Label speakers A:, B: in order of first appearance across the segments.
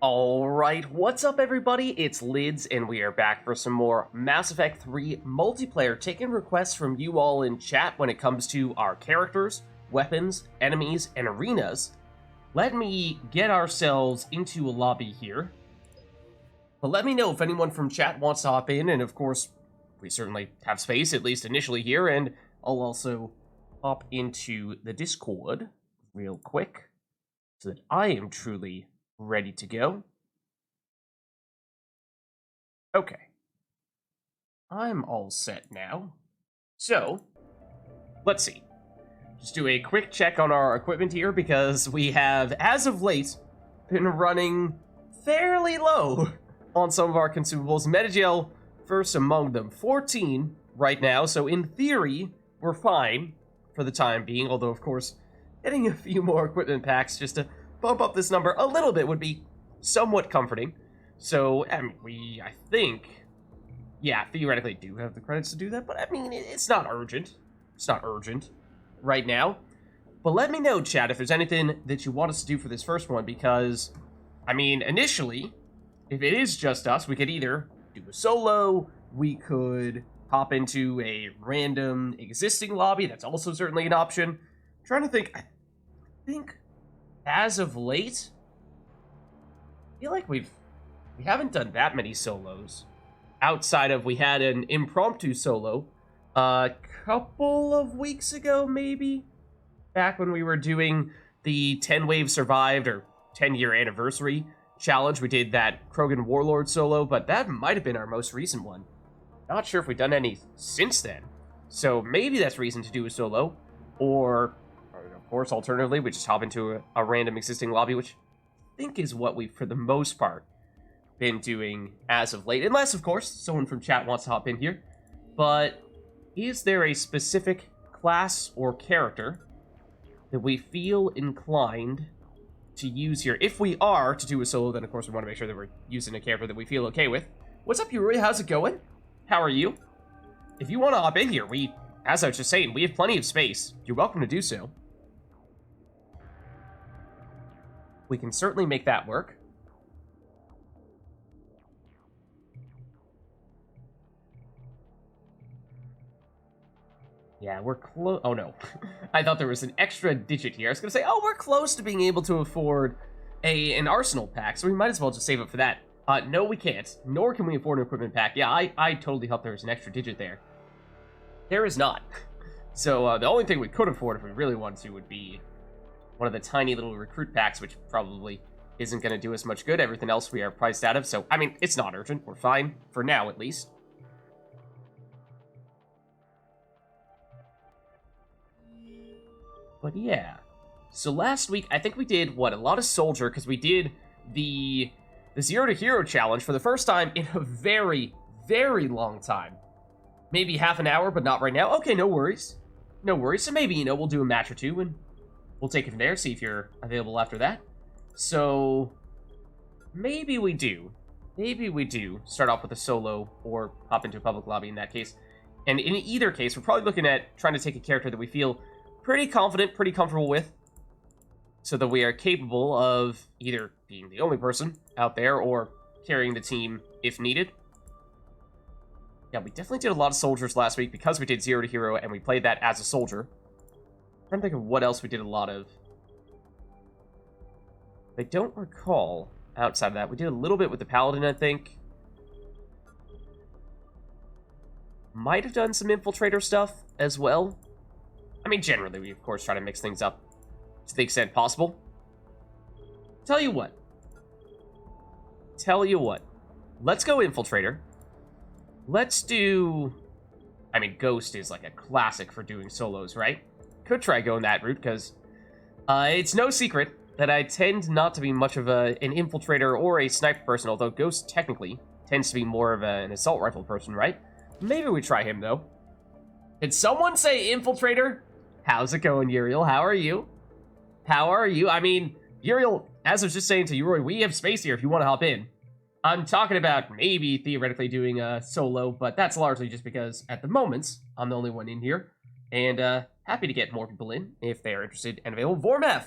A: Alright, what's up everybody? It's Lids, and we are back for some more Mass Effect 3 multiplayer, taking requests from you all in chat when it comes to our characters, weapons, enemies, and arenas. Let me get ourselves into a lobby here. But let me know if anyone from chat wants to hop in, and of course, we certainly have space, at least initially here, and I'll also hop into the Discord real quick, so that I am truly ready to go. Okay. I'm all set now. So, let's see. Just do a quick check on our equipment here, because we have, as of late, been running fairly low on some of our consumables. Metagel first among them. 14 right now, so in theory, we're fine for the time being, although, of course, getting a few more equipment packs just to bump up this number a little bit would be somewhat comforting. So, I mean, I think, yeah, theoretically do have the credits to do that, but I mean, it's not urgent. It's not urgent right now. But let me know, chat, if there's anything that you want us to do for this first one, because, I mean, initially, if it is just us, we could either do a solo, we could hop into a random existing lobby, that's also certainly an option. I'm trying to think, I think as of late, I feel like we haven't done that many solos. Outside of, we had an impromptu solo a couple of weeks ago, maybe? Back when we were doing the 10 Wave Survived, or 10-year anniversary challenge, we did that Krogan Warlord solo, but that might have been our most recent one. Not sure if we've done any since then. So maybe that's reason to do a solo, or of course, alternatively, we just hop into a random existing lobby, which I think is what we've, for the most part, been doing as of late. Unless, of course, someone from chat wants to hop in here. But is there a specific class or character that we feel inclined to use here? If we are to do a solo, then, of course, we want to make sure that we're using a character that we feel okay with. What's up, Yuri? How's it going? How are you? If you want to hop in here, as I was just saying, we have plenty of space. You're welcome to do so. We can certainly make that work. Yeah, we're close. Oh, no. I thought there was an extra digit here. I was going to say, oh, we're close to being able to afford an arsenal pack, so we might as well just save up for that. No, we can't. Nor can we afford an equipment pack. Yeah, I totally thought there was an extra digit there. There is not. So the only thing we could afford if we really wanted to would be one of the tiny little recruit packs, which probably isn't going to do us much good. Everything else we are priced out of. So, I mean, it's not urgent. We're fine. For now, at least. But yeah. So last week, I think we did, what, a lot of soldier, because we did the Zero to Hero challenge for the first time in a very, very long time. Maybe half an hour, but not right now. Okay, no worries. No worries. So maybe, you know, we'll do a match or two, and we'll take it from there, see if you're available after that. So, maybe we do. Maybe we do start off with a solo, or hop into a public lobby in that case. And in either case, we're probably looking at trying to take a character that we feel pretty confident, pretty comfortable with, so that we are capable of either being the only person out there, or carrying the team if needed. Yeah, we definitely did a lot of soldiers last week, because we did Zero to Hero, and we played that as a soldier. I'm trying to think of what else we did a lot of. I don't recall outside of that. We did a little bit with the Paladin, I think. Might have done some Infiltrator stuff as well. I mean, generally, we, of course, try to mix things up to the extent possible. Tell you what. Let's go Infiltrator. Let's do... I mean, Ghost is like a classic for doing solos, right? Could try going that route, because it's no secret that I tend not to be much of an infiltrator or a sniper person, although Ghost technically tends to be more of an assault rifle person, right? Maybe we try him, though. Did someone say infiltrator? How's it going, Uriel? How are you? How are you? I mean, Uriel, as I was just saying to you, Roy, we have space here if you want to hop in. I'm talking about maybe theoretically doing a solo, but that's largely just because, at the moment, I'm the only one in here. And happy to get more people in if they are interested and available. Vormeth,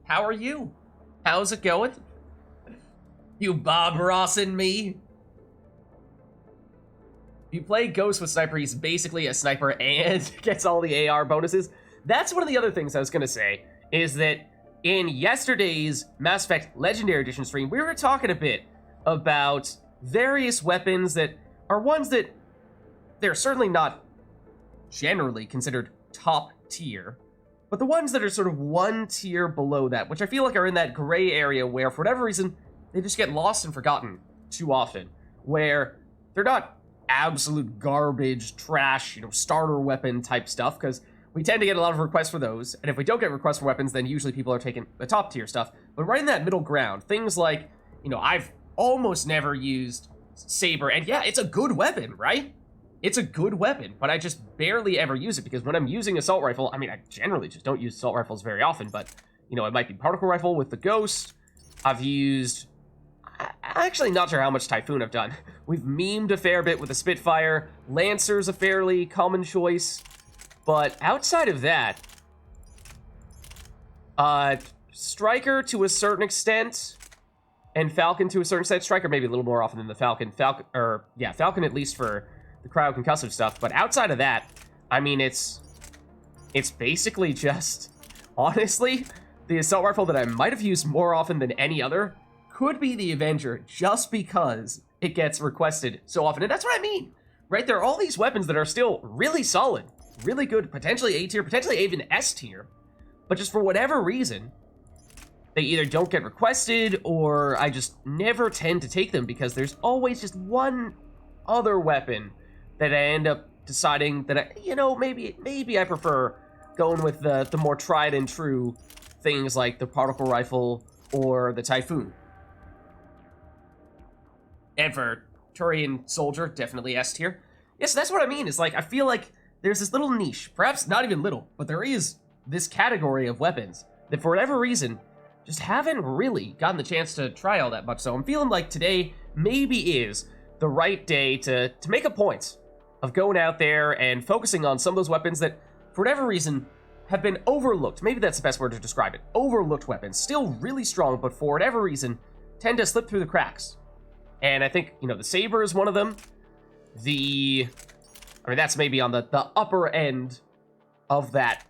A: how are you? How's it going? You Bob Rossing me? If you play Ghost with Sniper, he's basically a sniper and gets all the AR bonuses. That's one of the other things I was going to say, is that in yesterday's Mass Effect Legendary Edition stream, we were talking a bit about various weapons that are ones that they're certainly not generally considered top tier, but the ones that are sort of one tier below that, which I feel like are in that gray area where, for whatever reason, they just get lost and forgotten too often, where they're not absolute garbage, trash, starter weapon type stuff, because we tend to get a lot of requests for those, and if we don't get requests for weapons, then usually people are taking the top tier stuff. But right in that middle ground, things like, I've almost never used Saber, and yeah, it's a good weapon, right? It's a good weapon, but I just barely ever use it, because when I'm using assault rifle, I generally just don't use assault rifles very often, but, it might be particle rifle with the Ghost. I've used... I'm actually not sure how much Typhoon I've done. We've memed a fair bit with the Spitfire. Lancer's a fairly common choice. But outside of that, Striker to a certain extent, and Falcon to a certain extent. Striker maybe a little more often than the Falcon. Falcon at least for the cryoconcussive stuff. But outside of that, it's basically just, honestly, the assault rifle that I might have used more often than any other could be the Avenger, just because it gets requested so often. And that's what I mean, right? There are all these weapons that are still really solid, really good, potentially A tier, potentially even S tier, but just for whatever reason, they either don't get requested, or I just never tend to take them, because there's always just one other weapon that I end up deciding that maybe I prefer going with the more tried and true things like the particle rifle or the Typhoon. And for Turian Soldier, definitely S tier. Yes, that's what I mean. It's like, I feel like there's this little niche, perhaps not even little, but there is this category of weapons that for whatever reason just haven't really gotten the chance to try all that much. So I'm feeling like today maybe is the right day to make a point of going out there and focusing on some of those weapons that, for whatever reason, have been overlooked. Maybe that's the best word to describe it. Overlooked weapons. Still really strong, but for whatever reason, tend to slip through the cracks. And I think, the Saber is one of them. That's maybe on the upper end of that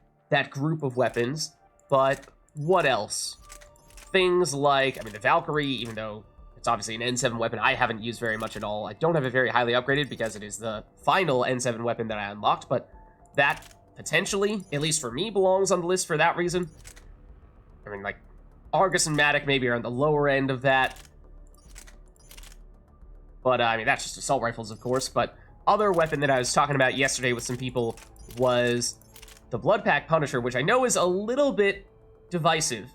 A: group of weapons. But what else? Things like, the Valkyrie, even though it's obviously an N7 weapon, I haven't used very much at all. I don't have it very highly upgraded because it is the final N7 weapon that I unlocked, but that potentially, at least for me, belongs on the list for that reason. Argus and Matic maybe are on the lower end of that. But, that's just assault rifles, of course. But other weapon that I was talking about yesterday with some people was the Bloodpack Punisher, which I know is a little bit divisive.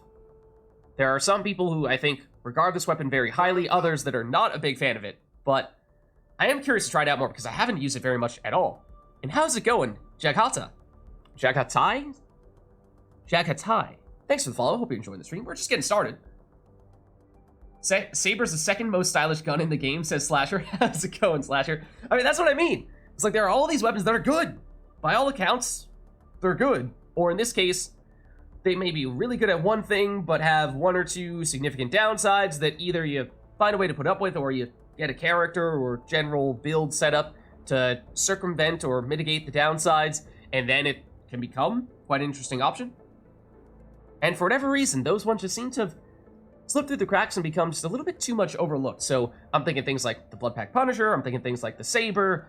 A: There are some people who I think regard this weapon very highly, others that are not a big fan of it. But I am curious to try it out more because I haven't used it very much at all. And how's it going, Jagatai? Jagatai. Thanks for the follow. Hope you're enjoying the stream. We're just getting started. Saber's the second most stylish gun in the game, says Slasher. How's it going, Slasher? That's what I mean. It's like there are all these weapons that are good. By all accounts, they're good. Or in this case, they may be really good at one thing, but have one or two significant downsides that either you find a way to put up with, or you get a character or general build setup to circumvent or mitigate the downsides, and then it can become quite an interesting option. And for whatever reason, those ones just seem to have slip through the cracks and become just a little bit too much overlooked. So I'm thinking things like the Bloodpack Punisher, I'm thinking things like the Saber,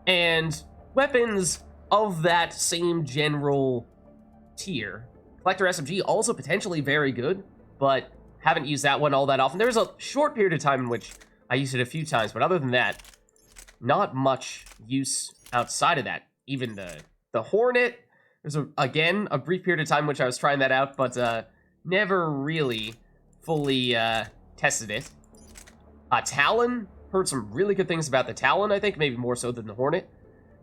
A: and weapons of that same general tier. Collector SMG, also potentially very good, but haven't used that one all that often. There was a short period of time in which I used it a few times, but other than that, not much use outside of that. Even the Hornet, there's again a brief period of time in which I was trying that out, but never really fully tested it. Talon, heard some really good things about the Talon, I think, maybe more so than the Hornet.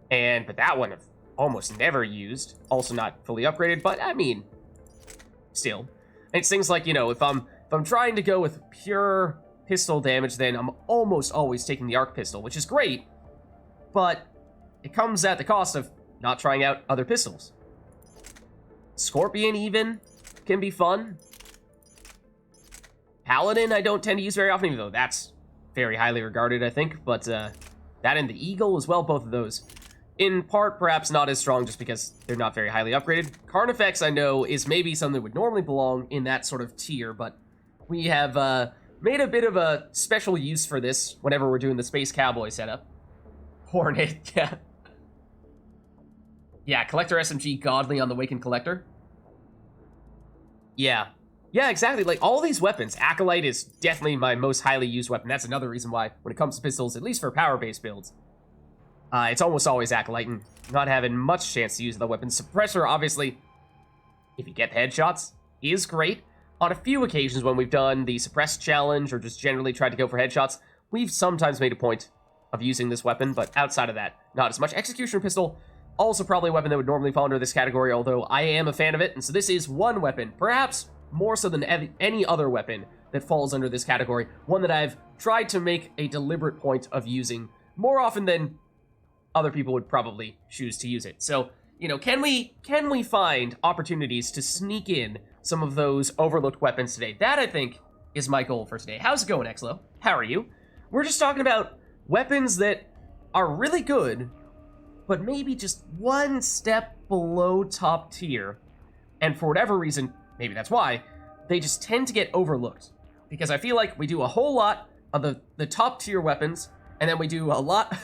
A: But that one I've almost never used. Also not fully upgraded, but still. And it's things like, if I'm trying to go with pure pistol damage, then I'm almost always taking the arc pistol, which is great, but it comes at the cost of not trying out other pistols. Scorpion even can be fun. Paladin I don't tend to use very often, even though that's very highly regarded, I think. But that and the Eagle as well, both of those. In part, perhaps not as strong just because they're not very highly upgraded. Carnifex, I know, is maybe something that would normally belong in that sort of tier, but we have made a bit of a special use for this whenever we're doing the Space Cowboy setup. Hornet, yeah. Yeah, Collector SMG, Godly on the Wakened Collector. Yeah. Yeah, exactly. Like, all these weapons, Acolyte is definitely my most highly used weapon. That's another reason why, when it comes to pistols, at least for power-based builds, it's almost always Acolyte, and not having much chance to use the weapon. Suppressor, obviously, if you get headshots, is great. On a few occasions when we've done the Suppress challenge, or just generally tried to go for headshots, we've sometimes made a point of using this weapon, but outside of that, not as much. Executioner Pistol, also probably a weapon that would normally fall under this category, although I am a fan of it, and so this is one weapon, perhaps more so than any other weapon that falls under this category, one that I've tried to make a deliberate point of using more often than other people would probably choose to use it. So, you know, can we find opportunities to sneak in some of those overlooked weapons today? That, I think, is my goal for today. How's it going, Exlo? How are you? We're just talking about weapons that are really good, but maybe just one step below top tier, and for whatever reason, maybe that's why, they just tend to get overlooked. Because I feel like we do a whole lot of the top tier weapons, and then we do a lot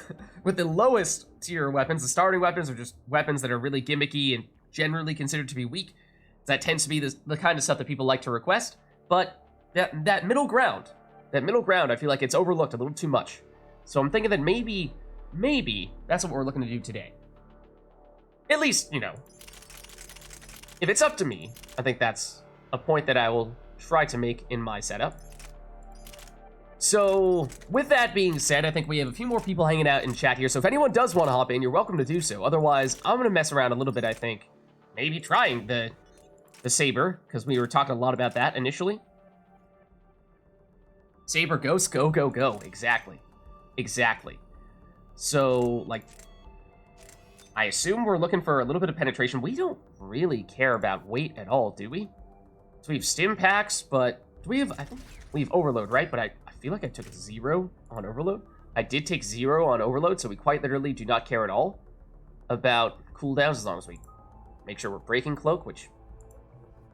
A: with the lowest tier weapons. The starting weapons are just weapons that are really gimmicky and generally considered to be weak. That tends to be the kind of stuff that people like to request. But that middle ground, I feel like it's overlooked a little too much. So I'm thinking that maybe that's what we're looking to do today. At least, you know, if it's up to me, I think that's a point that I will try to make in my setup. So, with that being said, I think we have a few more people hanging out in chat here, so if anyone does want to hop in, you're welcome to do so. Otherwise, I'm going to mess around a little bit, I think. Maybe trying the Saber, because we were talking a lot about that initially. Saber, Ghost, go, go, go. Exactly. Exactly. So, like, I assume we're looking for a little bit of penetration. We don't really care about weight at all, do we? So we have stim packs, but do we have, I think we have overload, right? But I feel like I took 0 on overload. I did take 0 on overload, so we quite literally do not care at all about cooldowns as long as we make sure we're breaking cloak, which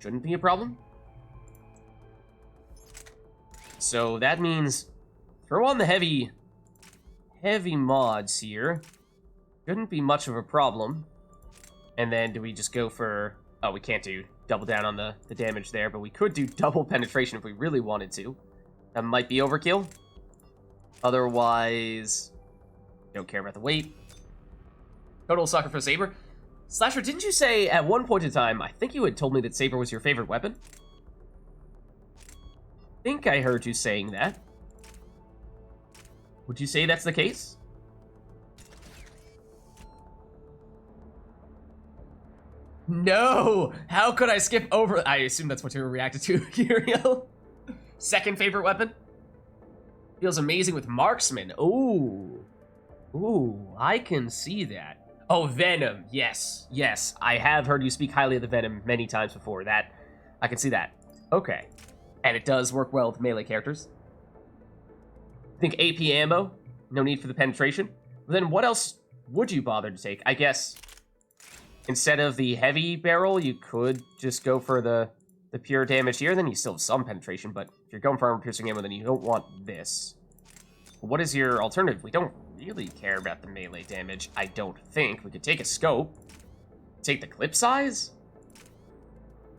A: shouldn't be a problem. So that means throw on the heavy mods here. Shouldn't be much of a problem. And then do we just go for... Oh, we can't do double down on the damage there, but we could do double penetration if we really wanted to. That might be overkill. Otherwise, don't care about the weight. Total sucker for Saber. Slasher, didn't you say at one point in time, I think you had told me that Saber was your favorite weapon? I think I heard you saying that. Would you say that's the case? No! How could I skip over? I assume that's what you were reacting to, Uriel. Second favorite weapon? Feels amazing with Marksman. Ooh. Ooh, I can see that. Oh, Venom. Yes. Yes, I have heard you speak highly of the Venom many times before. That, I can see that. Okay. And it does work well with melee characters. I think AP ammo. No need for the penetration. But then what else would you bother to take? I guess... Instead of the heavy barrel, you could just go for the pure damage here. Then you still have some penetration, but if you're going for armor-piercing ammo, then you don't want this. What is your alternative? We don't really care about the melee damage, I don't think. We could take a scope. Take the clip size?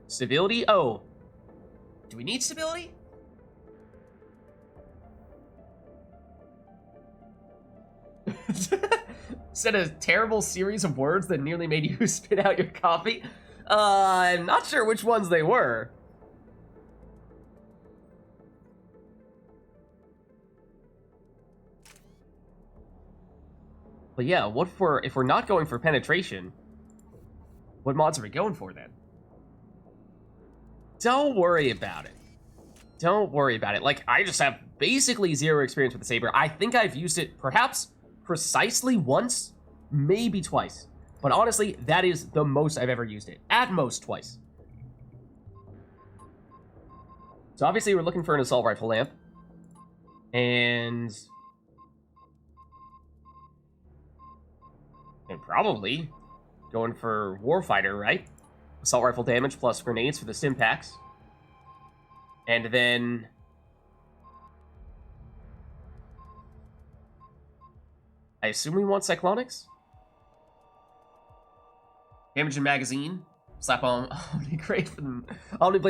A: Stability? Oh. Do we need stability? Said a terrible series of words that nearly made you spit out your coffee. I'm not sure which ones they were. But yeah, if we're not going for penetration, what mods are we going for then? Don't worry about it. Don't worry about it. Like, I just have basically 0 experience with the Saber. I think I've used it perhaps precisely once, maybe twice. But honestly, that is the most I've ever used it. At most, twice. So obviously we're looking for an assault rifle lamp. And probably going for Warfighter, right? Assault rifle damage plus grenades for the stim packs. And then I assume we want Cyclonics? Damage in magazine. Slap on Omniblade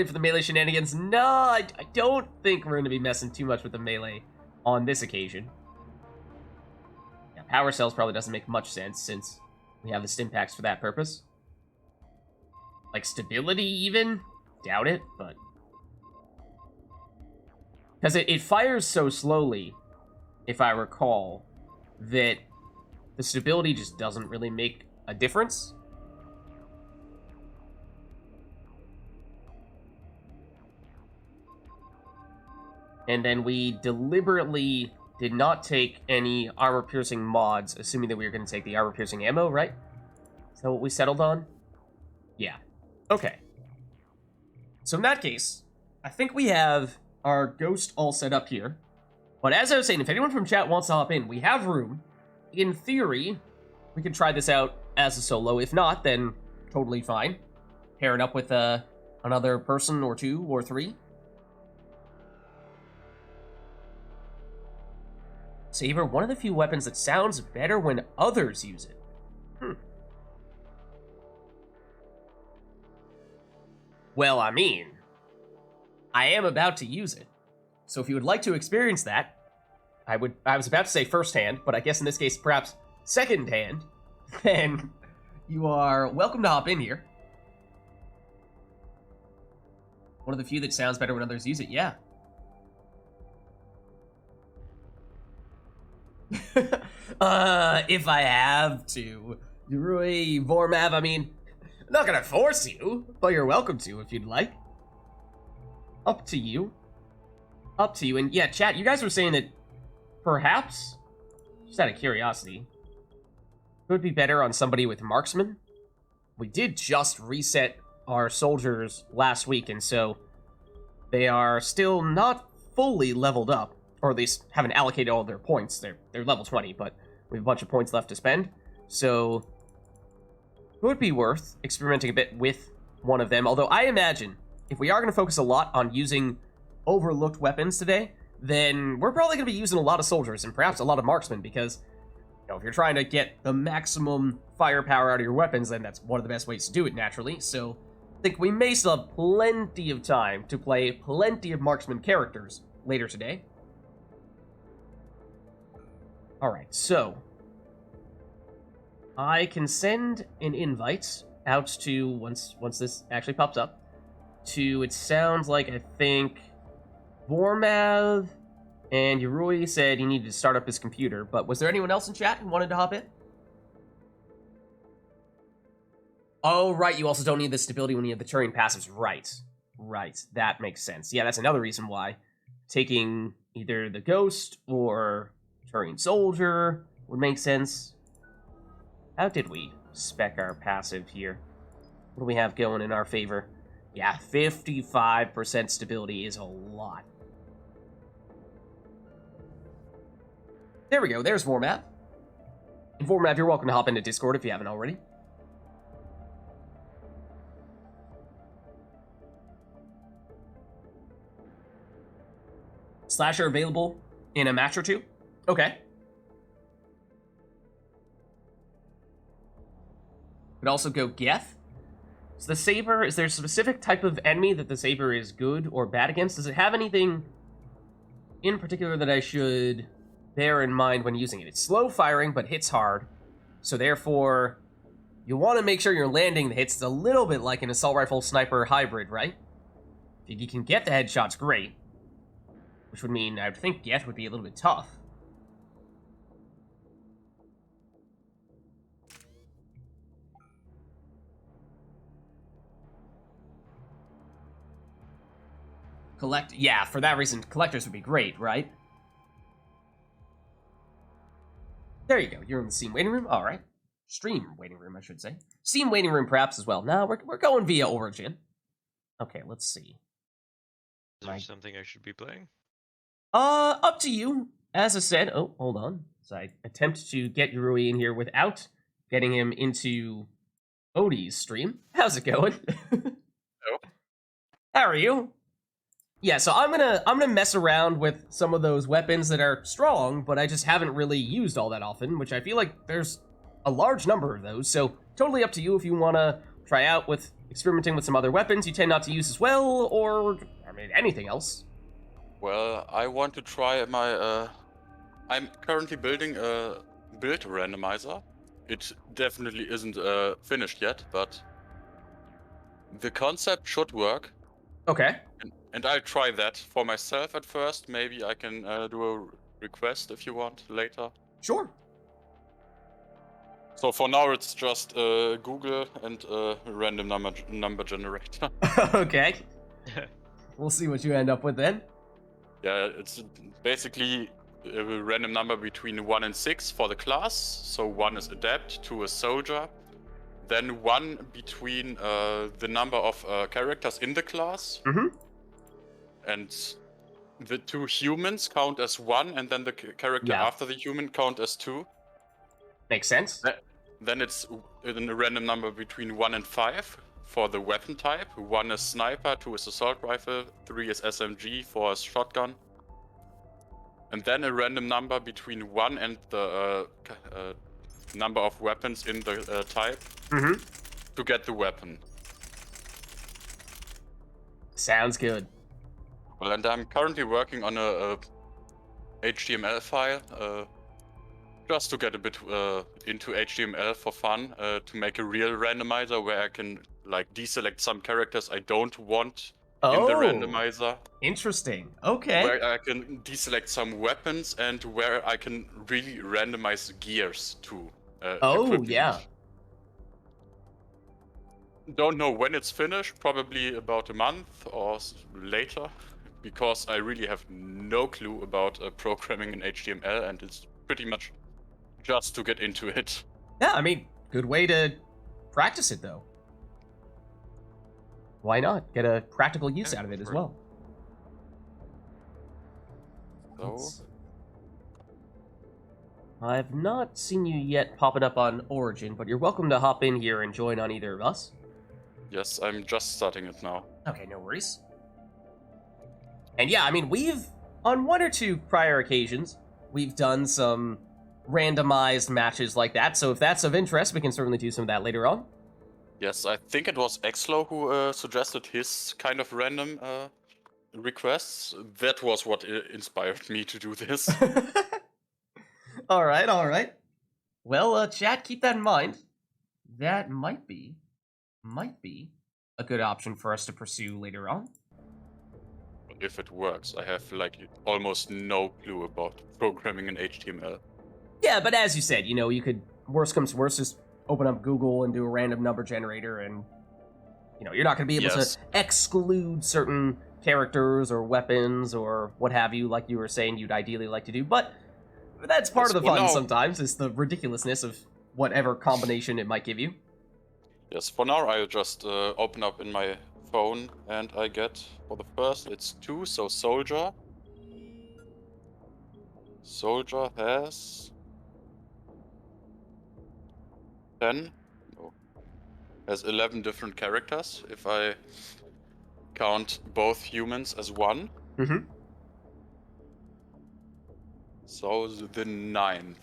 A: for the melee shenanigans. No, I don't think we're going to be messing too much with the melee on this occasion. Yeah, power cells probably doesn't make much sense since we have the stim packs for that purpose. Like stability even? Doubt it, but... Because it fires so slowly, if I recall, that the stability just doesn't really make a difference. And then we deliberately did not take any armor-piercing mods, assuming that we were going to take the armor-piercing ammo, right? Is that what we settled on? Yeah. Okay. So in that case, I think we have our Ghost all set up here. But as I was saying, if anyone from chat wants to hop in, we have room. In theory, we can try this out as a solo. If not, then totally fine. Pair it up with another person or two or three. Saber, one of the few weapons that sounds better when others use it. Well, I mean, I am about to use it. So if you would like to experience that, I was about to say firsthand, but I guess in this case, perhaps secondhand, then you are welcome to hop in here. One of the few that sounds better when others use it, yeah. If I have to. Yurui, Vormav, I mean, I'm not gonna force you, but you're welcome to if you'd like. Up to you. Up to you. And yeah, chat, you guys were saying that perhaps, just out of curiosity, it would be better on somebody with marksman. We did just reset our soldiers last week, and so they are still not fully leveled up. Or at least haven't allocated all their points. They're level 20, but we have a bunch of points left to spend. So it would be worth experimenting a bit with one of them. Although I imagine if we are going to focus a lot on using overlooked weapons today, then we're probably going to be using a lot of soldiers and perhaps a lot of marksmen because, you know, if you're trying to get the maximum firepower out of your weapons, then that's one of the best ways to do it naturally. So I think we may still have plenty of time to play plenty of marksman characters later today. Alright, so I can send an invite out to, once this actually pops up, to, it sounds like, I think, Vormav and Yurui said he needed to start up his computer, but was there anyone else in chat who wanted to hop in? Oh, right, you also don't need the stability when you have the Turing passives. Right, that makes sense. Yeah, that's another reason why taking either the Ghost or Turing Soldier would make sense. How did we spec our passive here? What do we have going in our favor? Yeah, 55% stability is a lot. There we go, there's Vormav. And Vormav, you're welcome to hop into Discord if you haven't already. Slasher available in a match or two? Okay. Could also go Geth. So the Saber, is there a specific type of enemy that the Saber is good or bad against? Does it have anything in particular that I should bear in mind when using it? It's slow firing, but hits hard. So therefore, you want to make sure you're landing the hits. It's a little bit like an assault rifle sniper hybrid, right? If you can get the headshots, great. Which would mean I would think Geth would be a little bit tough. Yeah, for that reason, collectors would be great, right? There you go, you're in the Steam waiting room, alright. Stream waiting room, I should say. Steam waiting room perhaps as well. No, we're going via Origin. Okay, let's see.
B: Is there something I should be playing?
A: Up to you. As I said, oh, hold on. So I attempt to get Yurui in here without getting him into Odie's stream. How's it going?
B: Hello.
A: How are you? Yeah, so I'm gonna mess around with some of those weapons that are strong, but I just haven't really used all that often, which I feel like there's a large number of those, so totally up to you if you wanna try out with experimenting with some other weapons you tend not to use as well, or I mean anything else.
C: Well, I want to try my. I'm currently building a build randomizer. It definitely isn't finished yet, but the concept should work.
A: Okay.
C: And I'll try that for myself at first. Maybe I can do a request if you want later.
A: Sure.
C: So for now, it's just Google and a random number generator.
A: Okay. We'll see what you end up with then.
C: Yeah, it's basically a random number between 1 and 6 for the class. So 1 is adept, 2 is soldier. Then 1 between the number of characters in the class.
A: Mm-hmm.
C: And the 2 humans count as 1, and then the character after the human count as 2.
A: Makes sense.
C: Then it's in a random number between 1 and 5 for the weapon type. 1 is sniper, 2 is assault rifle, 3 is SMG, 4 is shotgun. And then a random number between 1 and the number of weapons in the type to get the weapon.
A: Sounds good.
C: Well, and I'm currently working on a HTML file just to get a bit into HTML for fun, to make a real randomizer where I can like deselect some characters I don't want in the randomizer.
A: Interesting. Okay.
C: Where I can deselect some weapons and where I can really randomize gears too.
A: Yeah.
C: Don't know when it's finished, probably about a month or later, because I really have no clue about programming in HTML, and it's pretty much just to get into it.
A: Yeah, I mean, good way to practice it, though. Why not? Get a practical use out of it as well.
C: So,
A: I've not seen you yet popping up on Origin, but you're welcome to hop in here and join on either of us.
C: yes, I'm just starting it now.
A: Okay, no worries. And yeah, I mean, we've, on 1 or 2 prior occasions, we've done some randomized matches like that, so if that's of interest, we can certainly do some of that later on.
C: Yes, I think it was Exlo who suggested his kind of random requests. That was what inspired me to do this.
A: All right. Well, chat, keep that in mind. That might be a good option for us to pursue later on.
C: If it works, I have like almost no clue about programming in HTML.
A: Yeah, but as you said, you could, worst comes to worst, just open up Google and do a random number generator, and you're not going to be able to exclude certain characters or weapons or what have you, like you were saying you'd ideally like to do, but that's part of the fun sometimes, is the ridiculousness of whatever combination it might give you.
C: Yes, for now I'll just open up in my phone and I get, for the first, it's 2, so soldier. Soldier has 10, no, has 11 different characters if I count both humans as 1.
A: Mm-hmm.
C: So the 9th.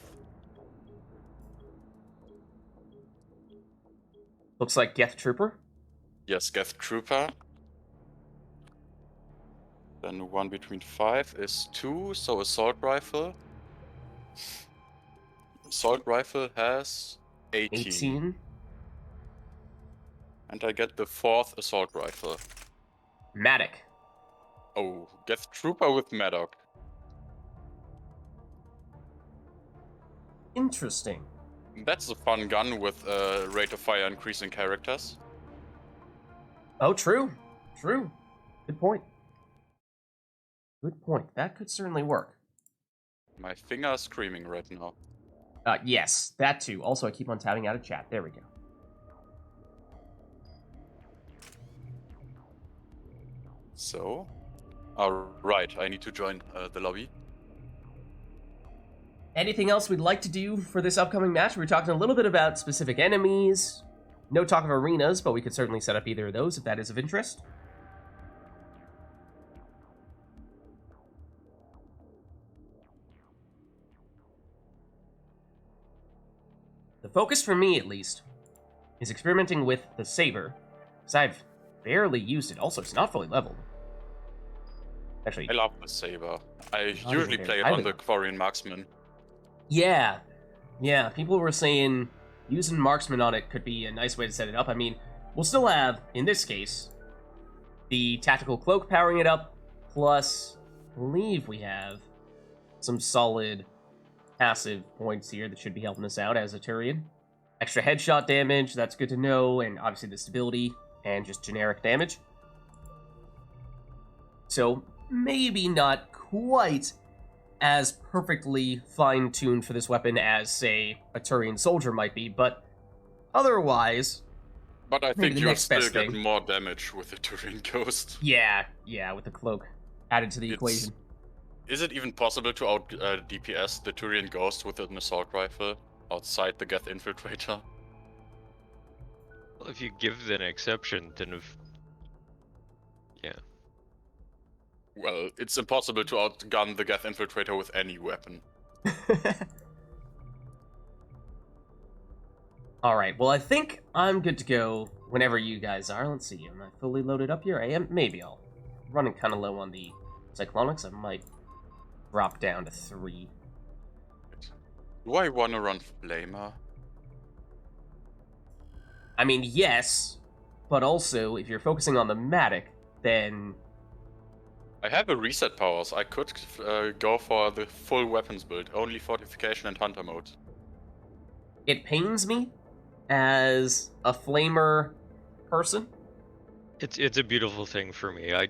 A: Looks like Geth Trooper.
C: Yes, Geth Trooper. Then 1 between 5 is 2, so assault rifle. Assault rifle has 18. And I get the 4th assault rifle.
A: Matic.
C: Oh, Geth Trooper with Maddock.
A: Interesting.
C: That's a fun gun with rate of fire increasing characters.
A: Oh, true. Good point. That could certainly work.
C: My finger is screaming right now.
A: Yes, that too. Also, I keep on tabbing out of chat. There we go.
C: So, Right, I need to join the lobby.
A: Anything else we'd like to do for this upcoming match? We were talking a little bit about specific enemies. No talk of arenas, but we could certainly set up either of those if that is of interest. The focus for me, at least, is experimenting with the saber, because I've barely used it. Also, it's not fully leveled. Actually,
C: I love the saber. I
A: Not
C: usually
A: even
C: play it
A: very
C: on the
A: highly.
C: Quarian Marksman.
A: yeah, people were saying using marksman on it could be a nice way to set it up. I mean, we'll still have, in this case, the tactical cloak powering it up, plus, I believe we have some solid passive points here that should be helping us out as a Turian. Extra headshot damage, that's good to know, and obviously the stability and just generic damage. So, maybe not quite as perfectly fine-tuned for this weapon as, say, a Turian soldier might be, but otherwise,
C: But I
A: maybe
C: think
A: the
C: you'll
A: next
C: still
A: best
C: get
A: thing.
C: more damage with the Turian Ghost.
A: Yeah, with the cloak added to the
C: It's-
A: equation.
C: Is it even possible to out DPS the Turian Ghost with an assault rifle outside the Geth Infiltrator?
B: Well, if you give an exception, then yeah.
C: Well, it's impossible to outgun the Geth Infiltrator with any weapon.
A: Alright, well, I think I'm good to go whenever you guys are. Let's see, am I fully loaded up here? I am. Maybe I'll. Running kind of low on the Cyclonics. I might drop down to 3.
C: Do I want to run Flamer?
A: I mean, yes, but also, if you're focusing on the Matic, then
C: I have a reset powers. I could go for the full weapons build, only fortification and hunter mode.
A: it pains me as a Flamer person.
B: It's a beautiful thing for me. I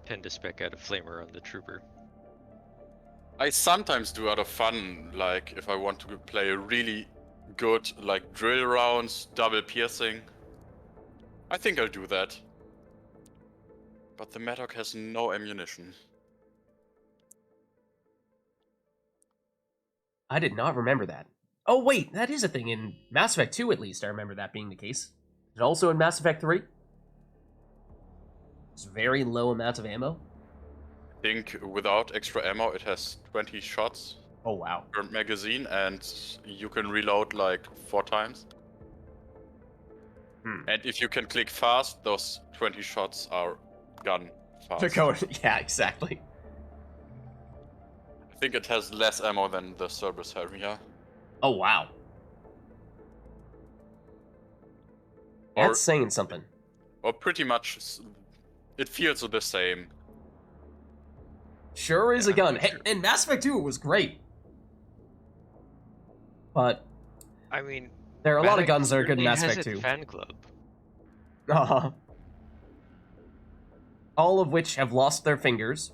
B: tend to spec out a flamer on the trooper.
C: I sometimes do out of fun, like if I want to play a really good, like drill rounds, double piercing. I think I'll do that. But the Maddock has no ammunition.
A: I did not remember that. Oh, wait, that is a thing in Mass Effect 2, at least. I remember that being the case. Is it also in Mass Effect 3? It's very low amounts of ammo.
C: I think without extra ammo it has 20 shots
A: Oh, wow.
C: per magazine and you can reload like 4 times. And if you can click fast, those 20 shots are gone fast.
A: They're going, yeah, exactly.
C: I think it has less ammo than the Cerberus Harrier.
A: Oh, wow.
C: Or-
A: That's saying something.
C: Or pretty much, it feels the same.
A: Sure is
B: Yeah,
A: a gun.
B: I'm
A: Hey,
B: sure.
A: in Mass Effect 2, it was great. But
B: I mean,
A: there are a lot of
B: Maddox
A: guns that are good in
B: certainly
A: Mass
B: has
A: Effect
B: its
A: 2.
B: fan club.
A: Uh-huh. All of which have lost their fingers.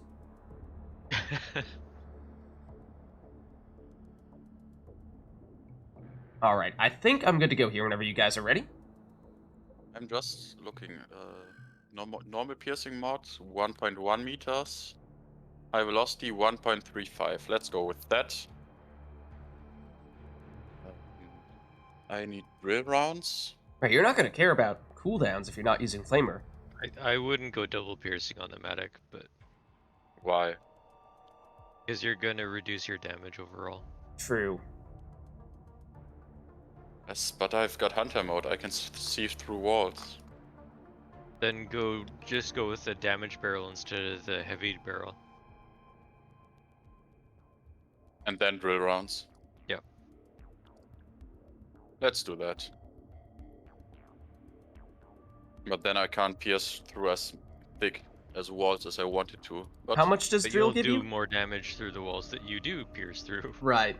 A: Alright, I think I'm good to go here whenever you guys are ready.
C: I'm just looking. Normal piercing mods 1.1 meters. High velocity 1.35. Let's go with that. I need drill rounds.
A: Right, you're not going to care about cooldowns if you're not using Flamer.
B: I wouldn't go double piercing on the Matic, but
C: Why?
B: because you're gonna reduce your damage overall.
A: True.
C: Yes, but I've got hunter mode. I can see through walls.
B: Then just go with the damage barrel instead of the heavy barrel.
C: And then drill rounds.
B: Yep.
C: Let's do that. But then I can't pierce through as thick as walls as I wanted to. But
A: How much does
B: But
A: drill
B: you'll
A: give
B: do
A: you?
B: more damage through the walls that you do pierce through.
A: Right.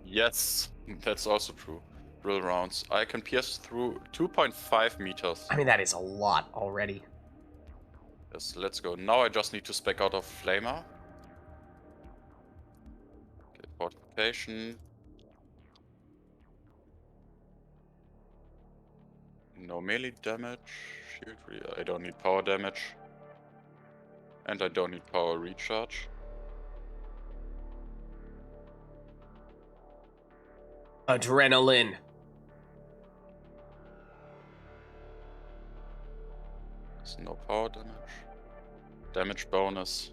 C: yes, that's also true. Drill rounds. I can pierce through 2.5 meters.
A: I mean, that is a lot already.
C: Yes, let's go. Now I just need to spec out of Flamer. Okay, fortification. No melee damage. Shield I don't need power damage. And I don't need power recharge.
A: Adrenaline.
C: There's no power damage. Damage bonus.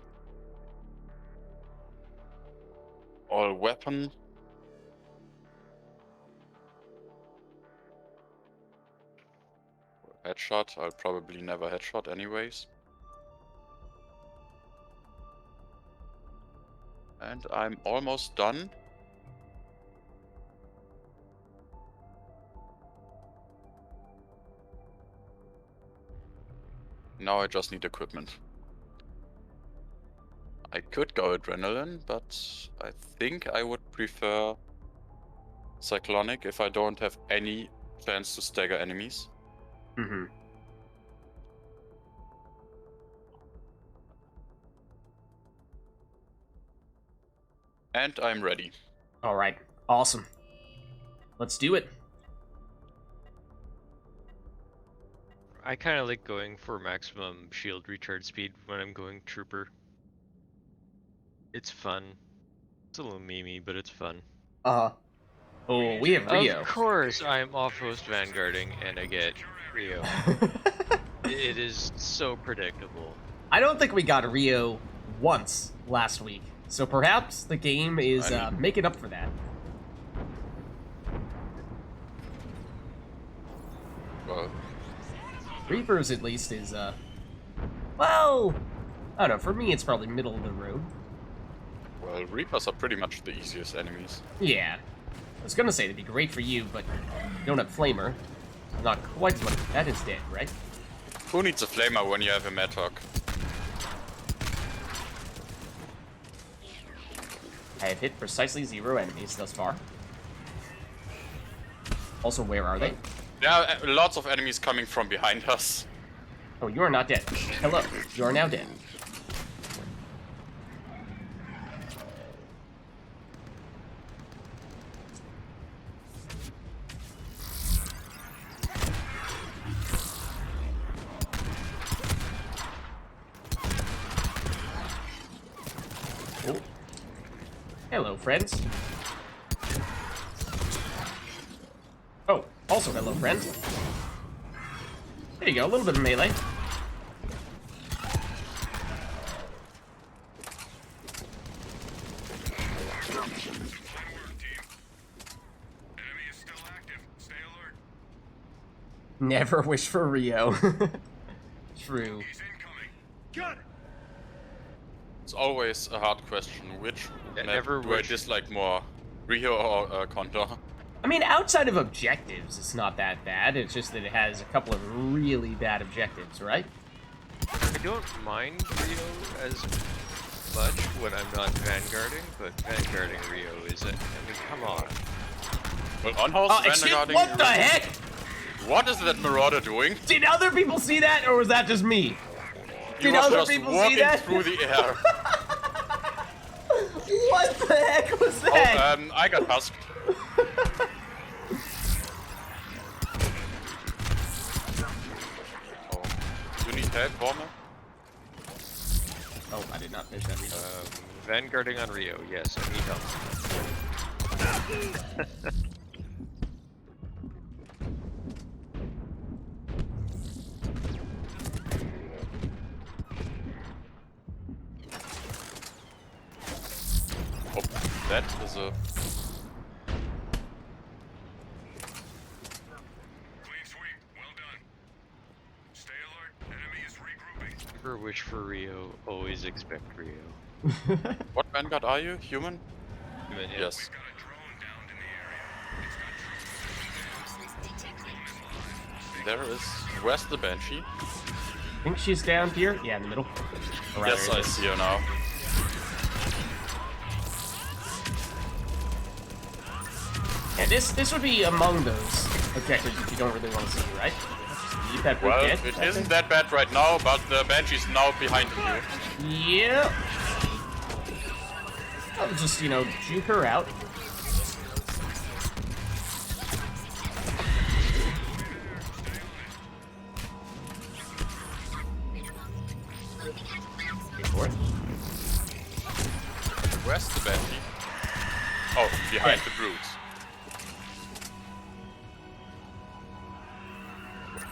C: All weapon. Headshot. I'll probably never headshot anyways. And I'm almost done. Now I just need equipment. I could go adrenaline, but I think I would prefer cyclonic if I don't have any chance to stagger enemies.
A: Mm-hmm.
C: And I'm ready.
A: All right. Awesome. Let's do it.
B: I kind of like going for maximum shield recharge speed when I'm going trooper. It's fun. It's a little memey, but it's fun.
A: Oh, we have Rio.
B: Of course, I'm off-host vanguarding and I get Rio. It is so predictable.
A: I don't think we got Rio once last week, so perhaps the game is making up for that.
C: Well,
A: Reapers, at least, is, well, I don't know, for me it's probably middle of the road.
C: well, Reapers are pretty much the easiest enemies.
A: Yeah. I was gonna say it'd be great for you, but you don't have Flamer. Not quite as much. That is dead, right?
C: Who needs a flamer when you have a Madhawk?
A: I have hit precisely 0 enemies thus far. Also, where are they?
C: There are lots of enemies coming from behind us.
A: Oh, you are not dead. Hello, you are now dead. Oh. Hello, friends. Oh, also hello, friends. There you go, a little bit of melee. Never wish for Rio. True.
C: It's always a hard question. Which
B: Yeah,
C: map
B: never
C: do I
B: wish.
C: dislike more? Rio or Condor?
A: I mean, outside of objectives, it's not that bad. It's just that it has a couple of really bad objectives, right?
B: I don't mind Rio as much when I'm not vanguarding, but vanguarding Rio is it. I mean, come on.
C: Well, on horse vanguarding.
A: What the heck?
C: What is that Marauder doing?
A: Did other people see that, or was that just me?
C: He
A: Did
C: was
A: other
C: just
A: people see
C: walking
A: that?
C: through the air.
A: What the heck was that?
C: Oh, I got husked. Oh, you need help, Warner?
A: Oh, I did not finish that read.
B: Vanguarding on Rio, yes, I need help.
C: Oh, that is a...
B: Never wish for Rio, always expect Rio.
C: What Vanguard are you? Human?
B: Human, yeah.
C: Yes. There is... Where's the Banshee?
A: I think she's down here. Yeah, in the middle. Or rather,
C: Yes, I see her now.
A: Yeah, this would be among those objectives that you don't really want to see, right? Just leave that
C: Well,
A: dead,
C: it
A: I
C: isn't
A: think.
C: that bad right now, but the Banshee's now behind you.
A: Yep. I'll just, you know, juke her out.
C: Banshee. Oh, behind the brutes.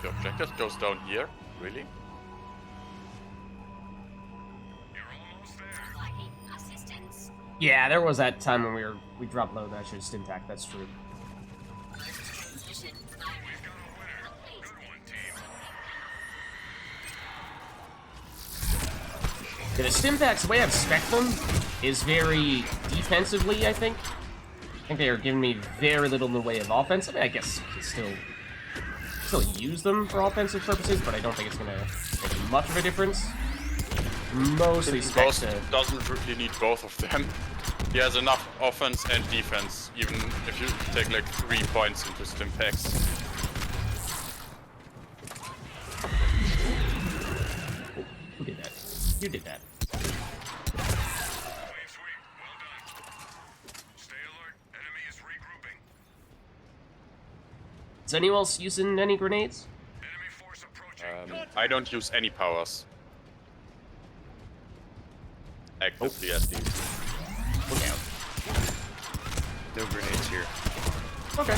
C: The objective goes down here? Really?
A: Yeah, there was that time when we dropped low that I should have stim pack. That's true. Yeah, the stim packs, the way I've spec them, is very defensively, I think. I think they are giving me very little in the way of offense. I mean, I guess you can still use them for offensive purposes, but I don't think it's going to make much of a difference. Mostly spec
C: doesn't really need both of them. He has enough offense and defense, even if you take like 3 points into stim packs.
A: Who did that? You did that. Is anyone else using any grenades?
C: I don't use any powers. Actively, at least.
A: Look out.
B: No grenades here.
A: Okay.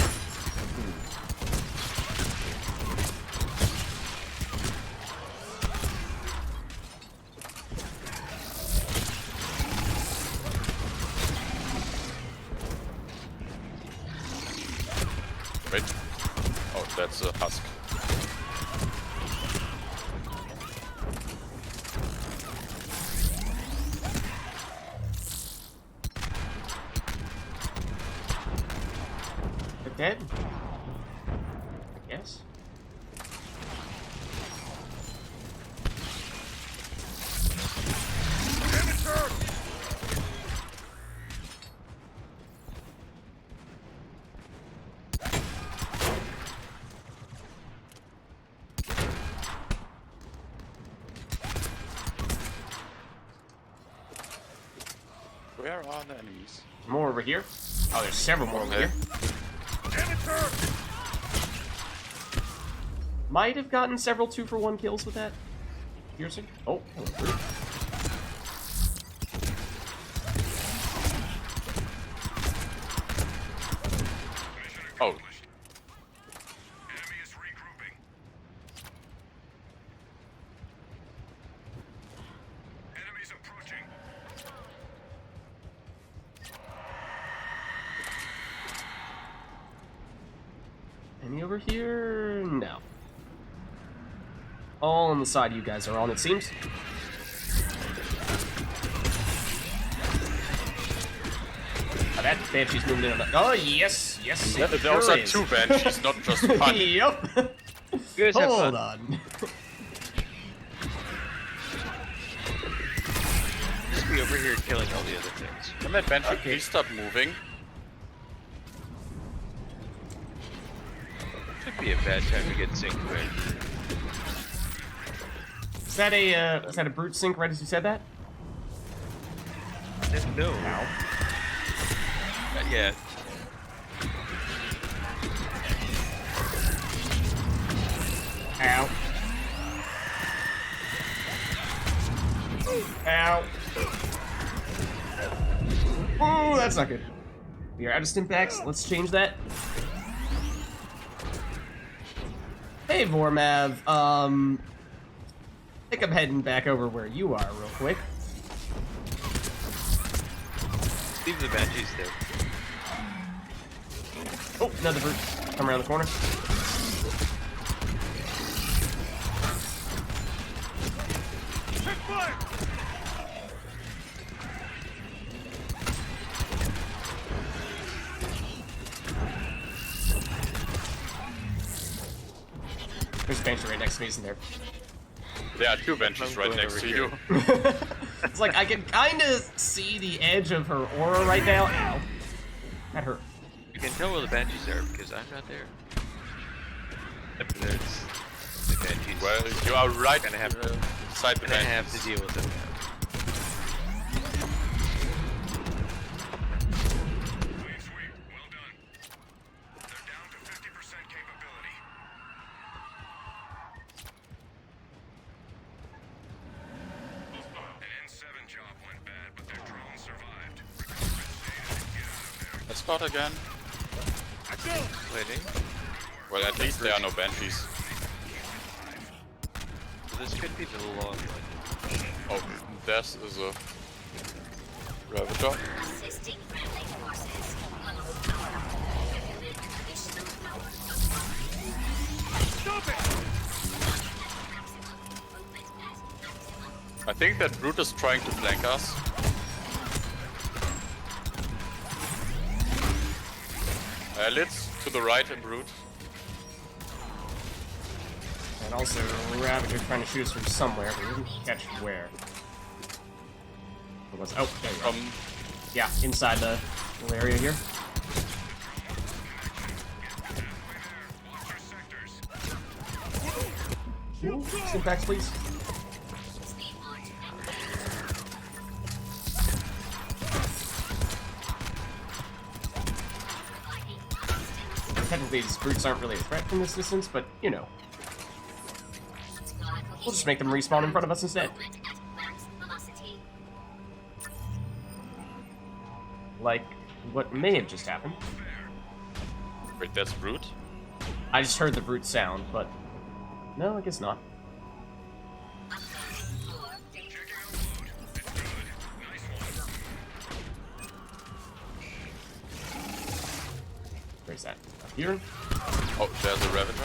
C: Wait. Oh, that's a husk.
A: Dead? Yes.
C: Where are the enemies?
A: More over here. Oh, there's several more over here. Might have gotten several 2-for-1 kills with that. Piercing. Oh, hello.
C: Oh.
A: Any over here? No. All on the side you guys are on, it seems. Oh, that Banshee's moving in. Oh, yes, yes.
C: Those are 2 Banshees, not just 1.
A: Yep.
B: You guys have
A: Hold
B: fun.
A: on.
B: Just be over here killing all the other things.
C: Can that Banshee please stop moving?
B: Should be a bad time to get synced with.
A: Is that a brute sync right as you said that?
B: No.
A: Ow.
B: Not yet.
A: Ow. Ow. Oh, that's not good. We are out of stim packs. Let's change that. Hey, Vormav. I think I'm heading back over where you are real quick.
B: Leave the Banshees there.
A: Oh, another brute. Come around the corner. There's a Banshee right next to me, isn't there?
C: There are 2 Banshees right next to you.
A: It's like I can kind of see the edge of her aura right now. Ow. That hurt.
B: You can tell where the Banshees are because I'm not there. Except for there's the Banshees.
C: Well, you are right
B: Gonna have
C: beside the
B: and I
C: Banshees.
B: have to deal with them now.
C: Escort again.
B: Waiting.
C: Well, at least there are no Banshees.
B: This could be the long one.
C: Oh, this is a Ravager. I think that Brute is trying to flank us. Lids to the right and Brute.
A: And also Ravager trying to shoot us from somewhere, but we didn't catch where. It was oh, there you go. Yeah, inside the little area here. Ooh, syntax, please. Technically, these brutes aren't really a threat from this distance, but, you know. We'll just make them respawn in front of us instead. Like what may have just happened.
C: Wait, that's Brute?
A: I just heard the brute sound, but... No, I guess not. Where's that? Up here?
C: Oh, there's a Ravager.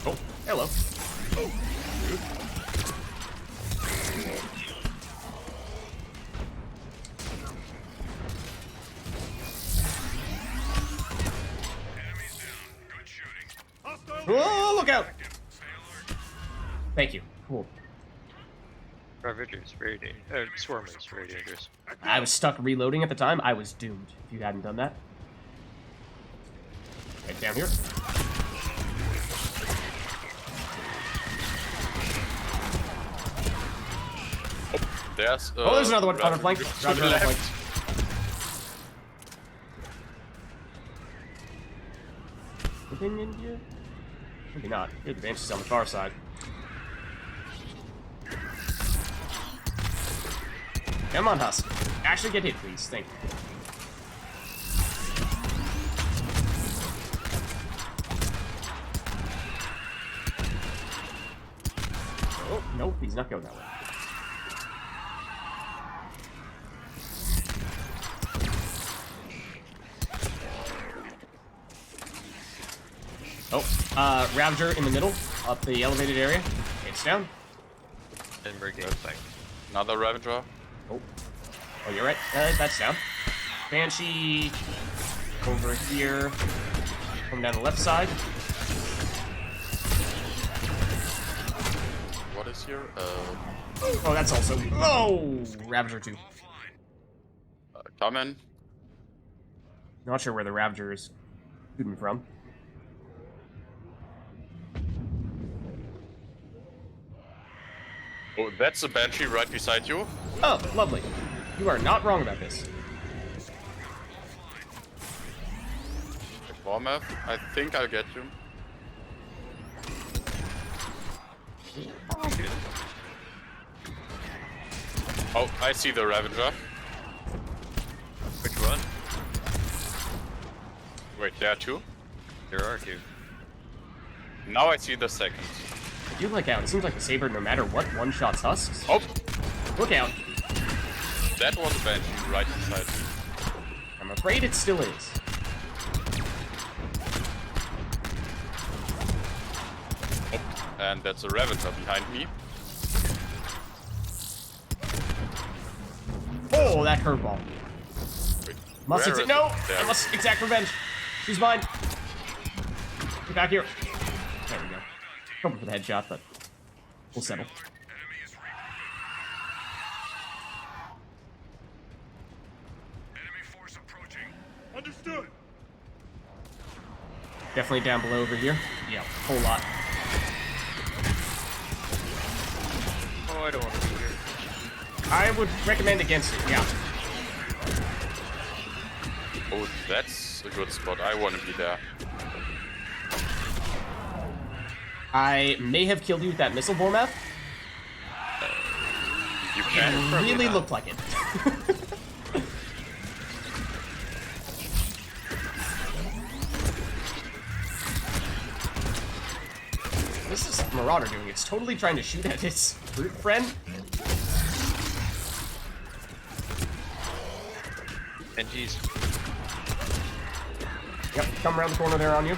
A: Oh, hello. Oh, look out! Thank you. Cool.
B: Ravager is very dangerous. Swarm is very dangerous.
A: I was stuck reloading at the time. I was doomed if you hadn't done that. Right down here.
C: There's
A: Oh, there's another one on our
C: Ravager
A: flank.
C: to
A: Roger,
C: the
A: on our
C: left.
A: flank. Anything in here? Maybe not. Good, the Banshee's on the far side. Come on, Husk. Actually get hit, please. Thank you. Oh, nope, he's not going that way. Oh, Ravager in the middle, up the elevated area. It's down.
B: And we're getting flanked.
C: Another Ravager.
A: Oh, oh, you're right. That's down. Banshee over here. Come down the left side.
C: What is here?
A: Oh, that's also. Oh, Ravager 2.
C: Coming.
A: Not sure where the Ravager is shooting from.
C: Oh, that's a Banshee right beside you.
A: Oh, lovely. You are not wrong about this.
C: Warmouth. I think I'll get you. Oh, I see the Ravager.
B: Which one?
C: Wait, there are two?
B: There are two.
C: Now I see the second.
A: You look out. It seems like the Saber, no matter what, one-shots Husks.
C: Oh,
A: Look out.
C: that was a Banshee right beside me.
A: I'm afraid it still is.
C: Oh, and that's a Ravager behind me.
A: Oh, that curveball.
C: Wait,
A: Must
C: where
A: exa-
C: is
A: No!
C: it? There.
A: I must exact revenge. She's mine. Get back here. There we go. Hoping for the headshot, but we'll settle.
D: Enemy force approaching. Understood.
A: Definitely down below over here. Yeah, whole lot.
B: Oh, I don't want to be here.
A: I would recommend against it, yeah.
C: Oh, that's a good spot. I want to be there.
A: I may have killed you with that missile bore map.
C: You can.
A: Really looked like it. Marauder doing? It's totally trying to shoot at its brute friend.
B: And geez.
A: Yep, come around the corner there on you.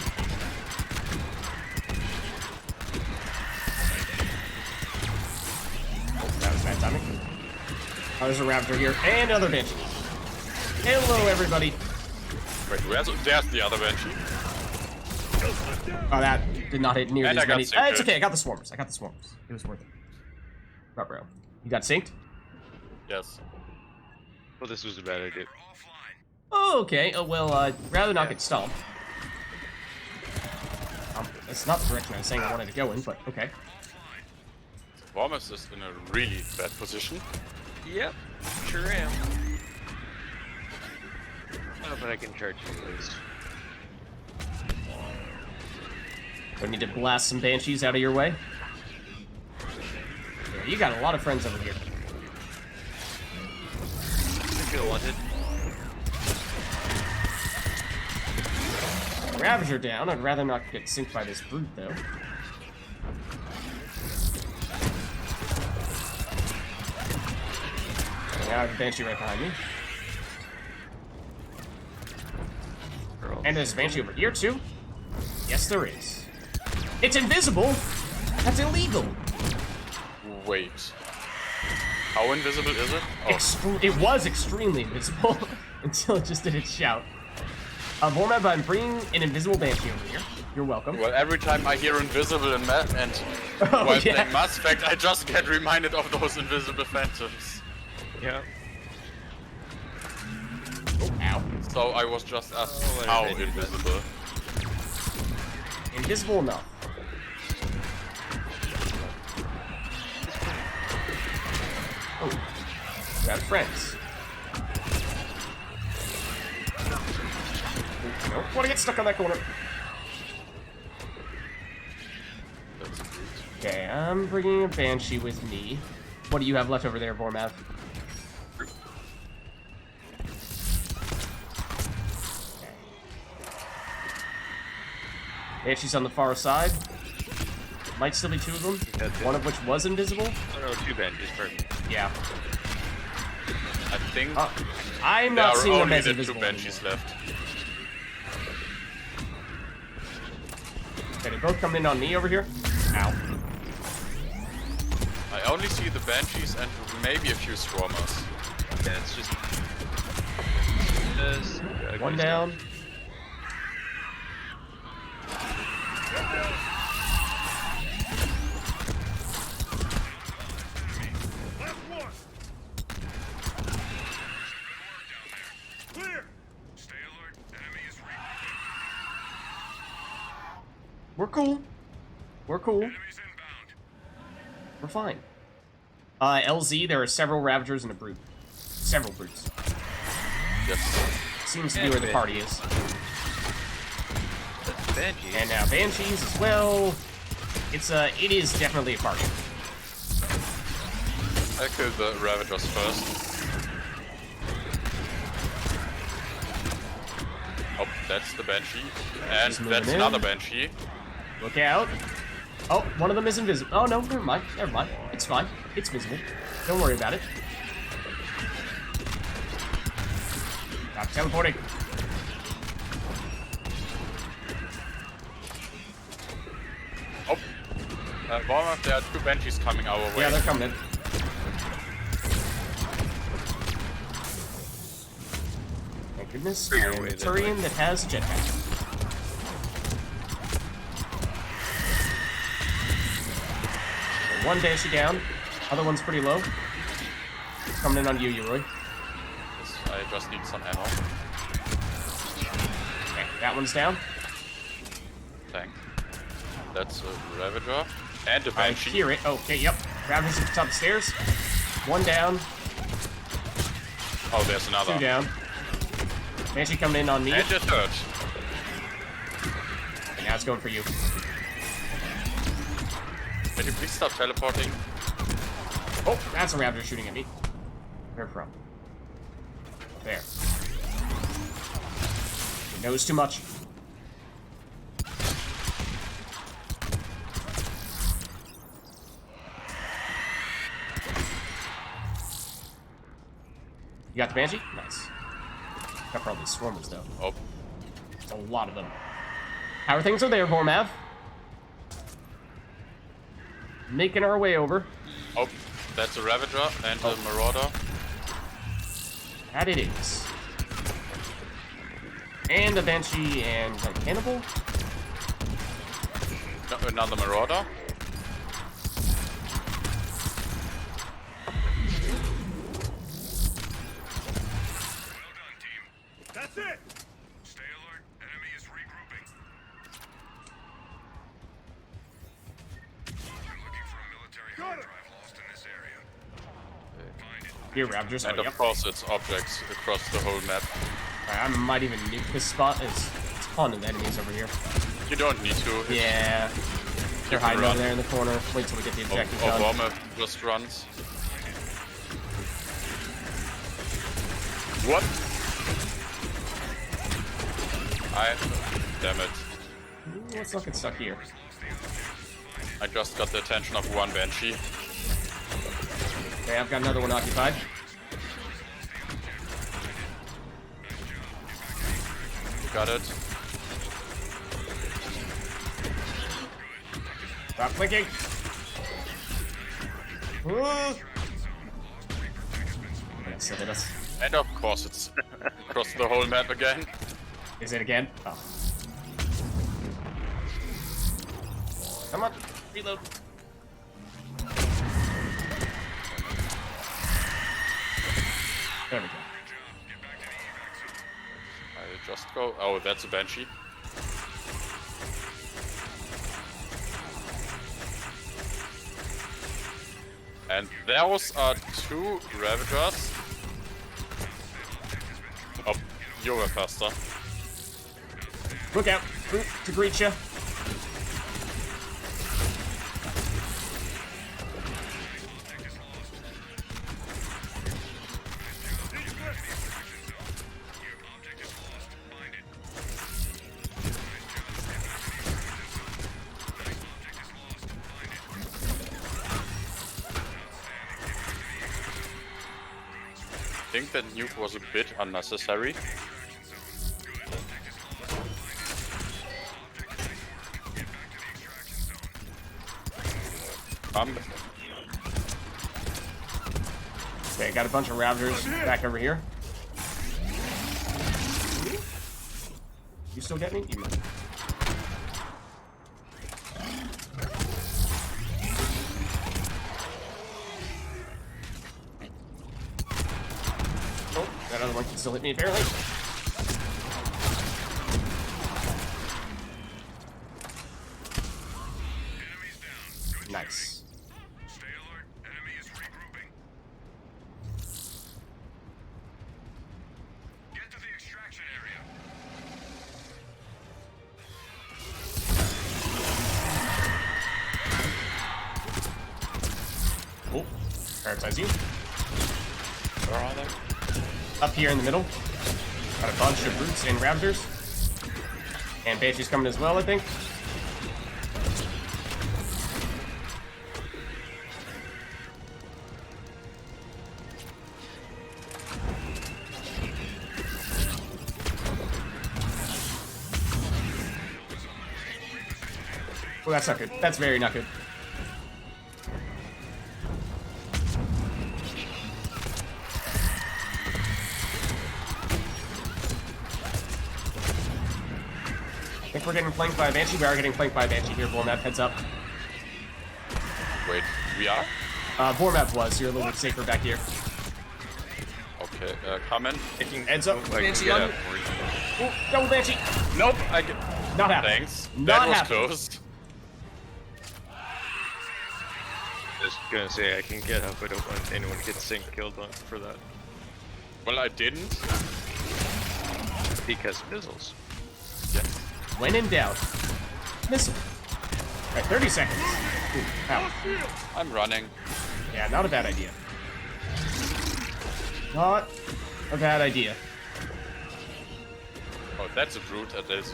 A: Oh, that was bad timing. Oh, there's a Ravager here, and another Banshee. Hello, everybody.
C: Wait, there's the other Banshee.
A: Oh, that did not hit nearly
C: And
A: as
C: I got
A: many.
C: synced.
A: It's okay, I got the swarmers. It was worth it. Bro. You got synced?
C: Yes.
B: Well, this was a bad idea.
A: Oh, okay. Oh, well, rather not get stomped. That's not the direction I was saying I wanted to go in, but okay.
C: Vormus is in a really bad position.
B: Yep, sure am. Oh, but I can charge you at least.
A: Do I need to blast some Banshees out of your way? Yeah, you got a lot of friends over here.
B: I feel wanted.
A: Ravager down. I'd rather not get synced by this brute, though. Now I have a Banshee right behind me. And there's a Banshee over here, too. Yes, there is. It's invisible! That's illegal!
C: Wait. How invisible is it? Oh,
A: It was extremely invisible until it just did its shout. Vormab, I'm bringing an invisible Banshee over here. You're welcome.
C: well, every time I hear invisible and
A: Oh,
C: while
A: yeah.
C: playing Mass Effect, I just get reminded of those invisible phantoms.
B: Yeah.
A: Oh, ow.
C: So I was just asked
B: Oh,
C: how
B: I did that.
C: invisible.
A: Invisible enough. Oh, we have friends. Nope, want to get stuck on that corner.
C: That's a brute.
A: Okay, I'm bringing a Banshee with me. What do you have left over there, Vormav? Banshee's on the far side. Might still be two of them.
B: That's it.
A: One of which was invisible.
B: Oh no, 2 Banshees, perfect.
A: Yeah.
C: I think
A: I'm
C: there
A: not
C: are
A: seeing them
C: only
A: as
C: the 2
A: invisible
C: Banshees
A: anymore.
C: left.
A: Okay, they both come in on me over here. Ow.
C: I only see the Banshees and maybe a few Swarmers.
B: Yeah, it's just...
A: One down.
D: Left one. Clear. Stay alert. Enemy is reaching.
A: We're cool. We're cool.
D: Enemies inbound.
A: We're fine. LZ, there are several Ravagers and a Brute. Several Brutes.
C: Yes.
A: Seems to be where the party is.
B: Banshees.
A: And now Banshees as well. It is definitely a party.
C: I killed the Ravagers first. Oh, that's the Banshee. And
A: Just moving
C: that's
A: in.
C: another Banshee.
A: Look out. Oh, one of them is invisible. Oh, no, never mind. Never mind. It's fine. It's visible. Don't worry about it. Stop teleporting.
C: Oh. Vormaf, there are 2 Banshees coming our way.
A: Yeah, they're coming in. Thank goodness.
B: Bring her
A: I am
B: away
A: a
B: then,
A: Turian that has a jetpack. So one Banshee down. Other one's pretty low. It's coming in on you, Yoroi.
C: Yes, I just need some ammo.
A: Okay, that one's down.
C: Tank. That's a Ravager. And a
A: I
C: Banshee.
A: hear it. Okay, yep. Ravager's at the top of the stairs. One down.
C: Oh, there's another.
A: Two down. Banshee coming in on me.
C: And a third.
A: And now it's going for you.
C: Can you please stop teleporting?
A: Oh, that's a Ravager shooting at me. Where from? There. He knows too much. You got the Banshee? Nice. Got all these swarmers, though.
C: Oh,
A: A lot of them. Power things are there, Vormav. Making our way over.
C: oh, that's a Ravager and a Marauder.
A: That it is. And a Banshee and a Cannibal.
C: No, another Marauder.
D: Well done, team. That's it. Stay alert. Enemy is regrouping. I'm looking for a military hard drive lost in this area. Find it.
A: Here, Ravagers.
C: And
A: Oh,
C: of
A: yep.
C: course, it's objects across the whole map.
A: Alright, I might even nuke this spot. There's a ton of enemies over here.
C: You don't need to.
A: Yeah. They're
C: can
A: hiding
C: run.
A: over there in the corner. Wait till we get the objective
C: Or
A: done.
C: Bomber just runs. What? Damn it.
A: Ooh, let's not get stuck here.
C: I just got the attention of one Banshee.
A: Okay, I've got another one occupied.
C: Got it.
A: Stop clicking. Ooh. Yes, hit us.
C: And of course, it's across the whole map again.
A: Is it again? Oh. Come on, reload. There we go.
C: I just go. Oh, that's a Banshee. And those are two Ravagers. Oh, you were faster.
A: Look out! Brute to greet you.
C: I think that nuke was a bit unnecessary.
A: Okay, got a bunch of Ravagers back over here. You still get me? You might. Oh, that other one can still hit me apparently. Nice.
D: Stay alert. Enemy is regrouping. Get to the extraction area.
A: Oh, prioritize you.
C: Where are they?
A: Up here in the middle. Got a bunch of brutes and Ravagers. And Banshee's coming as well, I think. Oh, that's not good. That's very not good. I think we're getting flanked by a Banshee. We are getting flanked by a Banshee here. Vormap, heads up.
C: Wait, we are?
A: Vormap was. You're a little bit safer back here.
C: Okay, come in.
A: Taking heads up.
B: I can
A: Banshee
B: get
A: on
B: a
A: you.
B: free-
A: Oh, double Banshee.
C: Nope, I get.
A: Not happening.
C: Thanks.
A: Not
C: That was
A: happening.
C: close.
B: Just gonna say I can get up. I don't want anyone to get sync killed on for that
C: Well, I didn't.
B: because missiles.
C: Yeah.
A: When in doubt, missile. Right, 30 seconds. Ooh, ow.
C: I'm running.
A: Yeah, not a bad idea. Not a bad idea.
C: Oh, that's a brute at LZ.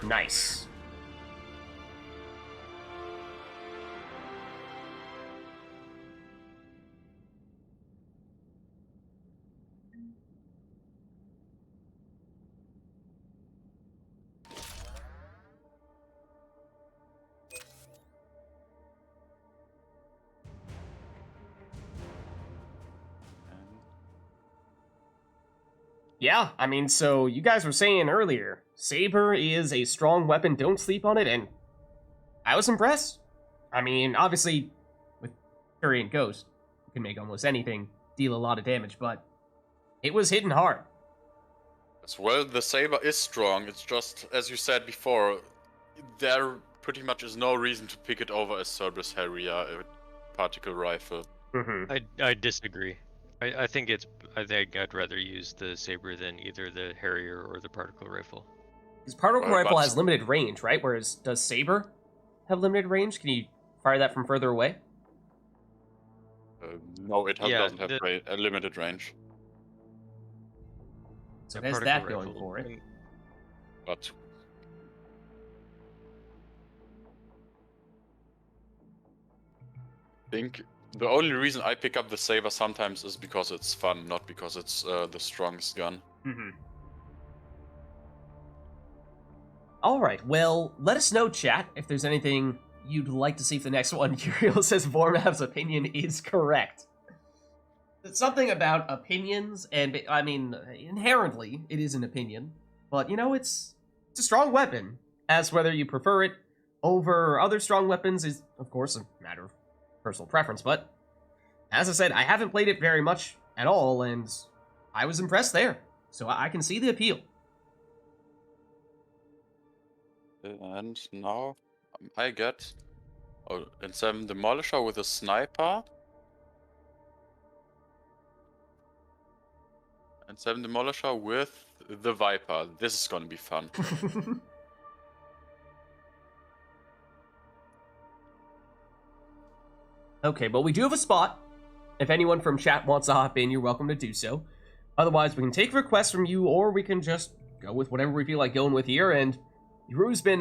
A: Nice. Yeah, I mean, so you guys were saying earlier, Saber is a strong weapon, don't sleep on it, and I was impressed. I mean, obviously, with Fury and Ghost, you can make almost anything deal a lot of damage, but it was hitting hard.
C: As well, the Saber is strong. It's just, as you said before, there pretty much is no reason to pick it over a Cerberus Harrier, a particle rifle.
A: Mm-hmm.
B: I disagree. I think I'd rather use the Saber than either the Harrier or the particle rifle.
A: Because particle rifle
C: but-
A: has limited range, right? Whereas does Saber have limited range? Can you fire that from further away?
C: No, it
B: Yeah,
C: doesn't have a limited range.
A: So
B: The
A: it has
B: particle
A: that going
B: rifle-
A: for it.
C: But I think the only reason I pick up the Saber sometimes is because it's fun, not because it's the strongest gun.
A: Mm-hmm. All right. Well, let us know, chat, if there's anything you'd like to see for the next one. Uriel says Vormav's opinion is correct. It's something about opinions, and I mean, inherently, it is an opinion. But, you know, it's a strong weapon. As whether you prefer it over other strong weapons is, of course, a matter of personal preference. But, as I said, I haven't played it very much at all, and I was impressed there. So I can see the appeal.
C: And now I get and 7 Demolisher with a sniper. And 7 Demolisher with the Viper. This is gonna be fun.
A: Okay, but we do have a spot. If anyone from chat wants to hop in, you're welcome to do so. Otherwise, we can take requests from you, or we can just go with whatever we feel like going with here. And Yuru's been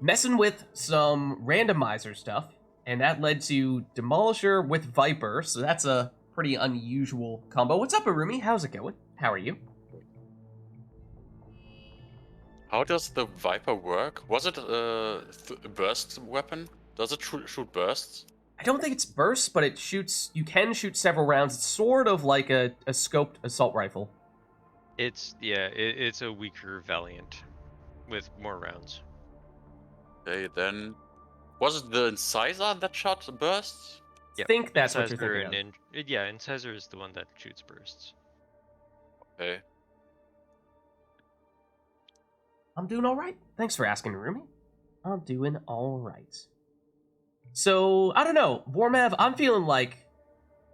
A: messing with some randomizer stuff, and that led to Demolisher with Viper, so that's a pretty unusual combo. What's up, Arumi? How's it going? How are you?
C: How does the Viper work? Was it a burst weapon? Does it shoot bursts?
A: I don't think it's burst, but it shoots. You can shoot several rounds. It's sort of like a scoped assault rifle.
B: It's a weaker Valiant with more rounds.
C: Okay, then was it the Incisor that shot bursts?
A: I think that's what you're
B: Incisor
A: thinking of.
B: and Incisor is the one that shoots bursts.
C: Okay.
A: I'm doing all right. Thanks for asking, Rumi. I'm doing all right. So, I don't know. Vormav, I'm feeling like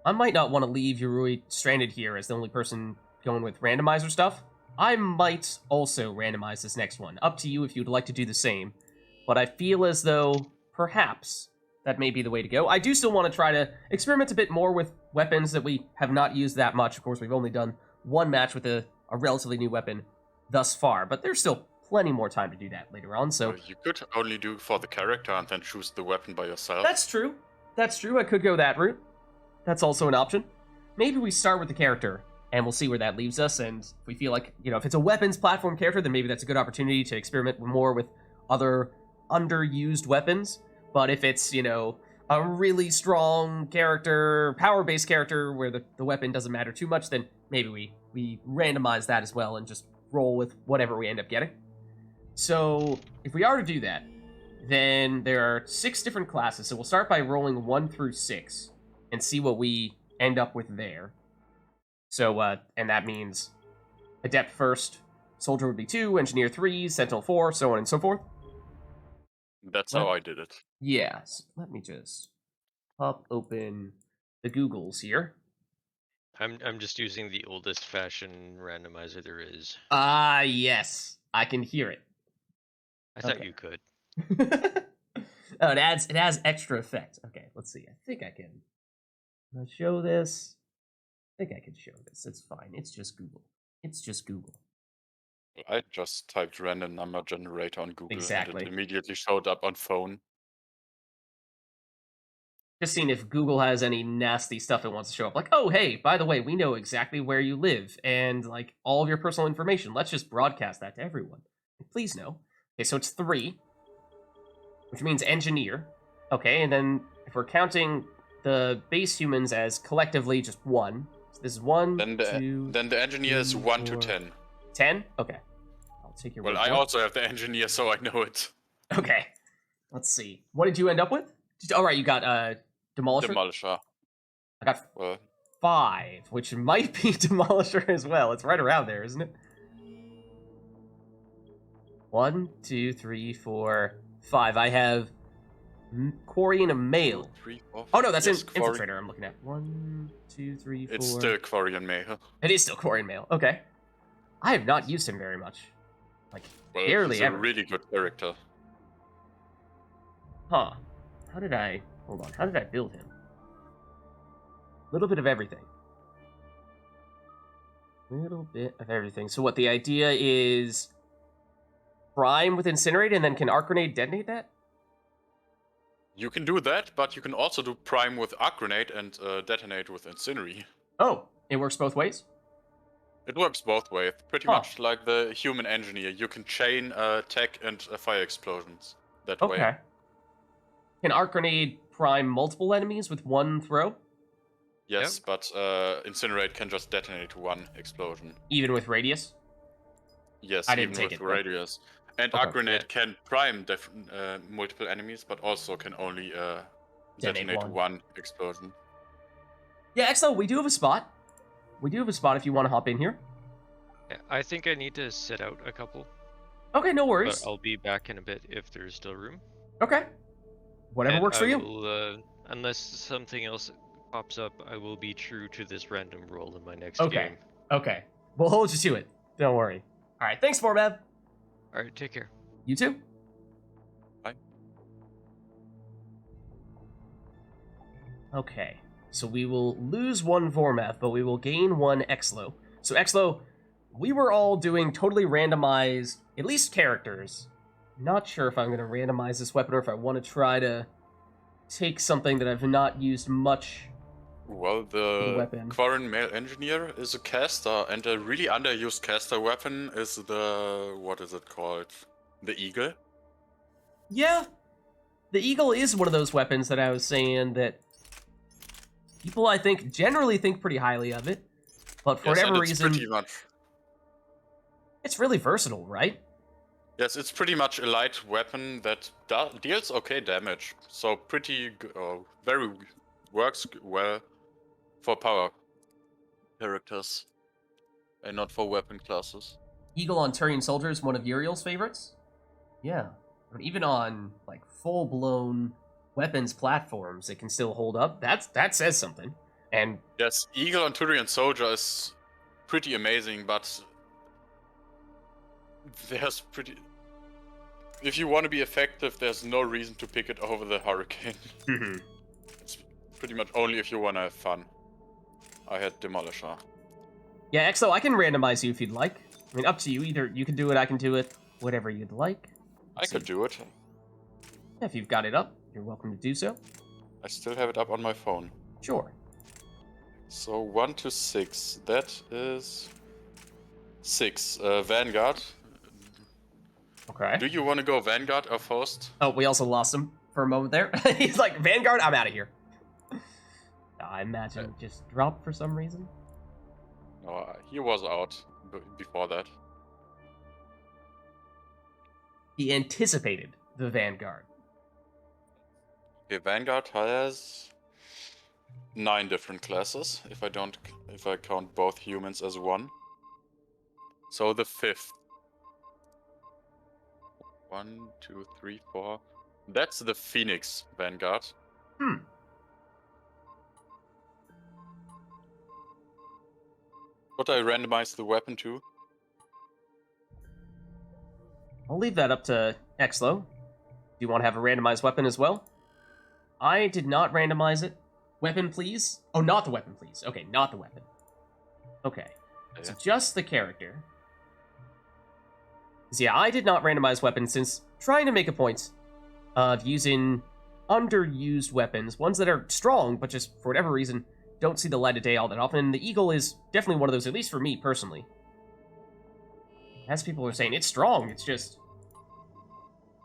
A: I might not want to leave Yurui stranded here as the only person going with randomizer stuff. I might also randomize this next one. Up to you if you'd like to do the same. But I feel as though, perhaps, that may be the way to go. I do still want to try to experiment a bit more with weapons that we have not used that much. Of course, we've only done one match with a relatively new weapon thus far, but there's still plenty more time to do that later on, so...
C: You could only do for the character and then choose the weapon by yourself.
A: That's true. That's true. I could go that route. That's also an option. Maybe we start with the character, and we'll see where that leaves us, and if we feel like, if it's a weapons platform character, then maybe that's a good opportunity to experiment more with other underused weapons. But if it's, a really strong character, power-based character, where the weapon doesn't matter too much, then maybe we randomize that as well and just roll with whatever we end up getting. So, if we are to do that, then there are 6 different classes, so we'll start by rolling 1 through 6 and see what we end up with there. So, and that means Adept first, Soldier would be 2, Engineer 3, Sentinel 4, so on and so forth.
C: That's how I did it.
A: Yeah, so let me just pop open the Googles here.
B: I'm just using the oldest fashioned randomizer there is.
A: Ah, yes, I can hear it.
B: I thought
A: Okay.
B: you could.
A: Oh, it has extra effect. Okay, let's see. I think I can show this. I think I can show this. It's fine. It's just Google.
C: I just typed random number generator on Google and
A: Exactly.
C: it immediately showed up on phone.
A: Just seeing if Google has any nasty stuff it wants to show up. Like, oh, hey, by the way, we know exactly where you live and like all of your personal information. Let's just broadcast that to everyone. Please no. Okay, so it's 3, which means engineer. Okay, and then if we're counting the base humans as collectively just 1, so this is 1,
C: Then
A: 2,
C: the engineer is
A: 3,
C: 1 to
A: 4,
C: 10.
A: 10? Okay. I'll take your
C: Well,
A: word
C: I
A: for it.
C: also have the engineer, so I know it.
A: Okay. Let's see. What did you end up with? All right, you got Demolisher.
C: Demolisher.
A: I got
C: Well,
A: 5, which might be Demolisher as well. It's right around there, isn't it? 1, 2, 3, 4, 5. I have Quarry and a male.
C: 3, 4,
A: Oh no, that's
C: yes,
A: Infiltrator I'm looking at. 1, 2, 3, 4.
C: It's still Quarry and Mayhem.
A: It is still Quarry and male. Okay. I have not used him very much. Like,
C: Well,
A: barely
C: he's a
A: ever.
C: really good character.
A: Huh. How did I... Hold on. How did I build him? Little bit of everything. Little bit of everything. So what, the idea is... Prime with Incinerate and then can Arc Grenade detonate that?
C: You can do that, but you can also do Prime with Arc Grenade and Detonate with Incinerate.
A: Oh, it works both ways?
C: It works both ways, pretty
A: Huh.
C: much like the human engineer. You can chain tech and fire explosions that way.
A: Okay. Can Arc Grenade prime multiple enemies with one throw?
C: Yes, but Incinerate can just detonate one explosion.
A: Even with radius?
C: Yes,
A: I didn't
C: even
A: take
C: with
A: it, but-
C: radius. And
A: Okay.
C: Arc Grenade can prime multiple enemies, but also can only detonate one explosion.
A: Yeah, XO, we do have a spot. We do have a spot if you want to hop in here.
B: Yeah, I think I need to sit out a couple,
A: Okay, no worries.
B: but I'll be back in a bit if there's still room.
A: Okay. Whatever
B: And
A: works for
B: I
A: you.
B: will, unless something else pops up, I will be true to this random roll in my next
A: Okay.
B: game.
A: Okay. We'll hold you to it. Don't worry. All right, thanks, Formab.
B: All right, take care.
A: You too.
C: Bye.
A: Okay. So we will lose 1 Vormath, but we will gain 1 Exlo. So Exlo, we were all doing totally randomized, at least characters. Not sure if I'm going to randomize this weapon or if I want to try to take something that I've not used much.
C: Well,
A: The
C: the
A: weapon.
C: Quarren Male Engineer is a caster, and a really underused caster weapon is the... what is it called? The Eagle?
A: Yeah, the Eagle is one of those weapons that I was saying that people, I think, generally think pretty highly of it. But for
C: Yes, and
A: whatever
C: it's
A: reason,
C: pretty much...
A: it's really versatile, right?
C: Yes, it's pretty much a light weapon that deals okay damage. So pretty... very works well for power characters. And not for weapon classes.
A: Eagle on Turian Soldier is one of Uriel's favorites. Yeah, but even on like full-blown weapons platforms, it can still hold up. That says something. And
C: Yes, Eagle on Turian Soldier is pretty amazing, but there's pretty... If you want to be effective, there's no reason to pick it over the Hurricane. It's pretty much only if you want to have fun. I had Demolisher.
A: yeah, XO, I can randomize you if you'd like. I mean, up to you. Either you can do it, I can do it, whatever you'd like.
C: I could do it.
A: If you've got it up, you're welcome to do so.
C: I still have it up on my phone.
A: Sure.
C: So 1 to 6. That is 6. Vanguard.
A: Okay.
C: Do you want to go Vanguard or Faust?
A: Oh, we also lost him for a moment there. He's like, Vanguard, I'm out of here. I imagine it just dropped for some reason.
C: No, he was out before that.
A: He anticipated the Vanguard.
C: Okay, Vanguard has 9 different classes, if I count both humans as one. So the 5th. 1, 2, 3, 4. That's the Phoenix Vanguard. Would I randomize the weapon too?
A: I'll leave that up to Exlo. Do you want to have a randomized weapon as well? I did not randomize it. Weapon, please? Oh, not the weapon, please. Okay, not the weapon. Okay. So just the character. 'Cause, yeah, I did not randomize weapons since trying to make a point of using underused weapons, ones that are strong, but just for whatever reason don't see the light of day all that often. The Eagle is definitely one of those, at least for me personally. As people are saying, it's strong, it's just...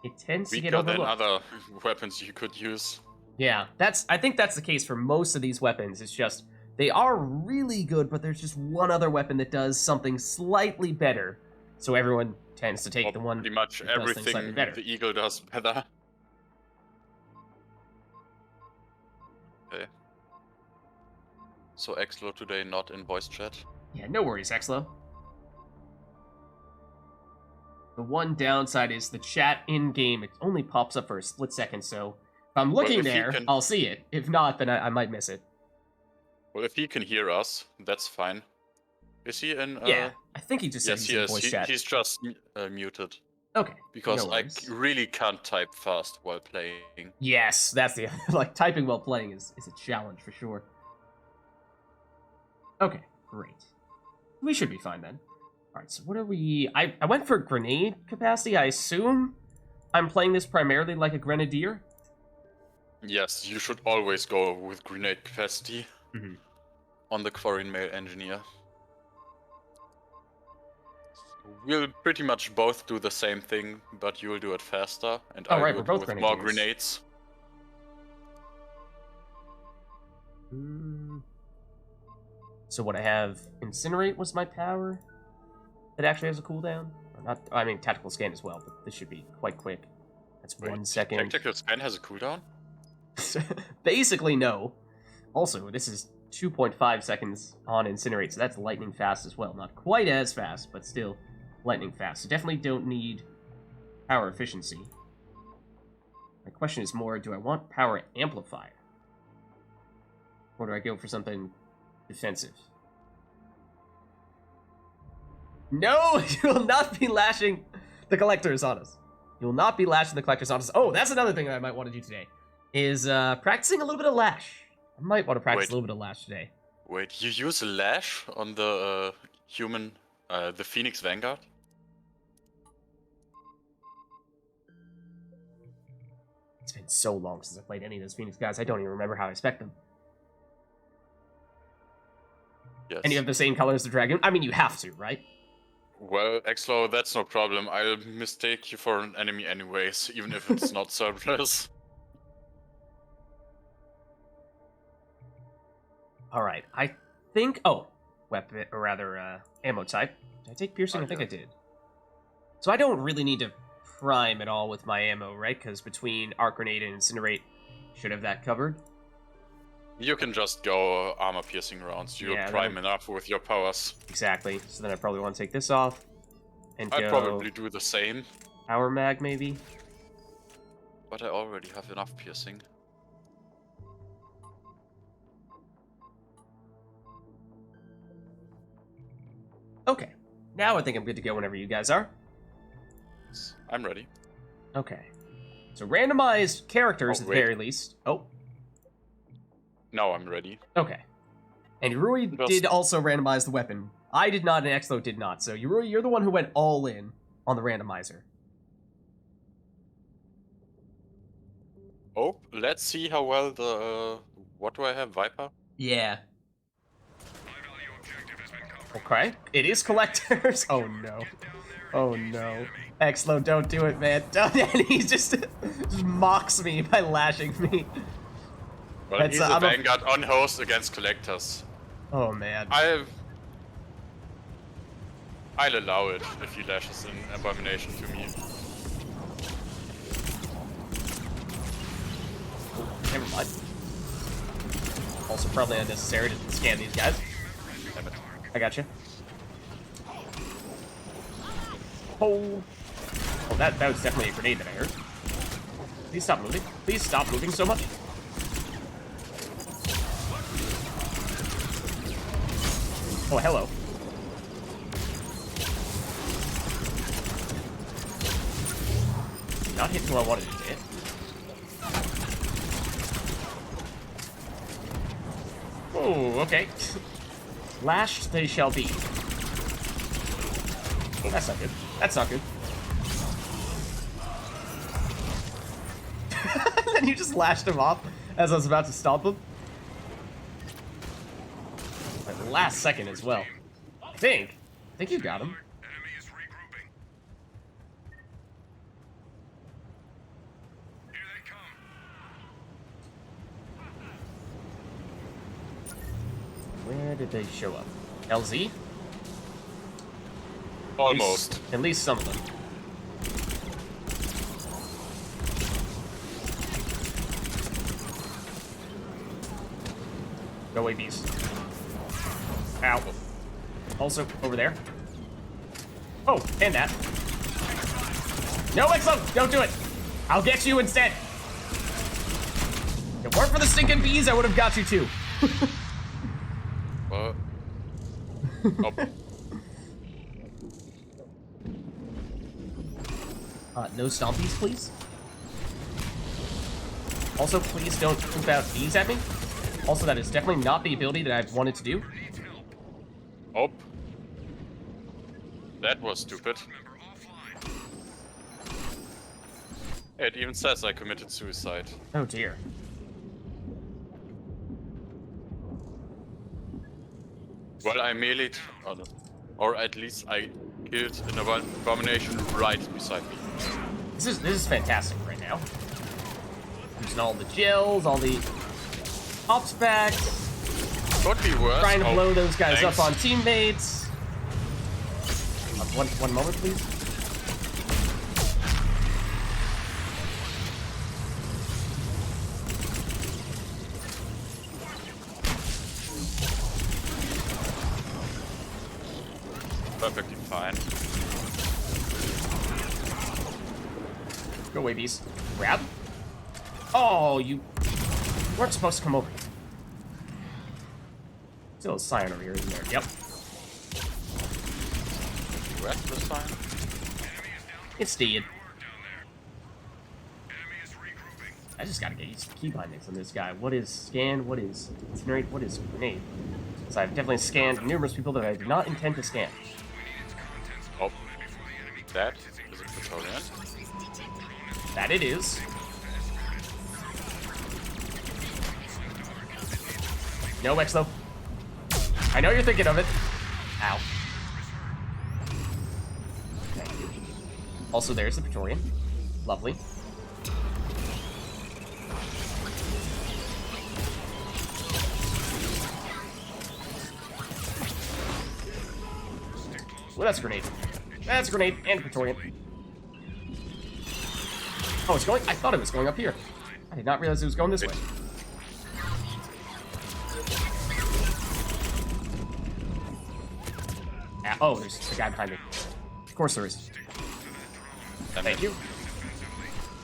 A: it tends to get
C: Weaker than
A: overlooked.
C: other weapons you could use.
A: Yeah, I think that's the case for most of these weapons. It's just, they are really good, but there's just one other weapon that does something slightly better. So everyone tends to take
C: Or
A: the one
C: pretty much
A: that does things slightly
C: everything
A: better.
C: the Eagle does better. Okay. So Exlo today not in voice chat.
A: Yeah, no worries, Exlo. The one downside is the chat in-game, it only pops up for a split second, so if I'm looking
C: if he
A: there,
C: can-
A: I'll see it. If not, then I might miss it.
C: Well, if he can hear us, that's fine. Is he in?
A: Yeah, I think he just said
C: Yes,
A: he's
C: he
A: in
C: is.
A: voice chat.
C: He's just muted
A: Okay.
C: because
A: no
C: I
A: worries.
C: really can't type fast while playing.
A: Yes, that's the like typing while playing is a challenge for sure. Okay, great. We should be fine then. Alright, so what are we... I went for grenade capacity. I assume I'm playing this primarily like a grenadier.
C: Yes, you should always go with grenade capacity
A: Mhm.
C: on the Quarry Mail Engineer. We'll pretty much both do the same thing, but you'll do it faster, and
A: Oh,
C: I'll
A: right,
C: do
A: we're
C: it
A: both
C: with more
A: grenadiers.
C: grenades.
A: So what I have... Incinerate was my power. It actually has a cooldown. Or not, I mean, tactical scan as well, but this should be quite quick. That's
C: Wait,
A: 1 second.
C: Tactical Scan has a cooldown?
A: Basically, no. Also, this is 2.5 seconds on Incinerate, so that's lightning fast as well. Not quite as fast, but still lightning fast. So definitely don't need power efficiency. My question is more, do I want power amplifier? Or do I go for something defensive? No! You will not be lashing the collectors on us. You will not be lashing the collectors on us. Oh, that's another thing that I might want to do today. Is practicing a little bit of lash. I might want to practice
C: Wait.
A: a little bit of lash today.
C: Wait, you use a lash on the human, the Phoenix Vanguard?
A: It's been so long since I played any of those Phoenix guys, I don't even remember how I spec them.
C: Yes.
A: And you have the same color as the dragon? I mean, you have to, right?
C: Well, Exlo, that's no problem. I'll mistake you for an enemy anyways, even if it's not surplus.
A: Alright, I think... Oh, weapon, or rather, ammo type. Did I take piercing? I think I did. So I don't really need to prime at all with my ammo, right? Because between Arc Grenade and Incinerate, should have that covered.
C: You can just go armor-piercing rounds. You're
A: Yeah,
C: prime enough with your powers.
A: Exactly. So then I probably want to take this off. And
C: I'd
A: go
C: probably do the same,
A: Power Mag, maybe?
C: but I already have enough piercing.
A: Okay. Now I think I'm good to go whenever you guys are.
C: I'm ready.
A: Okay. So randomized characters
C: Oh,
A: at the
C: wait.
A: very least. Oh,
C: Now I'm ready.
A: okay. And Yurui
C: Just-
A: did also randomize the weapon. I did not, and Exlo did not. So Yurui, you're the one who went all in on the randomizer.
C: Oh, let's see how well the... what do I have? Viper?
A: Yeah.
D: High value objective has been covered.
A: Okay. It is collectors. Oh no. Oh no. Exlo, don't do it, man. Don't. And he just mocks me by lashing me.
C: Well,
A: That's,
C: he's a
A: I'm a-
C: Vanguard on host against collectors.
A: Oh man.
C: I'll allow it if he lashes an abomination to me.
A: Never mind. Also probably unnecessary to scan these guys.
C: Damn it.
A: I gotcha. Oh. Oh, that was definitely a grenade that I heard. Please stop moving. Please stop moving so much. Oh, hello. Not hit who I wanted it to hit. Oh, okay. Lashed they shall be. Oh, that's not good. That's not good. flashed him off as I was about to stomp him. Like, last second as well. I think you got him.
D: Enemy is regrouping. Here they come.
A: Where did they show up? LZ?
C: Almost.
A: At least some of them. Go away, beast. Ow. Also, over there. Oh, and that. No, Exo! Don't do it! I'll get you instead! If it weren't for the stinking bees, I would have got you too.
C: What? Oh.
A: No stompies, please. Also, please don't poop out bees at me. Also, that is definitely not the ability that I've wanted to do.
C: Oh. That was stupid. It even says I committed suicide.
A: Oh dear.
C: Well, I meleeed, or at least I killed an abomination right beside me.
A: This is fantastic right now. Using all the gels, all the hops back,
C: Could be worse.
A: trying to blow those guys
C: thanks.
A: up on teammates. One moment, please.
C: Perfectly fine.
A: Go away, beast. Grab. Oh, you weren't supposed to come over. Still a sign over here, isn't there? Yep.
C: Where's the sign?
A: It's dead. I just gotta get used to key bindings on this guy. What is scan? What is incinerate? What is grenade? So I've definitely scanned numerous people that I do not intend to scan.
C: Oh. That is a Praetorian.
A: That it is. No, Exlo. I know you're thinking of it. Ow. Thank you. Also, there's the Praetorian. Lovely. Well, that's a grenade. That's a grenade and a Praetorian. Oh, it's going. I thought it was going up here. I did not realize it was going this way. Ah, oh, there's a guy behind me. Of course there is. Thank you.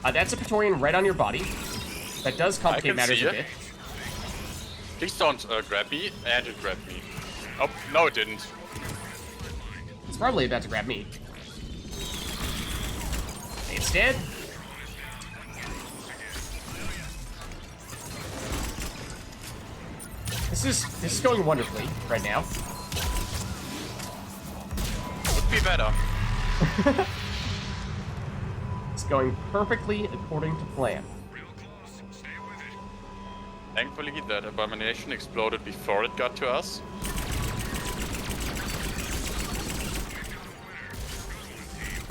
A: That's a Praetorian right on your body. That does complicate matters
C: see
A: a
C: it.
A: bit.
C: Please don't grab me. And it grabbed me. Oh, no it didn't.
A: It's probably about to grab me. It's dead. This is going wonderfully right now.
C: Would be better.
A: It's going perfectly according to plan.
C: Thankfully, that abomination exploded before it got to us.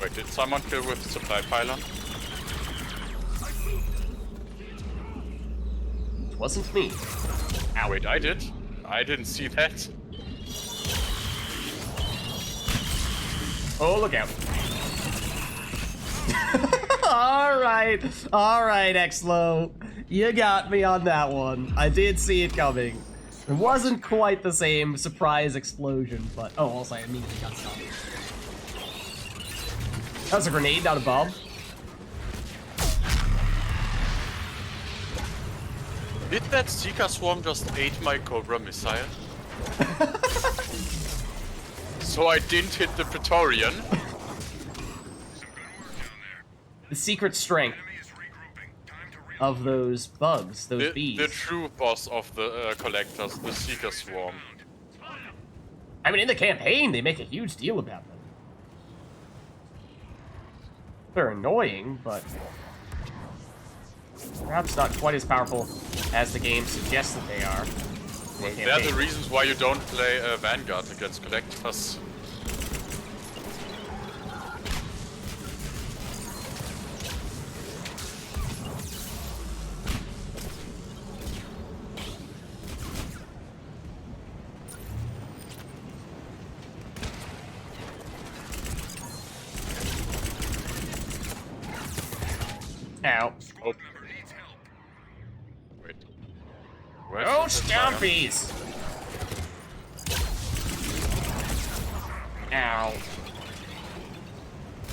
C: Wait, did someone kill with the supply pylon?
A: It wasn't me. Ow.
C: Wait, I did? I didn't see that.
A: Oh, look out. Alright, Exlo. You got me on that one. I did see it coming. It wasn't quite the same surprise explosion, but... Oh, also I immediately got stopped. That was a grenade, not a bomb.
C: Did that Seeker Swarm just ate my Cobra missile? So I didn't hit the Praetorian.
A: The secret strength of those bugs, those bees.
C: The true boss of the collectors, the Seeker Swarm.
A: I mean, in the campaign, they make a huge deal about them. They're annoying, but... Perhaps not quite as powerful as the game suggests that they are.
C: They're the reasons why you don't play Vanguard against collectors.
A: Ow.
C: Oh.
D: Member needs help.
C: Wait.
A: Oh,
C: Where's the Scion?
A: stompies! Ow.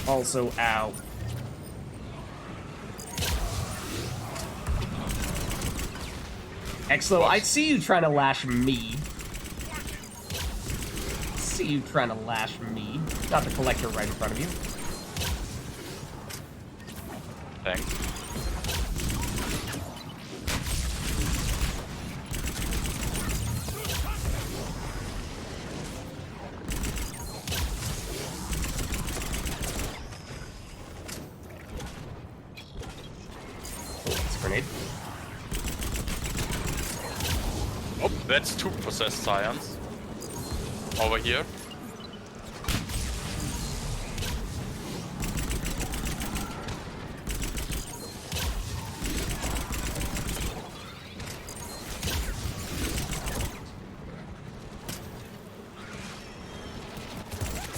A: Also, ow. Exlo, I see you trying to lash me. See you trying to lash me. Not the collector right in front of you.
C: Thanks.
A: Oh, that's a grenade.
C: Oh, that's 2 possessed Scions. Over here.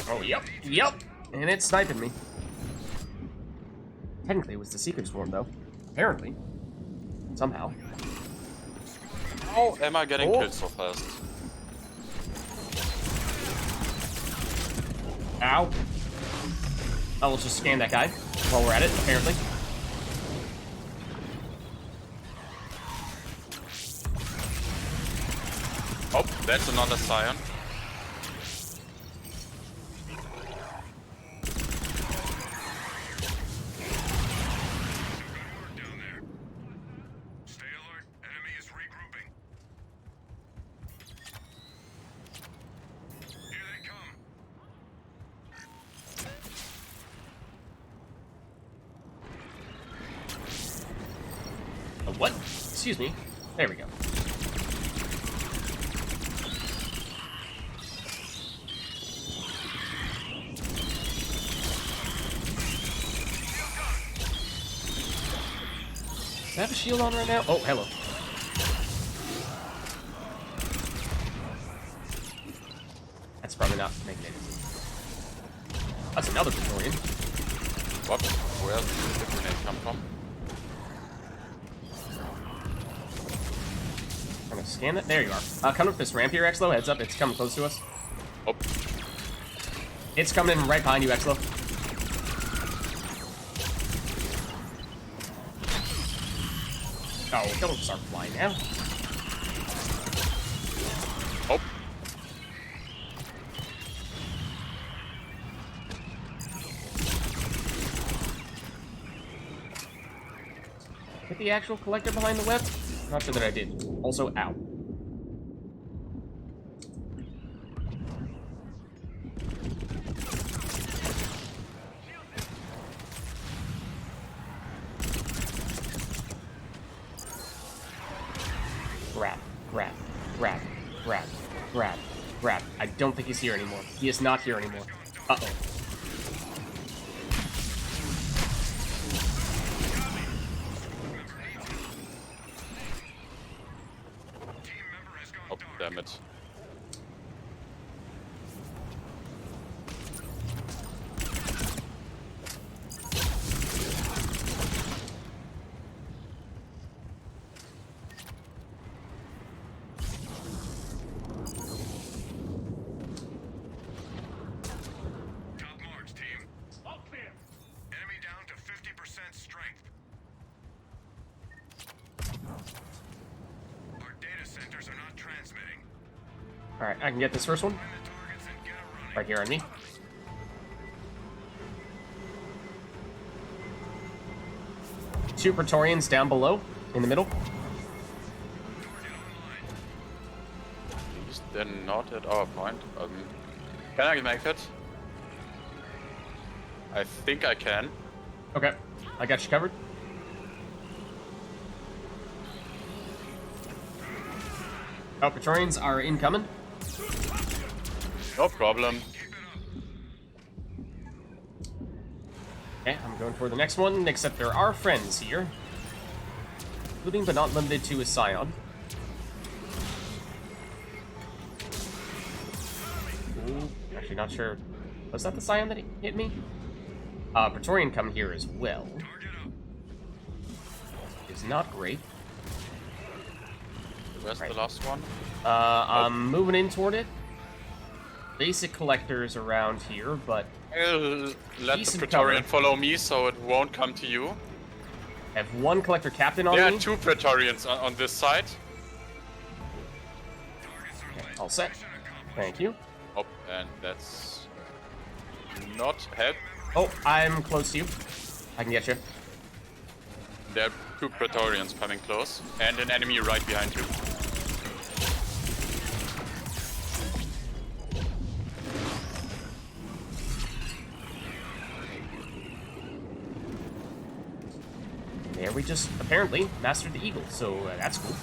A: Oh, yep. And it's sniping me. Technically, it was the Secret Swarm, though. Apparently. Somehow.
C: How am I getting
A: Oh.
C: killed so fast?
A: Ow. Oh, let's just scan that guy while we're at it, apparently.
C: Oh, that's another Scion.
D: Down there. Stay alert. Enemy is regrouping. Here they come.
A: What? Excuse me. There we go. Does that have a shield on right now? Oh, hello. That's probably not making it. That's another Praetorian.
C: What? Where did the grenade come from?
A: I'm gonna scan it. There you are. Coming up this ramp here, Exlo. Heads up, it's coming close to us.
C: Oh,
A: It's coming in right behind you, Exlo. Oh, don't start flying now.
C: oh.
A: Hit the actual collector behind the web? Not sure that I did. Also, ow. Grab. I don't think he's here anymore. He is not here anymore. Uh-oh.
D: Team member has gone
C: Oh,
D: dark.
C: damn it.
D: Top marks, team. All clear. Enemy down to 50% strength. Our data centers are not transmitting.
A: Alright, I can get this first one.
D: Find the targets and get a running.
A: Right here on me. Two Praetorians down below, in the middle.
D: Target online.
C: Please, they're not at our point. Can I make it? I think I can.
A: Okay, I got you covered. Oh, Praetorians are incoming.
C: No problem.
A: Okay, I'm going for the next one, except there are friends here. Including but not limited to a Scion. Ooh, actually not sure. Was that the Scion that hit me? Praetorian come here as well. Is not great.
C: Where's
A: Right.
C: the last one?
A: I'm moving in toward it. Basic collectors around here, but
C: I'll let the
A: Decent
C: Praetorian
A: cover.
C: follow me so it won't come to you.
A: have one collector captain on
C: There are
A: me.
C: 2 Praetorians on this side.
A: All set. Thank you.
C: Oh, and that's not help.
A: Oh, I'm close to you. I can get you.
C: There are 2 Praetorians coming close, and an enemy right behind you.
A: There we just apparently mastered the eagle, so that's cool.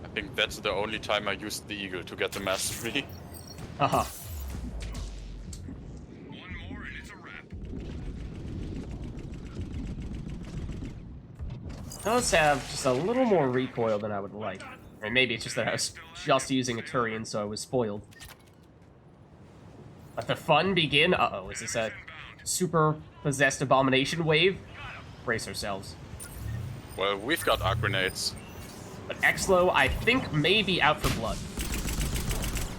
C: I think that's the only time I used the eagle to get the mastery.
A: Haha.
D: One more and it's a wrap.
A: Does have just a little more recoil than I would like. Or maybe it's just that I was just using a Turian, so I was spoiled. Let the fun begin. Uh-oh, is this a super possessed abomination wave? Brace ourselves.
C: Well, we've got arc grenades.
A: But Exlo, I think, may be out for blood.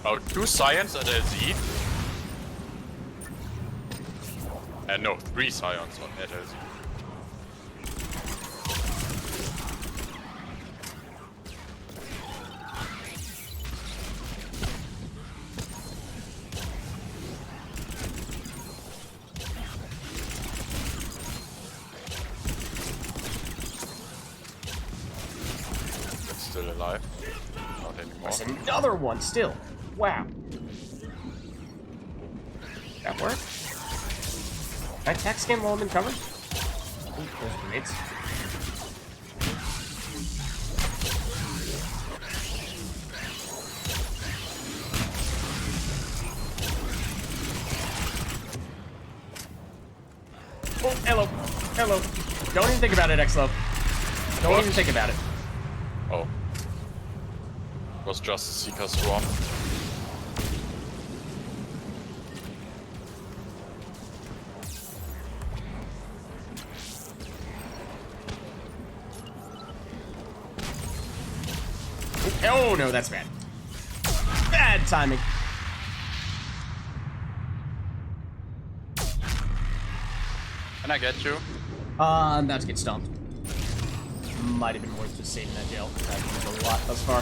C: Oh, 2 Scions at LZ. And no, 3 Scions at LZ. Still alive. Not anymore.
A: There's another one still. Wow. That work? Can I attack scan while I'm in cover? Ooh, there's grenades. Oh, hello. Hello. Don't even think about it, Exlo. Don't
C: What?
A: even think about it.
C: Oh. It was just a Seeker Swarm.
A: Oh no, that's bad. Bad timing.
C: Can I get you?
A: I'm about to get stomped. Might have been worth just saving that gel. I've used a lot thus far.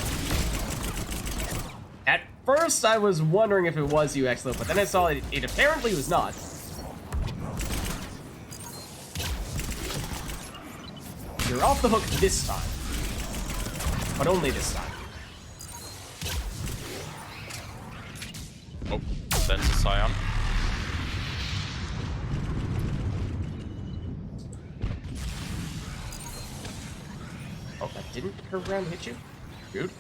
A: At first, I was wondering if it was you, Exlo, but then I saw it apparently was not. You're off the hook this time. But only this time.
C: Oh, then the Scion.
A: Oh, that didn't curve around and hit you? Good.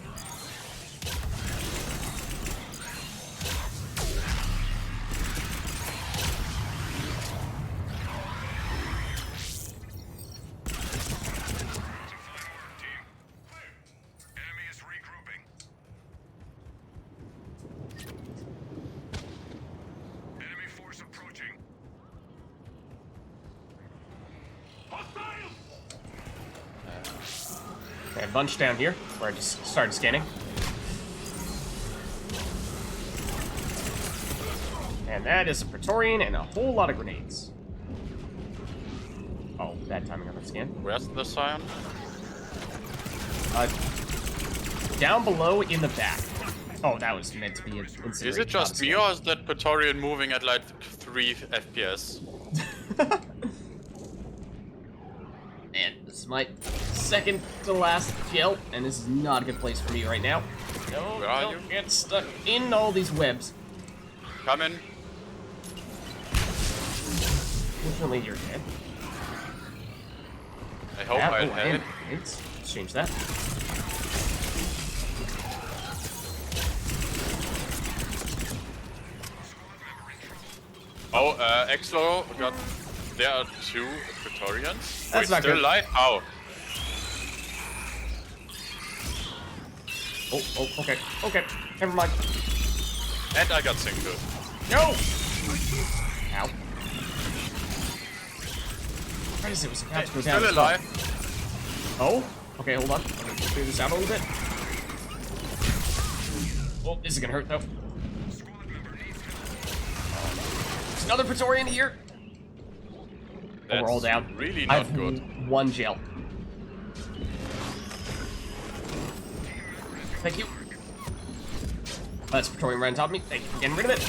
D: Enemy is regrouping. Enemy force approaching. Hostiles!
A: Okay, a bunch down here, where I just started scanning. And that is a Praetorian and a whole lot of grenades. Oh, bad timing on that scan.
C: Where's the Scion?
A: Down below in the back. Oh, that was meant to be an incident.
C: Is it just me or is that Praetorian moving at like 3 FPS?
A: Man, this is my second to last gel, and this is not a good place for me right now. No,
C: Where are
A: don't
C: you?
A: get stuck in all these webs.
C: Come in.
A: Unfortunately, you're dead.
C: I hope I had it.
A: Let's change that.
C: Oh, Exlo got. There are 2 Praetorians.
A: That's
C: Wait,
A: not
C: still
A: good.
C: alive? How?
A: Oh, okay, okay. Never mind.
C: And I got singled.
A: No! Ow. What is it? Was about to go down.
C: Still alive.
A: Oh? Okay, hold on. I'm gonna figure this out a little bit. Oh, this is gonna hurt though. There's another Praetorian here. Oh, we're all down.
C: Really
A: I
C: not
A: have
C: good.
A: 1 gel. Thank you. That's Praetorian right on top of me. Thank you for getting rid of it.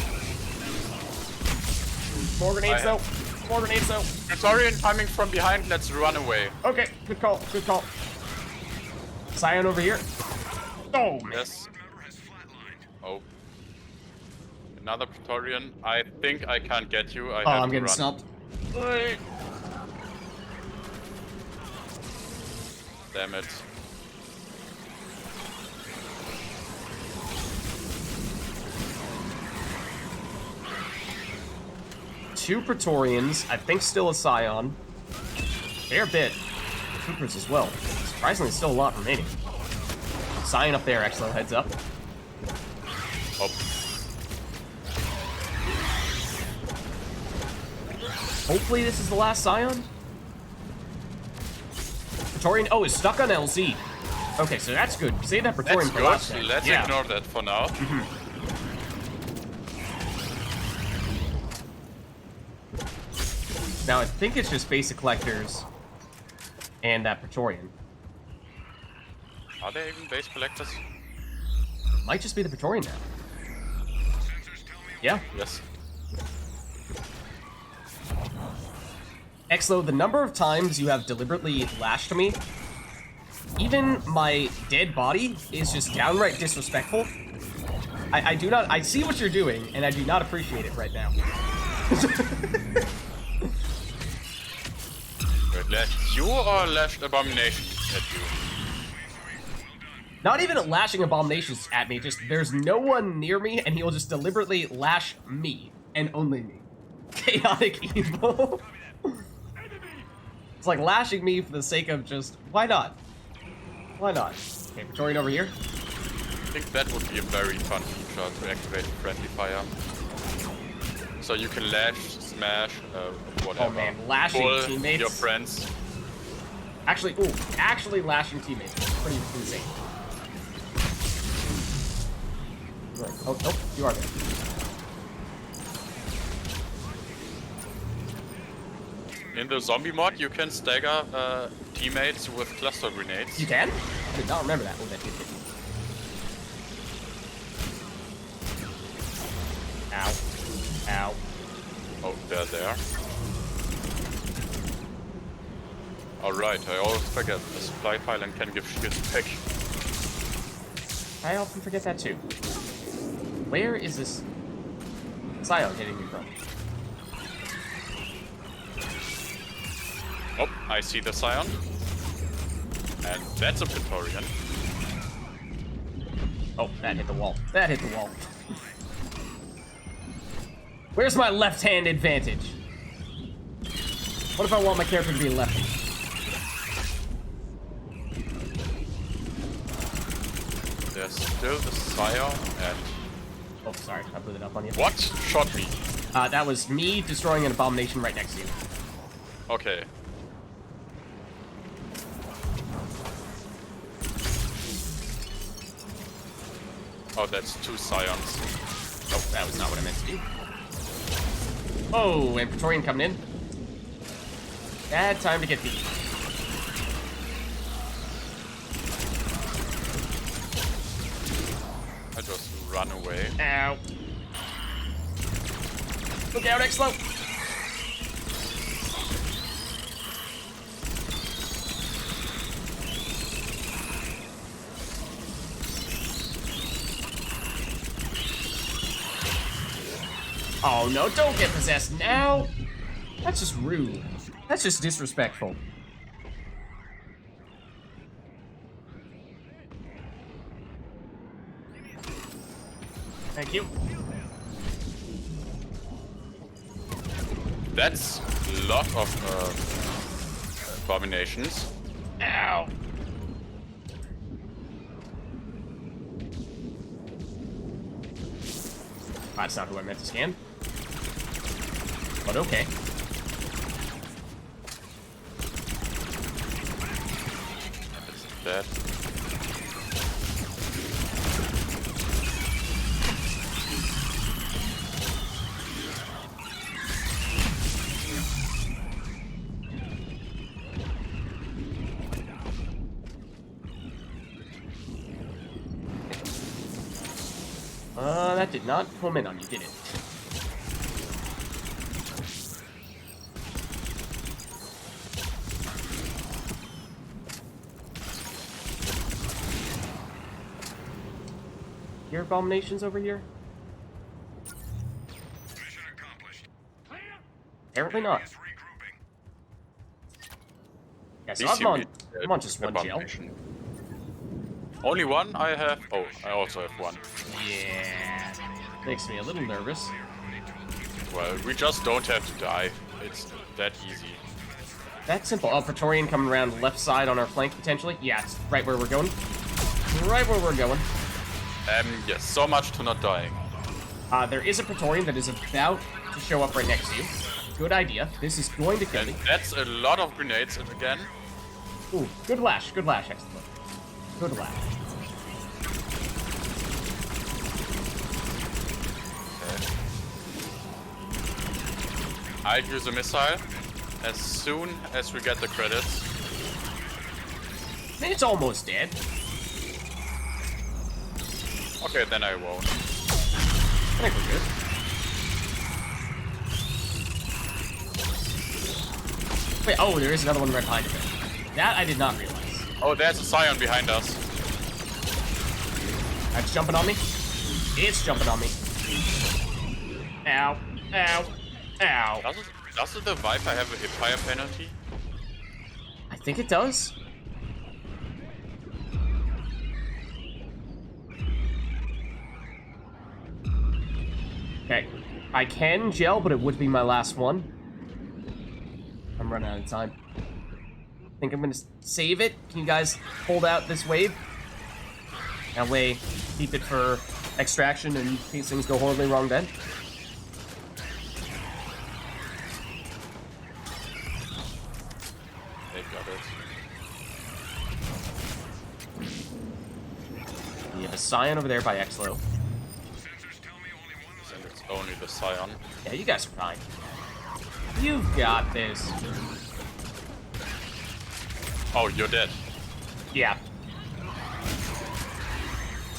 A: More grenades though. More grenades though.
C: Praetorian coming from behind, let's run away.
A: Okay, good call, good call. Scion over here. Oh, man.
C: Yes. Oh. Another Praetorian. I think I can't get you. I have
A: I'm
C: to
A: getting
C: run.
A: snubbed.
C: Damn it.
A: Two Praetorians, I think still a Scion. Fair bit. Troopers as well. Surprisingly, still a lot remaining. Scion up there, excellent heads up.
C: Oh.
A: Hopefully this is the last Scion. Praetorian, oh, is stuck on LZ. Okay, so that's good. Save that Praetorian
C: That's
A: for last
C: good.
A: then.
C: Let's
A: Yeah.
C: ignore that for now.
A: Now, I think it's just basic collectors and that Praetorian.
C: Are there even base collectors?
A: Might just be the Praetorian now. Yeah.
C: Yes.
A: Exlo, the number of times you have deliberately lashed me, even my dead body is just downright disrespectful. I do not, I see what you're doing, and I do not appreciate it right now.
C: Wait, lashed you or lashed Abomination at you?
A: Not even lashing abominations at me, just there's no one near me, and he'll just deliberately lash me, and only me. Chaotic evil. It's like lashing me for the sake of just, why not? Why not? Okay, Praetorian over here.
C: I think that would be a very fun feature to activate friendly fire. So you can lash, smash, whatever.
A: Oh man, lashing
C: Pull
A: teammates.
C: your friends.
A: Actually, actually lashing teammates is pretty insane. Right. Oh, nope, you are there.
C: In the zombie mod, you can stagger teammates with cluster grenades.
A: You can? I did not remember that. Oh, that did hit me. Ow. Ow.
C: Oh, they're there. Alright, I always forget the supply file and can give shields back.
A: I often forget that too. Where is this Scion hitting me from?
C: Oh, I see the Scion. And that's a Praetorian.
A: Oh, that hit the wall. That hit the wall. Where's my left-hand advantage? What if I want my character to be a lefty?
C: There's still the Scion and...
A: Oh, sorry, I blew it up on you.
C: What? Shot me.
A: That was me destroying an abomination right next to you.
C: Okay. Oh, that's 2 Scions.
A: Oh, that was not what I meant to do. Oh, and Praetorian coming in. Bad time to get beat.
C: I just run away.
A: Ow. Look out, Exlo. Oh no, don't get possessed now. That's just rude. That's just disrespectful. Thank you.
C: That's a lot of abominations.
A: Ow. That's not who I meant to scan. But okay.
C: That's dead.
A: That did not home in on you, did it? Your abominations over here?
D: Mission accomplished.
A: Apparently not.
D: Is regrouping.
A: Yeah, so
C: These
A: I'm on just one gel.
C: abomination. Only one I have. Oh, I also have one.
A: Yeah. Makes me a little nervous.
C: Well, we just don't have to die. It's that easy.
A: That's simple. Oh, Praetorian coming around the left side on our flank, potentially. Yeah, it's right where we're going. Right where we're going.
C: Yes, so much to not dying.
A: There is a Praetorian that is about to show up right next to you. Good idea. This is going to kill
C: And
A: me.
C: that's a lot of grenades again.
A: Ooh, good lash. Good lash, excellent. Good lash.
C: I'll use a missile as soon as we get the credits.
A: I mean, it's almost dead.
C: Okay, then I won't.
A: I think we're good. Wait, oh, there is another one right behind you. That I did not realize.
C: Oh, there's a Scion behind us.
A: That's jumping on me. It's jumping on me. Ow. Ow. Ow.
C: Does the Viper have a hipfire penalty?
A: I think it does. Okay. I can gel, but it would be my last one. I'm running out of time. I think I'm gonna save it. Can you guys hold out this wave? That way, keep it for extraction in case things go horribly wrong then.
C: They got it.
A: You have a Scion over there by Exlo.
D: Sensors tell me only one
C: And it's only the Scion.
A: Yeah, you guys are fine. You've got this.
C: Oh, you're dead.
A: Yeah.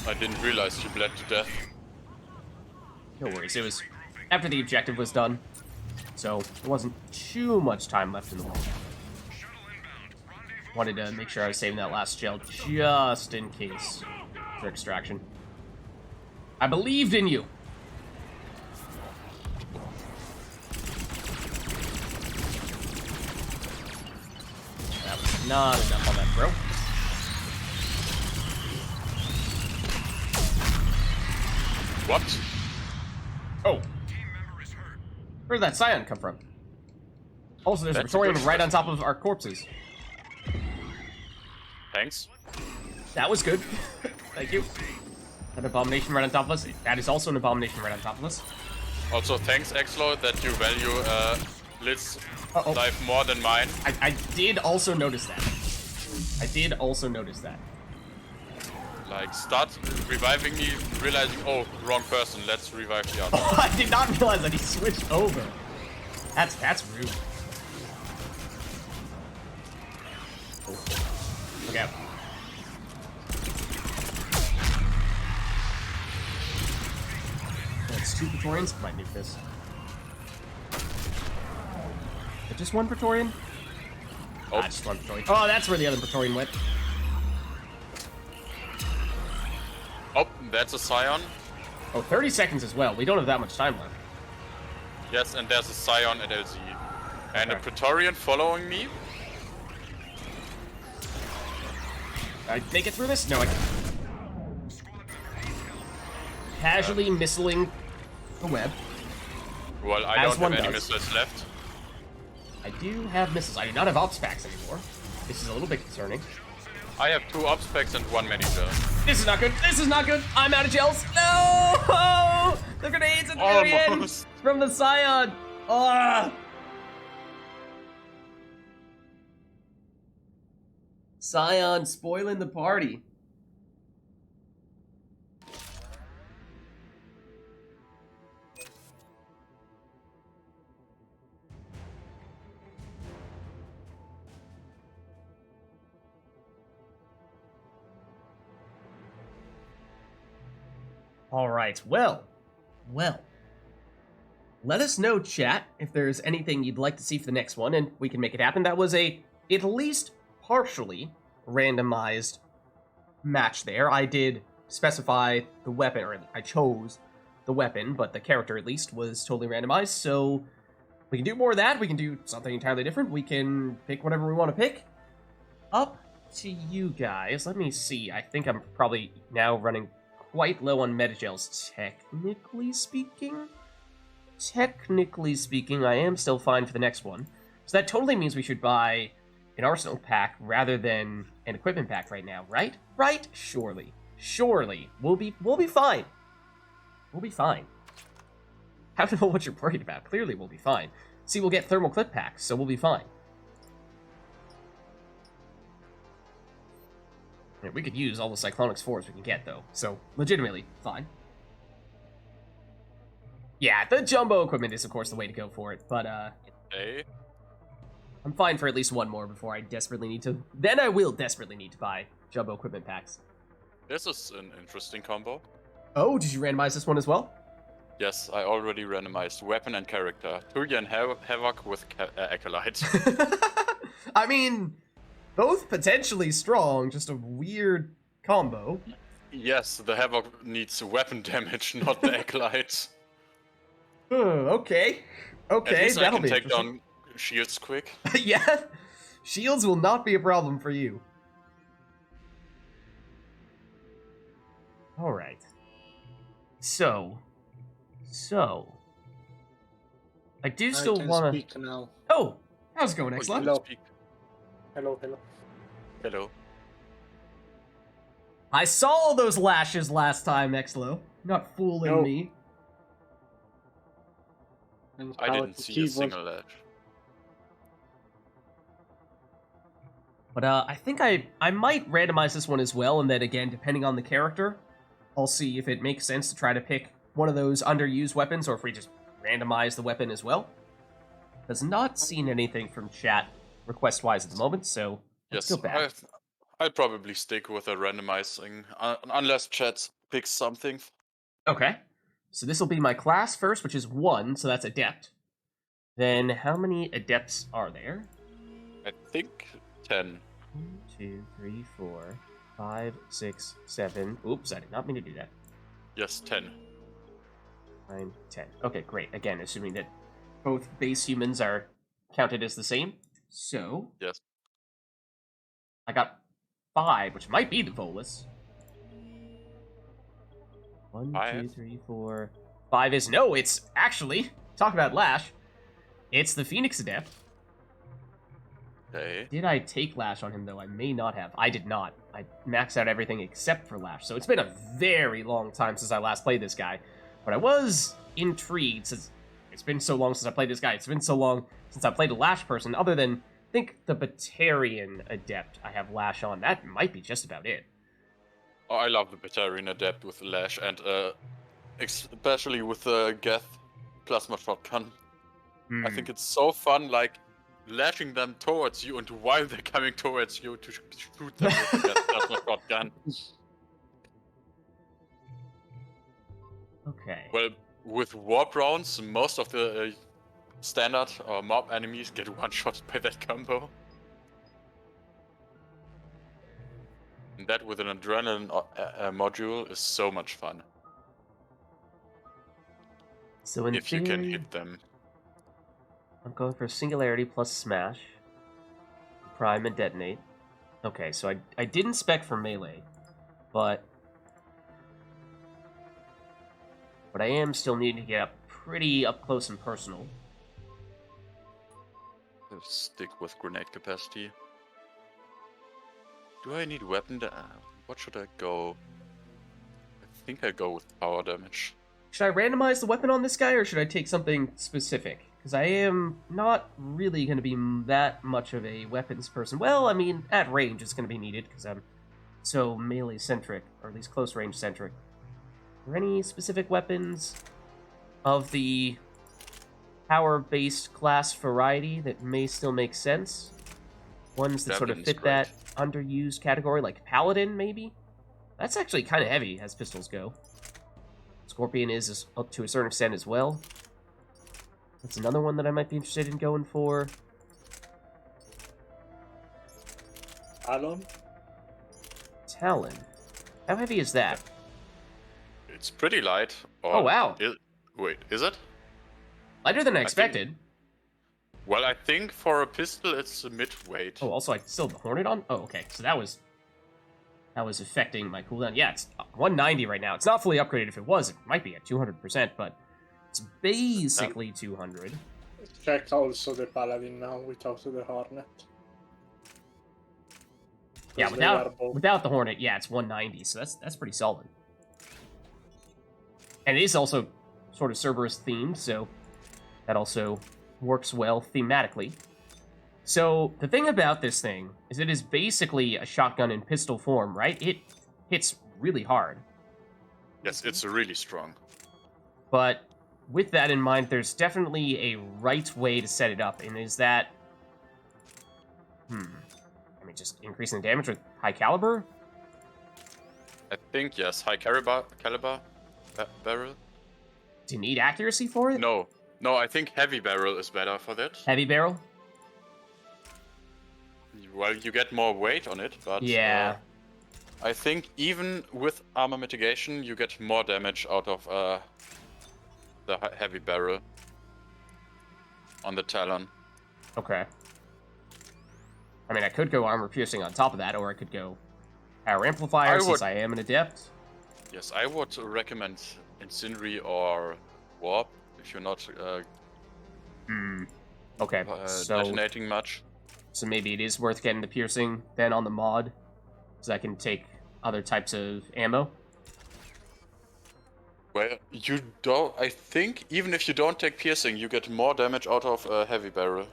C: I didn't realize you bled to death.
A: No worries. It was after the objective was done, so there wasn't too much time left in the world.
D: shuttle inbound. Rendezvous.
A: Wanted to make sure I was saving that last gel just in case for extraction. I believed in you. That was not enough on that throw.
C: What?
A: Oh,
D: Team member is hurt.
A: where'd that Scion come from? Also, there's a
C: That's a
A: Praetorian
C: good
A: right on top of our corpses.
C: Thanks.
A: That was good. Thank you. An abomination right on top of us. That is also an abomination right on top of us.
C: Also, thanks, Exlo, that you value Lid's
A: Uh-oh.
C: life more than mine.
A: I did also notice that. I did also notice that.
C: Like, start reviving me, realizing, oh, wrong person, let's revive the other.
A: Oh, I did not realize that he switched over. That's rude. Oh. Look out. That's two Praetorians. Might nuke this. Is it just one Praetorian?
C: Oh.
A: Ah, just one Praetorian. Oh, that's where the other Praetorian went.
C: Oh, that's a Scion.
A: Oh, 30 seconds as well. We don't have that much time left.
C: Yes, and there's a Scion at LZ. And a Praetorian following me.
A: I make it through this? No, I can't. Casually missiling the web.
C: Well, I
A: As
C: don't
A: one
C: have any
A: does.
C: missiles left.
A: I do have missiles. I do not have ops packs anymore. This is a little bit concerning.
C: I have 2 ops packs and 1 manager.
A: This is not good. This is not good. I'm out of gels. No! The grenades at the very end
C: Almost.
A: from the Scion. Ah! Scion spoiling the party. All right, well. Let us know, chat, if there's anything you'd like to see for the next one, and we can make it happen. That was a, at least partially, randomized match there. I did specify the weapon, or I chose the weapon, but the character, at least, was totally randomized, so we can do more of that. We can do something entirely different. We can pick whatever we want to pick. Up to you guys. Let me see. I think I'm probably now running quite low on metagels, technically speaking. Technically speaking, I am still fine for the next one. So that totally means we should buy an arsenal pack rather than an equipment pack right now, right? Right? Surely. We'll be fine. We'll be fine. I don't know what you're worried about. Clearly we'll be fine. See, we'll get thermal clip packs, so we'll be fine. Yeah, we could use all the Cyclonics 4s we can get, though. So, legitimately, fine. Yeah, the jumbo equipment is, of course, the way to go for it. But,
C: Hey.
A: I'm fine for at least one more before I desperately need to... Then I will desperately need to buy jumbo equipment packs.
C: This is an interesting combo.
A: Oh, did you randomize this one as well?
C: Yes, I already randomized weapon and character. Turian Havoc with Acolyte.
A: I mean, both potentially strong, just a weird combo.
C: Yes, the Havoc needs weapon damage, not the Acolyte.
A: Okay.
C: At
A: Okay,
C: least I
A: that'll
C: can
A: be
C: take
A: interesting.
C: down shields quick.
A: Yeah, shields will not be a problem for you. All right. So, I do still want to.
E: Speak now.
A: Oh, how's it going,
C: Oh, you
A: Excellent?
C: can
E: Hello.
C: speak.
E: Hello.
C: Hello.
A: I saw all those lashes last time, Exlo. Not fooling
E: No.
A: me.
E: And
C: I
E: how
C: didn't
E: to
C: see a
E: keyboard-
C: single ledge.
A: But I think I might randomize this one as well, and then again, depending on the character, I'll see if it makes sense to try to pick one of those underused weapons, or if we just randomize the weapon as well. Has not seen anything from chat request-wise at the moment, so let's
C: Yes,
A: go back.
C: I'll probably stick with a randomizing, unless chat picks something.
A: Okay. So this will be my class first, which is 1, so that's Adept. Then how many Adepts are there?
C: I think 10.
A: 1, 2, 3, 4, 5, 6, 7. Oops, I did not mean to do that.
C: Yes, 10.
A: 9, 10. Okay, great. Again, assuming that both base humans are counted as the same. So,
C: Yes.
A: I got 5, which might be the Volus. 1, 2,
C: 5?
A: 3, 4. 5 is no, it's actually, talk about Lash. It's the Phoenix Adept.
C: Okay.
A: Did I take Lash on him, though? I may not have. I did not. I maxed out everything except for Lash. So it's been a very long time since I last played this guy. But I was intrigued since it's been so long since I played this guy. It's been so long since I played a Lash person, other than, I think, the Batarian Adept I have Lash on. That might be just about it.
C: Oh, I love the Batarian Adept with the Lash, and especially with the Geth Plasma Shotgun. I think it's so fun, like, lashing them towards you, and while they're coming towards you, to shoot them with the Geth Plasma Shotgun.
A: Okay.
C: Well, with warp rounds, most of the standard or mob enemies get one-shot by that combo. And that with an adrenaline module is so much fun.
A: So in
C: If you can
A: theory-
C: hit them.
A: I'm going for Singularity plus Smash. Prime and Detonate. Okay, so I didn't spec for melee, but I am still needing to get up pretty up close and personal.
C: I'll stick with grenade capacity. Do I need weapon? What should I go? I think I go with power damage.
A: Should I randomize the weapon on this guy, or should I take something specific? Because I am not really going to be that much of a weapons person. Well, I mean, at range it's going to be needed, because I'm so melee-centric, or at least close-range-centric. Are there any specific weapons of the power-based class variety that may still make sense? Ones that sort of fit that underused category, like Paladin, maybe? That's actually kind of heavy, as pistols go. Scorpion is up to a certain extent as well. That's another one that I might be interested in going for.
E: Talon?
A: Talon. How heavy is that?
C: It's pretty light.
A: Oh, wow.
C: Wait, is it?
A: Lighter than I expected.
C: Well, I think for a pistol it's a mid-weight.
A: Oh, also I still have the Hornet on? Oh, okay. So that was affecting my cooldown. Yeah, it's 190 right now. It's not fully upgraded. If it was, it might be at 200%, but it's basically 200.
E: Check also the Paladin now without the Hornet.
A: Yeah,
E: Because they are both-
A: without the Hornet, yeah, it's 190, so that's pretty solid. And it is also sort of Cerberus themed, so that also works well thematically. So the thing about this thing is it is basically a shotgun in pistol form, right? It hits really hard.
C: Yes, it's really strong.
A: But with that in mind, there's definitely a right way to set it up, and is that... I mean, just increasing the damage with high caliber?
C: I think, yes, high caliber barrel.
A: Do you need accuracy for it?
C: No, I think heavy barrel is better for that.
A: Heavy barrel?
C: Well, you get more weight on it, but...
A: Yeah.
C: I think even with armor mitigation, you get more damage out of the heavy barrel on the Talon.
A: Okay. I mean, I could go armor piercing on top of that, or I could go power amplifier since I am an adept.
C: Yes, I would recommend Incendiary or Warp if you're not
A: Okay,
C: detonating much.
A: So maybe it is worth getting the piercing then on the mod, so I can take other types of ammo.
C: Well, you don't. I think even if you don't take piercing, you get more damage out of a heavy barrel.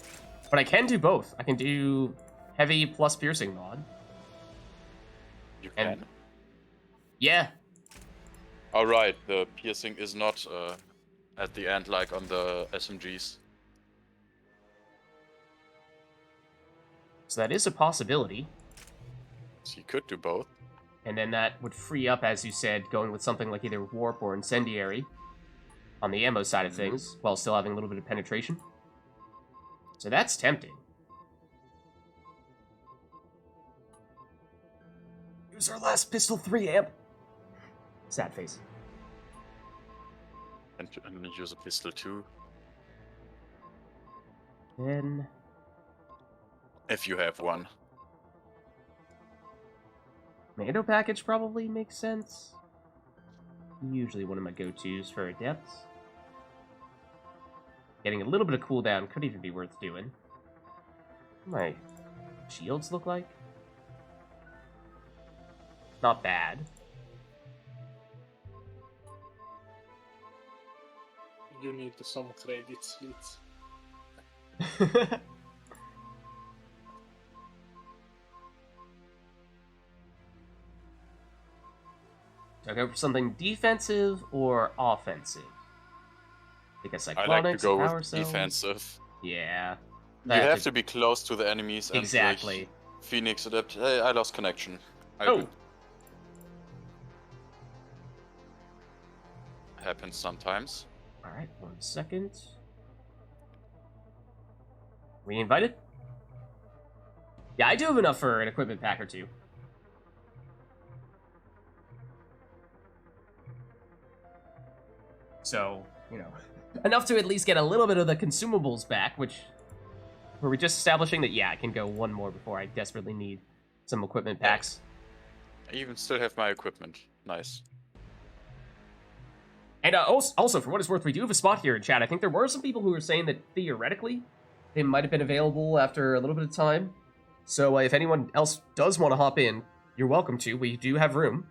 A: But I can do both. I can do heavy plus piercing mod.
C: You can.
A: And yeah.
C: All right, the piercing is not at the end like on the SMGs.
A: So that is a possibility.
C: So you could do both.
A: And then that would free up, as you said, going with something like either Warp or Incendiary on the ammo side of things, while still having a little bit of penetration. So that's tempting. Use our last pistol 3 amp. Sad face.
C: And use a pistol too,
A: Then
C: if you have one.
A: Mando package probably makes sense. Usually one of my go-tos for adepts. Getting a little bit of cooldown could even be worth doing. What do my shields look like? Not bad.
E: You need some credits, Vids.
A: Do I go for something defensive or offensive? I think a
C: I
A: Cyclonics,
C: like to go
A: power
C: with
A: cell.
C: defensive.
A: Yeah.
C: You have to be close to the enemies. And
A: Exactly.
C: like Phoenix adept. Hey, I lost connection.
A: Oh.
C: Happens sometimes.
A: Alright, 1 second. We invited? Yeah, I do have enough for an equipment pack or two. So, you know, enough to at least get a little bit of the consumables back, which were we just establishing that, yeah, I can go one more before I desperately need some equipment packs.
C: I even still have my equipment. Nice.
A: And also, for what it's worth, we do have a spot here in chat. I think there were some people who were saying that theoretically they might have been available after a little bit of time. So if anyone else does want to hop in, you're welcome to. We do have room.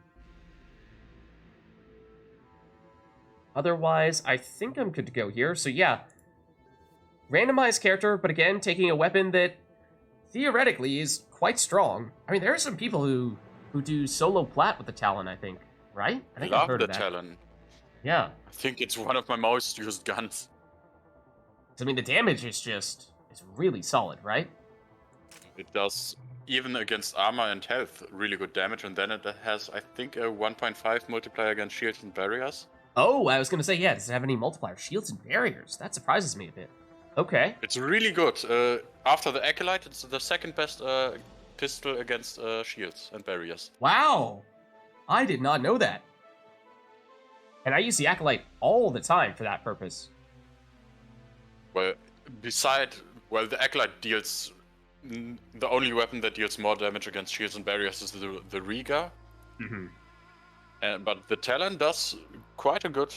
A: Otherwise, I think I'm good to go here. So yeah, randomized character, but again, taking a weapon that theoretically is quite strong. I mean, there are some people who do solo plat with the Talon, I think, right? I think I've
C: Love
A: heard
C: the
A: of that.
C: Talon.
A: Yeah.
C: I think it's one of my most used guns.
A: I mean, the damage is really solid, right?
C: It does, even against armor and health, really good damage, and then it has, I think, a 1.5 multiplier against shields and barriers.
A: Oh, I was gonna say, yeah, does it have any multiplier? Shields and barriers. That surprises me a bit. Okay.
C: It's really good. After the Acolyte, it's the second best pistol against shields and barriers.
A: Wow. I did not know that. And I use the Acolyte all the time for that purpose.
C: Well, the Acolyte deals... The only weapon that deals more damage against shields and barriers is the Riga.
A: Mm-hmm.
C: But the Talon does quite a good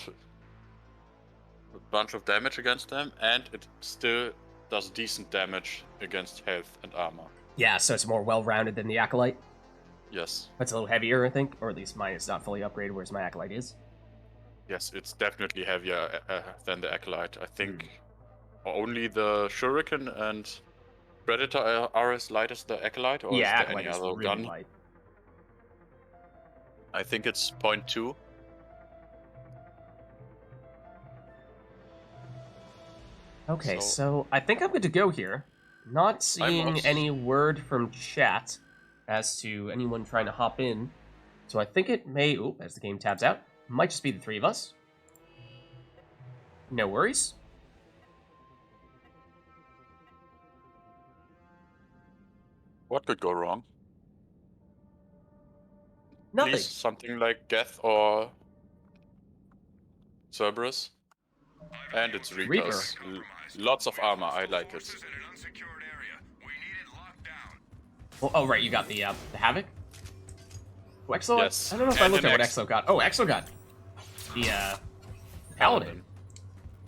C: bunch of damage against them, and it still does decent damage against health and armor.
A: Yeah, so it's more well-rounded than the Acolyte.
C: Yes.
A: It's a little heavier, I think, or at least mine is not fully upgraded, whereas my Acolyte is.
C: Yes, it's definitely heavier than the Acolyte. I think only the Shuriken and Predator are as light as the Acolyte, or
A: yeah,
C: is there any
A: Acolyte is
C: other
A: really
C: gun?
A: light.
C: I think it's 0.2.
A: Okay, so I think I'm good to go here. Not seeing any word from chat as to anyone trying to hop in. So I think it may... Oh, as the game tabs out. Might just be the three of us. No worries.
C: What could go wrong?
A: Nothing.
C: Please, something like Geth or Cerberus. And it's Reapers. Lots of armor, I like it.
A: Well, oh, right, you got the Havoc? Oh, Exo?
C: Yes.
A: I don't know if I looked at what Exo got. Oh, Exo got the Paladin.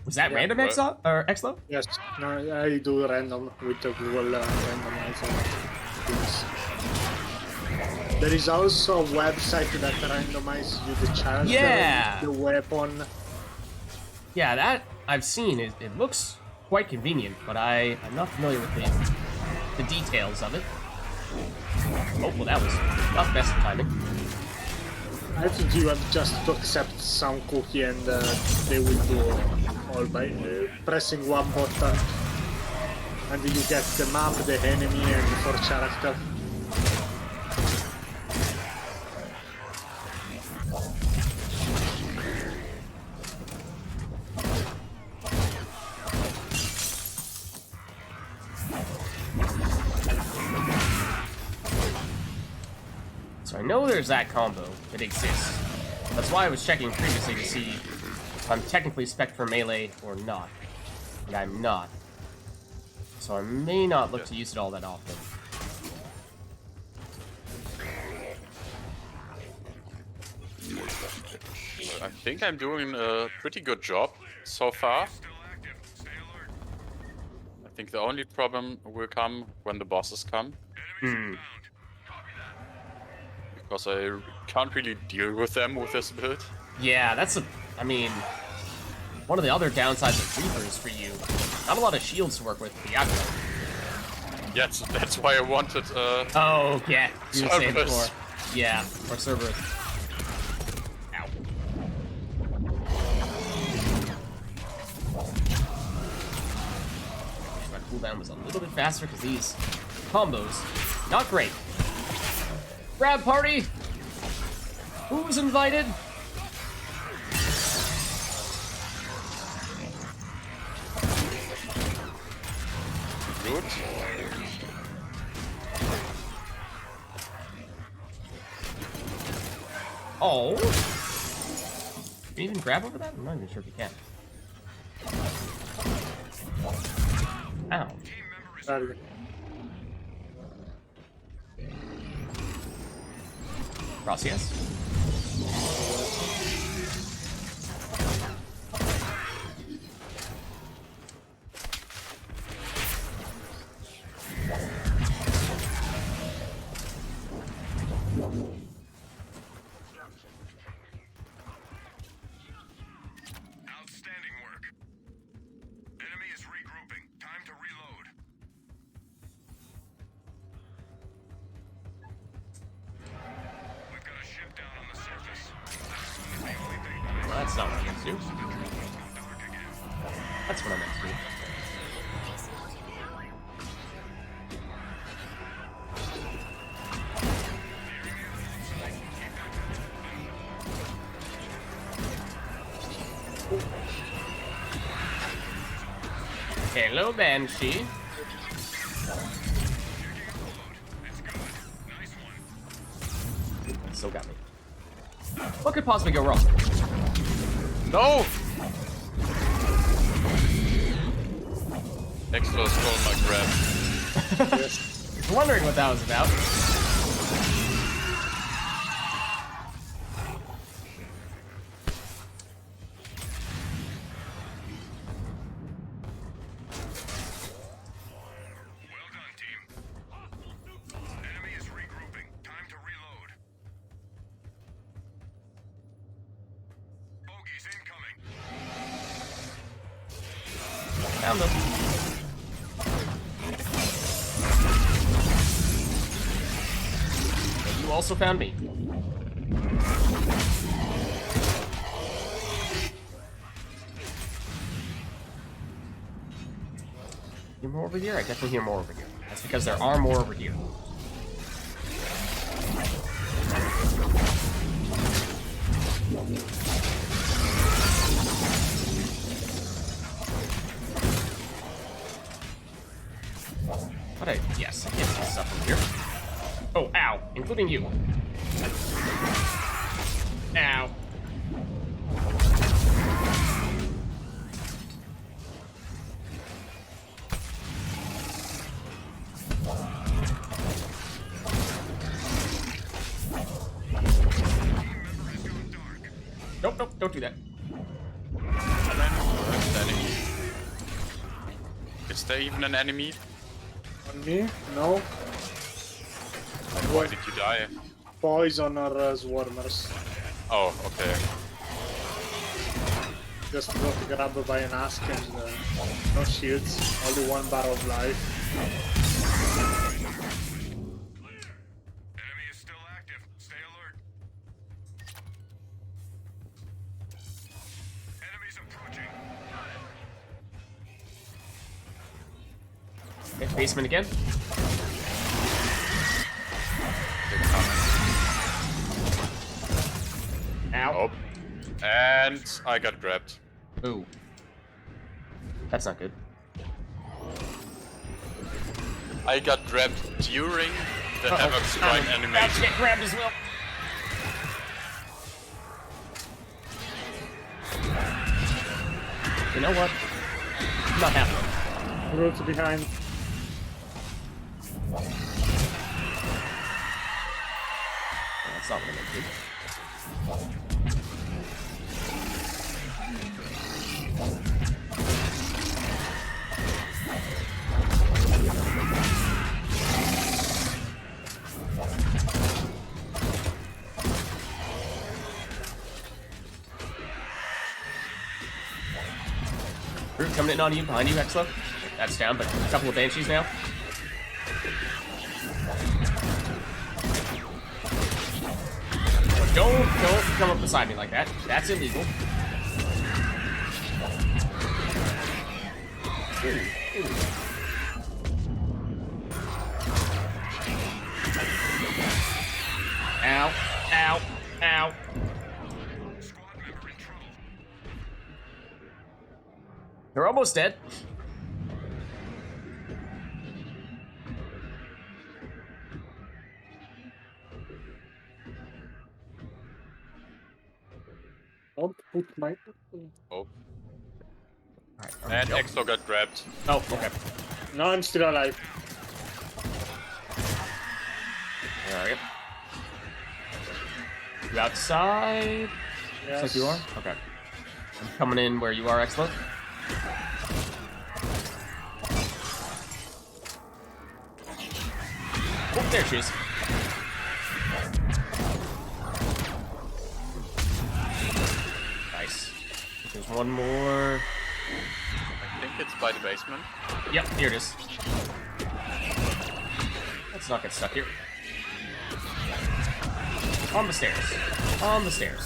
A: Was that random Exo? Or Exo?
E: Yes, no, I do random with the Google randomizer. Yes. There is also a website that randomizes you the charger, the weapon.
A: Yeah, that I've seen. It looks quite convenient, but I'm not familiar with the details of it. Oh, well, that was not the best of timing.
E: I think you have just to accept some cookie and they will do all by pressing one button. And you get the map, the enemy, and the 4 character.
A: So I know there's that combo that exists. That's why I was checking previously to see if I'm technically spec'd for melee or not. And I'm not. So I may not look to use it all that often.
C: I think I'm doing a pretty good job so far. I think the only problem will come when the bosses come. Because I can't really deal with them with this build.
A: Yeah, I mean, one of the other downsides of Reapers for you, not a lot of shields to work with for the Acolyte.
C: Yes, that's why I wanted
A: Oh, yeah, you were saying
C: Cerberus.
A: before. Yeah, or Cerberus. Ow. My cooldown was a little bit faster because these combos, not great. Grab party! Who's invited?
C: good.
A: Oh! Can you even grab over that? I'm not even sure if you can. Ow.
E: Sorry.
A: Gracias.
D: Outstanding work. Enemy is regrouping. Time to reload. We've got a ship down on the surface. The only thing
A: Well, that's not what I meant to do.
D: dark again.
A: That's what I meant to do. Hello, Banshee. Still got me. What could possibly go wrong?
C: No! Extra stole my grab.
E: Yes.
A: I was wondering what that was about.
D: Well done, team. Enemy is regrouping. Time to reload. Bogeys incoming.
A: Found them. And you also found me. Hear more over here? I definitely hear more over here. That's because there are more over here. Yes, I can see stuff over here. Oh, ow. Including you. Ow. Nope, nope, don't do that.
C: Is there even an enemy?
E: On me? No.
C: Why did you die?
E: Poison or swarmers.
C: Oh, okay.
E: Just got grabbed by an ask and no shields. Only one bar of life.
D: Enemy is still active. Stay alert. Enemies approaching.
A: Okay, basement again. Ow.
C: Oh. And I got grabbed.
A: Ooh. That's not good.
C: I got grabbed during the Havoc Strike
A: About to
C: animation.
A: get grabbed as well. You know what? Not happening.
E: Roots behind.
A: That's not what I meant to do. Brute coming in on you, behind you, Exlo. That's down, but a couple of Banshees now. Don't come up beside me like that. That's illegal. Ow, ow, ow.
D: Squad member in trouble.
A: They're almost dead.
E: Don't put my.
C: Oh.
A: Alright,
C: And Exo got grabbed.
A: Oh, okay.
E: No, I'm still alive.
A: Alright. You outside?
E: Yes.
A: Looks like you are? Okay. I'm coming in where you are, excellent. Oh, there she is. Nice. There's one more.
C: I think it's by the basement.
A: Yep, here it is. Let's not get stuck here. On the stairs. On the stairs.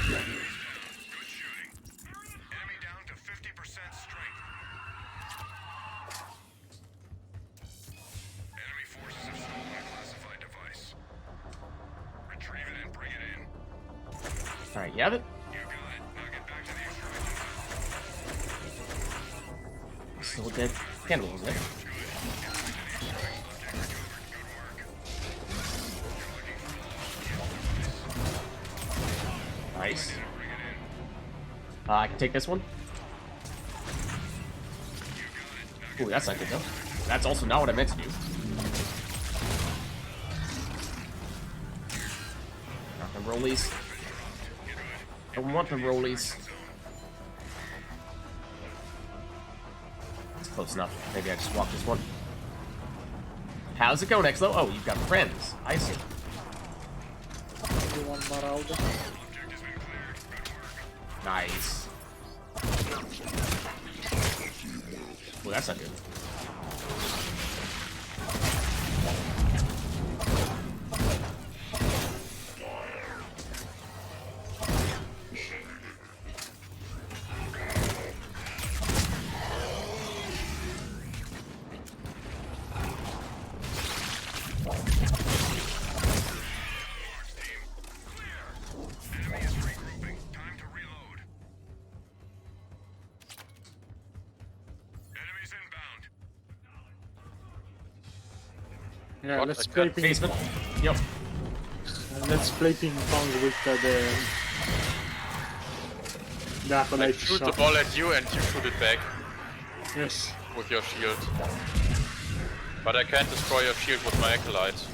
D: Good shooting. Enemy down to 50% strength. Enemy forces have stolen a classified device. Retrieve it and bring it in.
A: Alright, you have it?
D: You got it. Now get back to the extraction.
A: Still dead. Candle was there. Nice. I can take this one. Ooh, that's not good though. That's also not what I meant to do. Not the rollies. Don't want the rollies. That's close enough. Maybe I just walk this one. How's it going, Exlo? Oh, you've got friends. I see.
E: One more out.
A: Nice. Well, that's not good.
E: Yeah,
C: What?
E: let's
C: I
E: play
C: can't-
E: ping.
A: Basement. Yep.
E: Let's play ping pong with the
C: I
E: acolyte
C: shoot the
E: shot.
C: ball at you and you shoot it back
E: Yes.
C: with your shield. But I can't destroy your shield with my acolyte.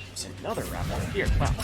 A: There's another Ravager here. Wow.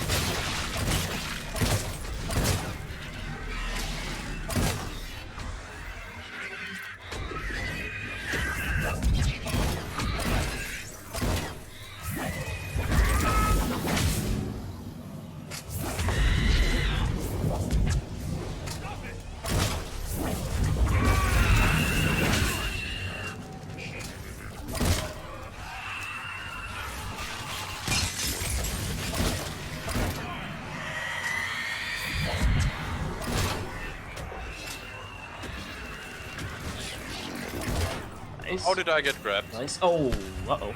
A: Nice.
C: How did I get grabbed?
A: Nice. Oh, uh-oh.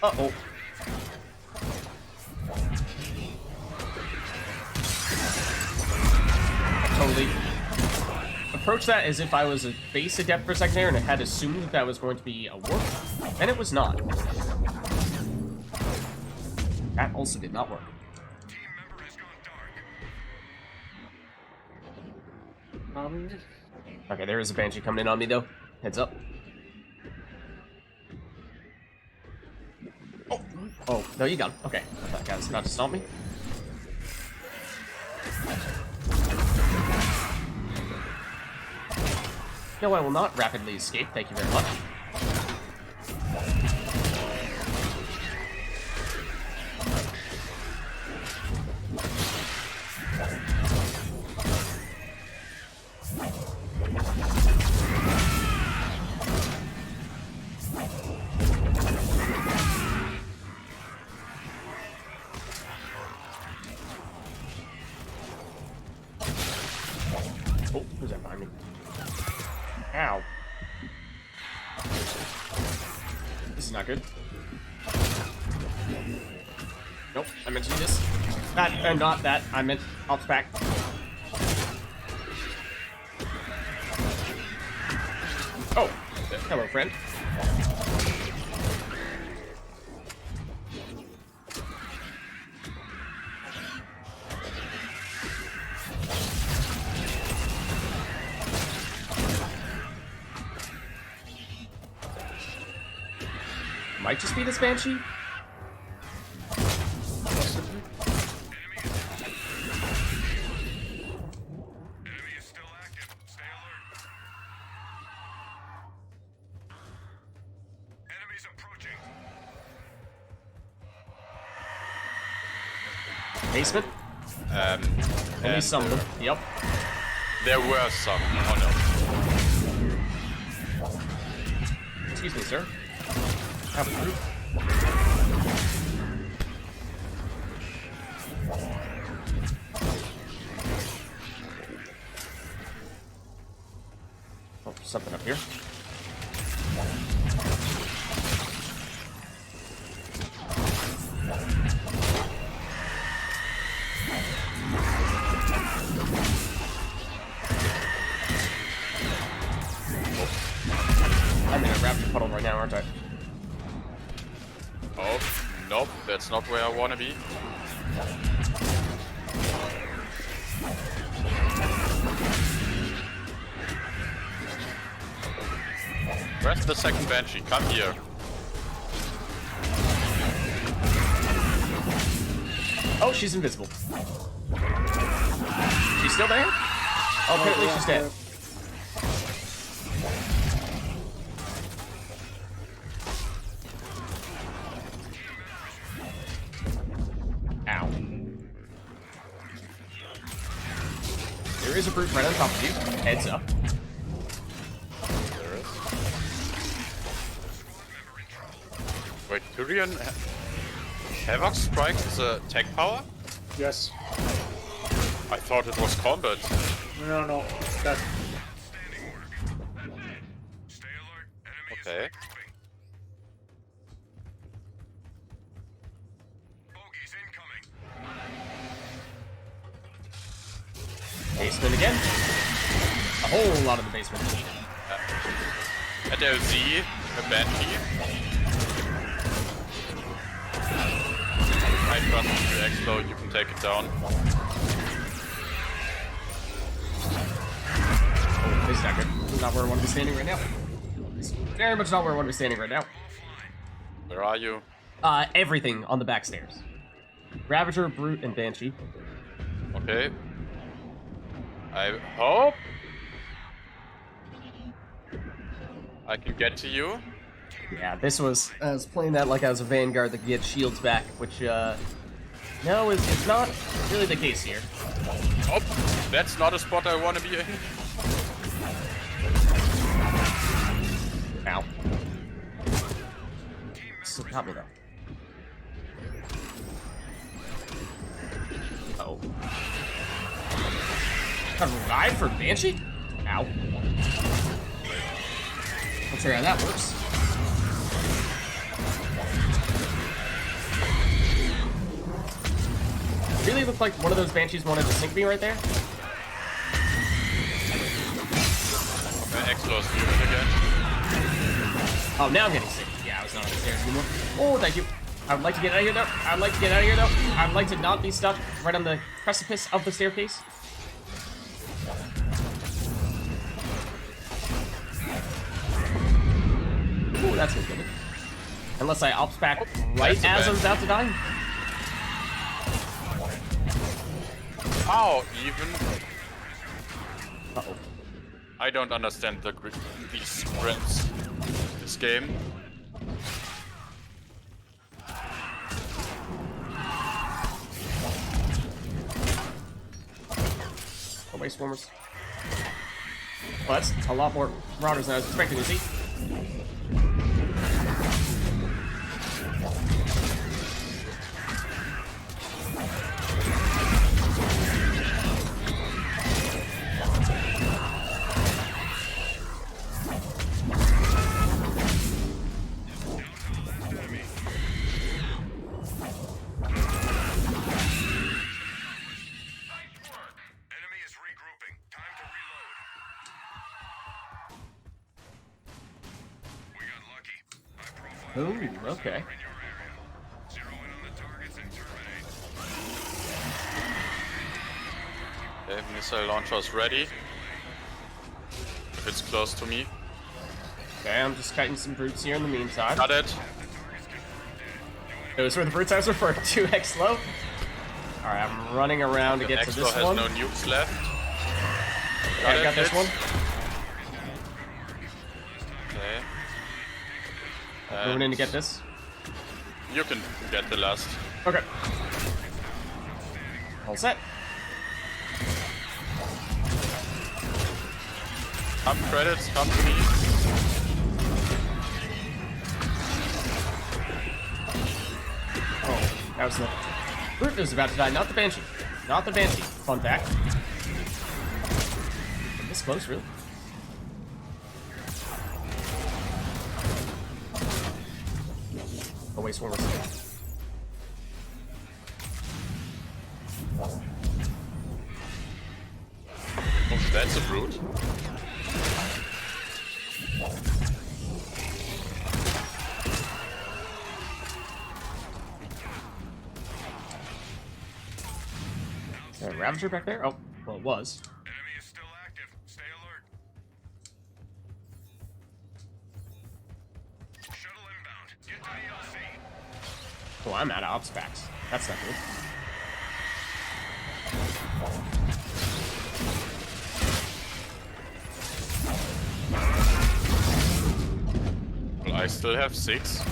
A: Uh-oh. Totally approach that as if I was a base adept for a second there and I had assumed that was going to be a warp, and it was not. That also did not work.
D: Team member has gone dark.
A: Okay, there is a Banshee coming in on me, though. Heads up. Oh, oh no, you got him. Okay, I thought that guy was about to stomp me. No, I will not rapidly escape. Thank you very much. Oh, who's that behind me? Ow. This is not good. Nope, I meant to do this. That, and not that. I meant off back. Oh, hello, friend. might just be this Banshee.
E: Possibly.
D: Enemy is still active. Stay alert. Enemies approaching.
A: Basement. Only
C: and,
A: some of them. Yep.
C: There were some. Oh
A: Excuse me, sir. Have a group. Oh, something up here. I'm in a raptor puddle right now, aren't I?
C: no. Oh, nope. That's not where I wanna be. Where's the second Banshee? Come here.
A: Oh, she's invisible. She's still there? Oh, apparently she's dead. Ow. There is a brute right on top of you. Heads up.
C: There is. Wait, Tyrion... Havoc Strike is a tech power?
E: Yes.
C: I thought it was combat.
E: No, no. That.
D: Standing work. Stay alert. Enemy
C: Okay.
D: is regrouping. Bogeys incoming.
A: Basement again. A whole lot of the basement.
C: At LZ, a Banshee. I trust if you explode, you can take it down.
A: Oh, this is not good. This is not where I want to be standing right now. It's very much not where I want to be standing right now.
C: Where are you?
A: Everything on the back stairs. Ravager, Brute, and Banshee.
C: Okay. I hope I can get to you.
A: Yeah, this was... I was playing that like I was a Vanguard that could get shields back, which, no, it's not really the case here.
C: Oh, that's not a spot I want to be in.
A: Ow. Still got me, though. Uh-oh. A revive for Banshee? Ow. Not sure how that works. Really looked like one of those Banshees wanted to sink me right there.
C: Okay, Exlo's moving again.
A: Oh, now I'm getting sick. Yeah, I was not on the stairs anymore. Oh, thank you. I would like to get out of here, though. I would like to get out of here, though. I would like to not be stuck right on the precipice of the staircase. Ooh, that's good. Unless I ops back right as I'm about to die.
C: How even?
A: Uh-oh.
C: I don't understand these sprints. This game.
A: Oh, waste swarmers. Well, that's a lot more marauders than I was expecting to see.
D: Enemy is regrouping. Time to reload. We got lucky. High profile
A: Ooh, okay.
D: in your area. Zero in on the targets and terminate.
C: Okay, missile launcher's ready. If it's close to me.
A: Okay, I'm just kiting some brutes here in the meantime.
C: Got it.
A: Those were the brutes I was referring to, X-Low. Alright, I'm running around to get to this
C: has
A: one.
C: no nukes left.
A: Yeah, I got this one.
C: Okay.
A: Moving in to get this.
C: You can get the last.
A: Okay. All set.
C: Up credits, come to me.
A: Oh, that was the brute that was about to die, not the Banshee. Not the Banshee. Fun fact. This close, really? Oh, wait, one more second.
C: Oh, that's a brute.
A: Is there a Ravager back there? Oh, well, it was.
D: Enemy is still active. Stay alert. Shuttle inbound. Get to the LC.
A: Oh, I'm out of ops packs. That's not good.
C: Well, I still have 6.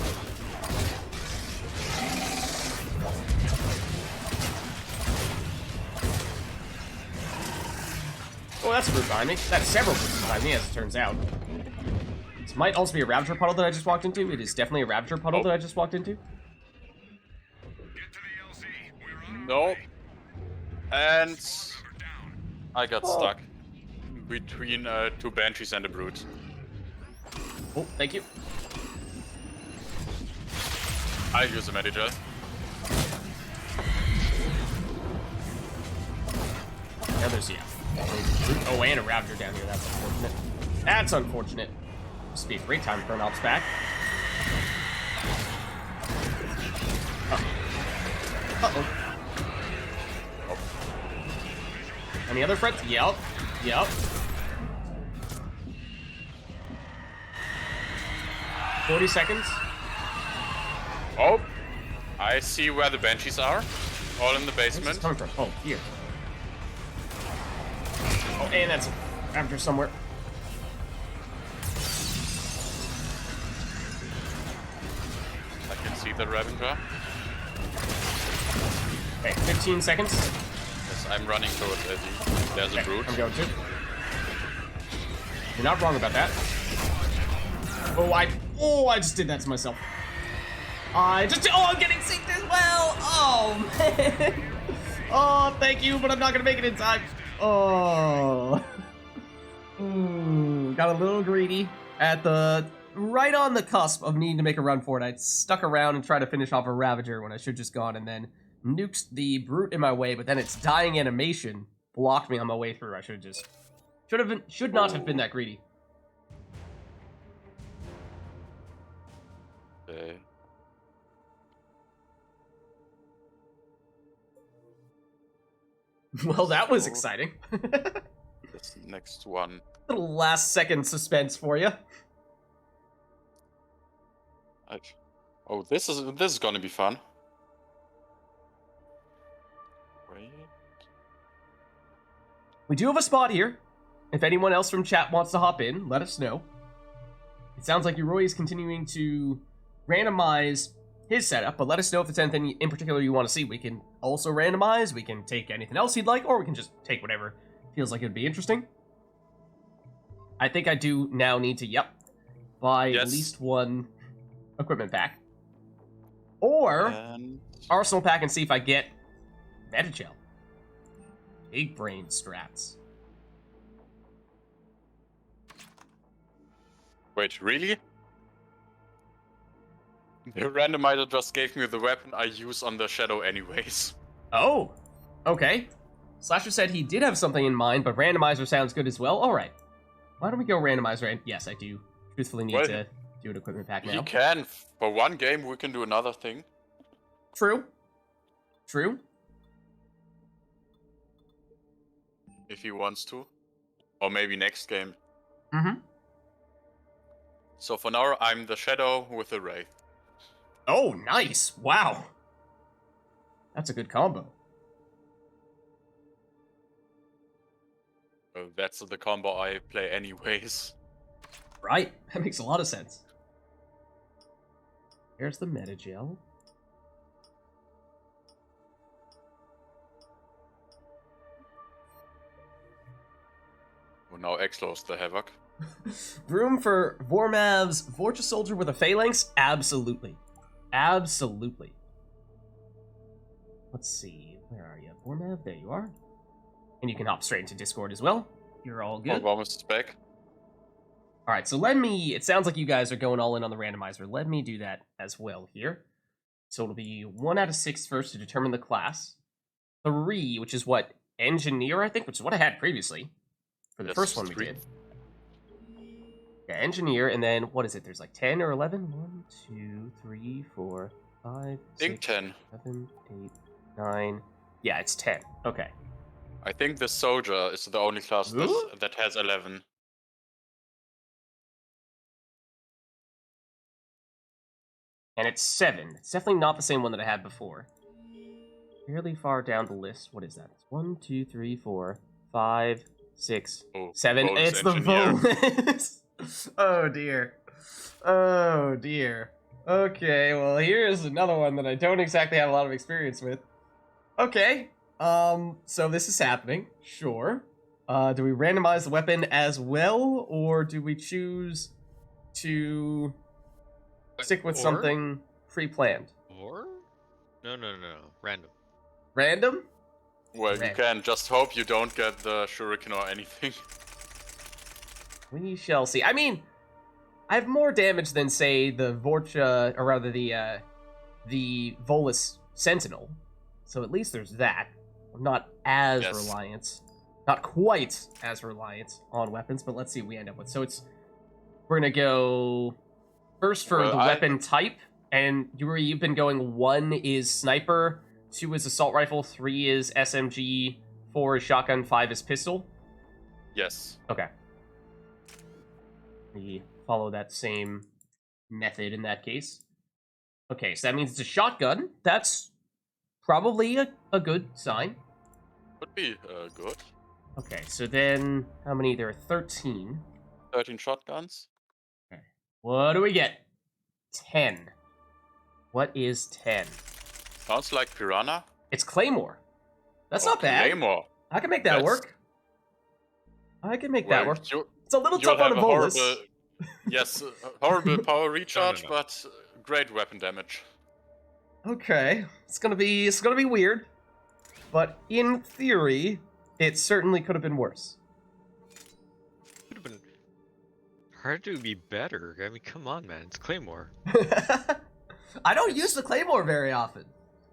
A: Oh, that's a brute behind me. That's several brutes behind me, as it turns out. This might also be a Ravager puddle that I just walked into. It is definitely a Ravager puddle that I just walked into.
D: Get to the LC. We're on our
C: No.
D: way.
C: And
D: We're down.
C: I got stuck between 2 Banshees and a brute.
A: Oh, thank you.
C: I'll use a Medical.
A: Now there's, yeah. Oh, and a Ravager down here. That's unfortunate. That's unfortunate. This would be a great time for an ops pack. Uh-oh. Any other threats? Yep. Yep. 40 seconds.
C: Oh, I see where the Banshees are. All in the
A: Where's this
C: basement.
A: coming from? Oh, here. Oh, and that's a Ravager somewhere.
C: I can see the Ravager.
A: Okay, 15 seconds.
C: Yes, I'm running towards Eddie. There's a
A: Okay,
C: brute.
A: I'm going to. You're not wrong about that. Oh, I just did that to myself. I'm getting synced as well. Oh, man. Oh, thank you, but I'm not gonna make it in time. Oh. Got a little greedy at right on the cusp of needing to make a run for it. I stuck around and tried to finish off a Ravager when I should just gone, and then nuked the brute in my way, but then its dying animation blocked me on my way through. I should not have been that greedy.
C: Okay.
A: Well, that was
C: So-
A: exciting.
C: This next one.
A: Little last second suspense for you.
C: Oh, this is gonna be fun. Wait.
A: We do have a spot here. If anyone else from chat wants to hop in, let us know. It sounds like Roy is continuing to randomize his setup, but let us know if it's anything in particular you want to see. We can also randomize, we can take anything else you'd like, or we can just take whatever feels like it'd be interesting. I think I do now need to, buy at least one equipment pack. Or
C: And
A: arsenal pack and see if I get Metagel. Big brain strats.
C: wait, really? The randomizer just gave me the weapon I use on the shadow anyways.
A: Oh, okay. Slasher said he did have something in mind, but randomizer sounds good as well. All right. Why don't we go randomizer? And yes, I do truthfully need to do an equipment pack now.
C: He can. For one game, we can do another thing.
A: True. True.
C: If he wants to. Or maybe next game.
A: Mm-hmm.
C: So for now, I'm the shadow with the wraith.
A: Oh, nice. Wow. That's a good combo.
C: That's the combo I play anyways.
A: Right. That makes a lot of sense. There's the Metagel.
C: Well, now Exlo's the Havoc.
A: Room for Vormav's Vorcha Soldier with a Phalanx? Absolutely. Absolutely. Let's see. Where are you? Vormav? There you are. And you can hop straight into Discord as well. You're all good.
C: Oh, Vomus is back.
A: Alright, so let me... It sounds like you guys are going all in on the randomizer. Let me do that as well here. So it'll be 1 out of 6 first to determine the class. 3, which is what? Engineer, I think? Which is what I had previously. For the
C: Yes,
A: first one we
C: 3.
A: did. Yeah, Engineer, and then, what is it? There's like 10 or 11? 1, 2, 3, 4, 5,
C: I think
A: 6,
C: 10.
A: 7, 8, 9... Yeah, it's 10. Okay.
C: I think the Soldier is the only class
A: Ooh.
C: that has 11.
A: And it's 7. It's definitely not the same one that I had before. Fairly far down the list. What is that? It's 1, 2, 3, 4, 5, 6,
C: Oh,
A: 7.
C: bonus
A: It's the
C: engineer.
A: bonus. Oh dear. Oh dear. Okay, well here's another one that I don't exactly have a lot of experience with. Okay. So this is happening. Sure. Do we randomize the weapon as well, or do we choose to stick with
B: Or?
A: something pre-planned?
B: Or? No. Random.
A: Random?
C: Well, you
A: Red.
C: can just hope you don't get the Shuriken or anything.
A: We shall see. I mean, I have more damage than, say, the Vorcha, or rather the Volus Sentinel. So at least there's that. I'm not as
C: Yes.
A: reliant. Not quite as reliant on weapons, but let's see what we end up with. So we're gonna go first for
C: Well,
A: the weapon type, and you've been going 1 is sniper, 2 is assault rifle, 3 is SMG, 4 is shotgun, 5 is pistol.
C: Yes.
A: Okay. We follow that same method in that case. Okay, so that means it's a shotgun. That's probably a good sign.
C: Would be good.
A: Okay, so then how many? There are 13.
C: 13 shotguns.
A: Okay. What do we get? 10. What is 10?
C: Sounds like Piranha.
A: It's Claymore. That's
C: Oh,
A: not bad.
C: Claymore.
A: I can make that
C: That's-
A: work. I can make that
C: Well,
A: work.
C: you,
A: It's a little
C: you'll
A: tough on
C: have
A: the
C: a
A: bolus.
C: horrible, yes, horrible power recharge,
B: no.
C: but great weapon damage.
A: Okay, it's gonna be weird, but in theory, it certainly could have been worse.
B: Could have been hard to be better. I mean, come on, man. It's Claymore.
A: I don't use the Claymore very often.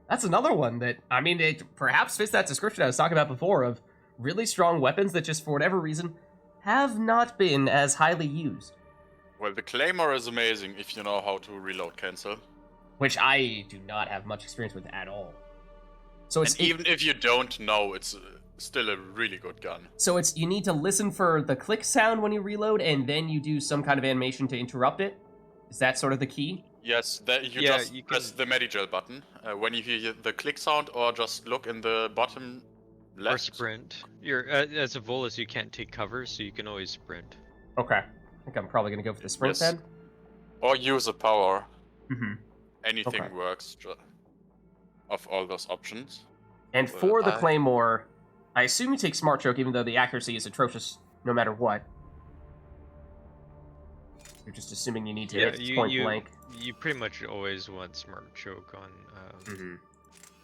A: That's another one that, I mean, it perhaps fits that description I was talking about before of really strong weapons that just for whatever reason have not been as highly used.
C: Well, the Claymore is amazing if you know how to reload cancel.
A: Which I do not have much experience with at all. So it's
C: And even if you don't know, it's still a really good gun.
A: so it's you need to listen for the click sound when you reload, and then you do some kind of animation to interrupt it. Is that sort of the key?
C: Yes, that you
B: Yeah,
C: just
B: you
C: press
B: can-
C: the Medigel button when you hear the click sound, or just look in the bottom left.
B: Or sprint. You're as a Volus, you can't take cover, so you can always sprint.
A: Okay. I think I'm probably gonna go for the sprint
C: Yes.
A: then.
C: Or use a power.
A: Mm-hmm.
C: Anything
A: Okay.
C: works of all those options.
A: And
C: Well,
A: for the
C: I-
A: Claymore, I assume you take Smart Choke, even though the accuracy is atrocious no matter what. You're just assuming you need to hit point blank.
B: You pretty much always want smart choke on.
A: Mm-hmm.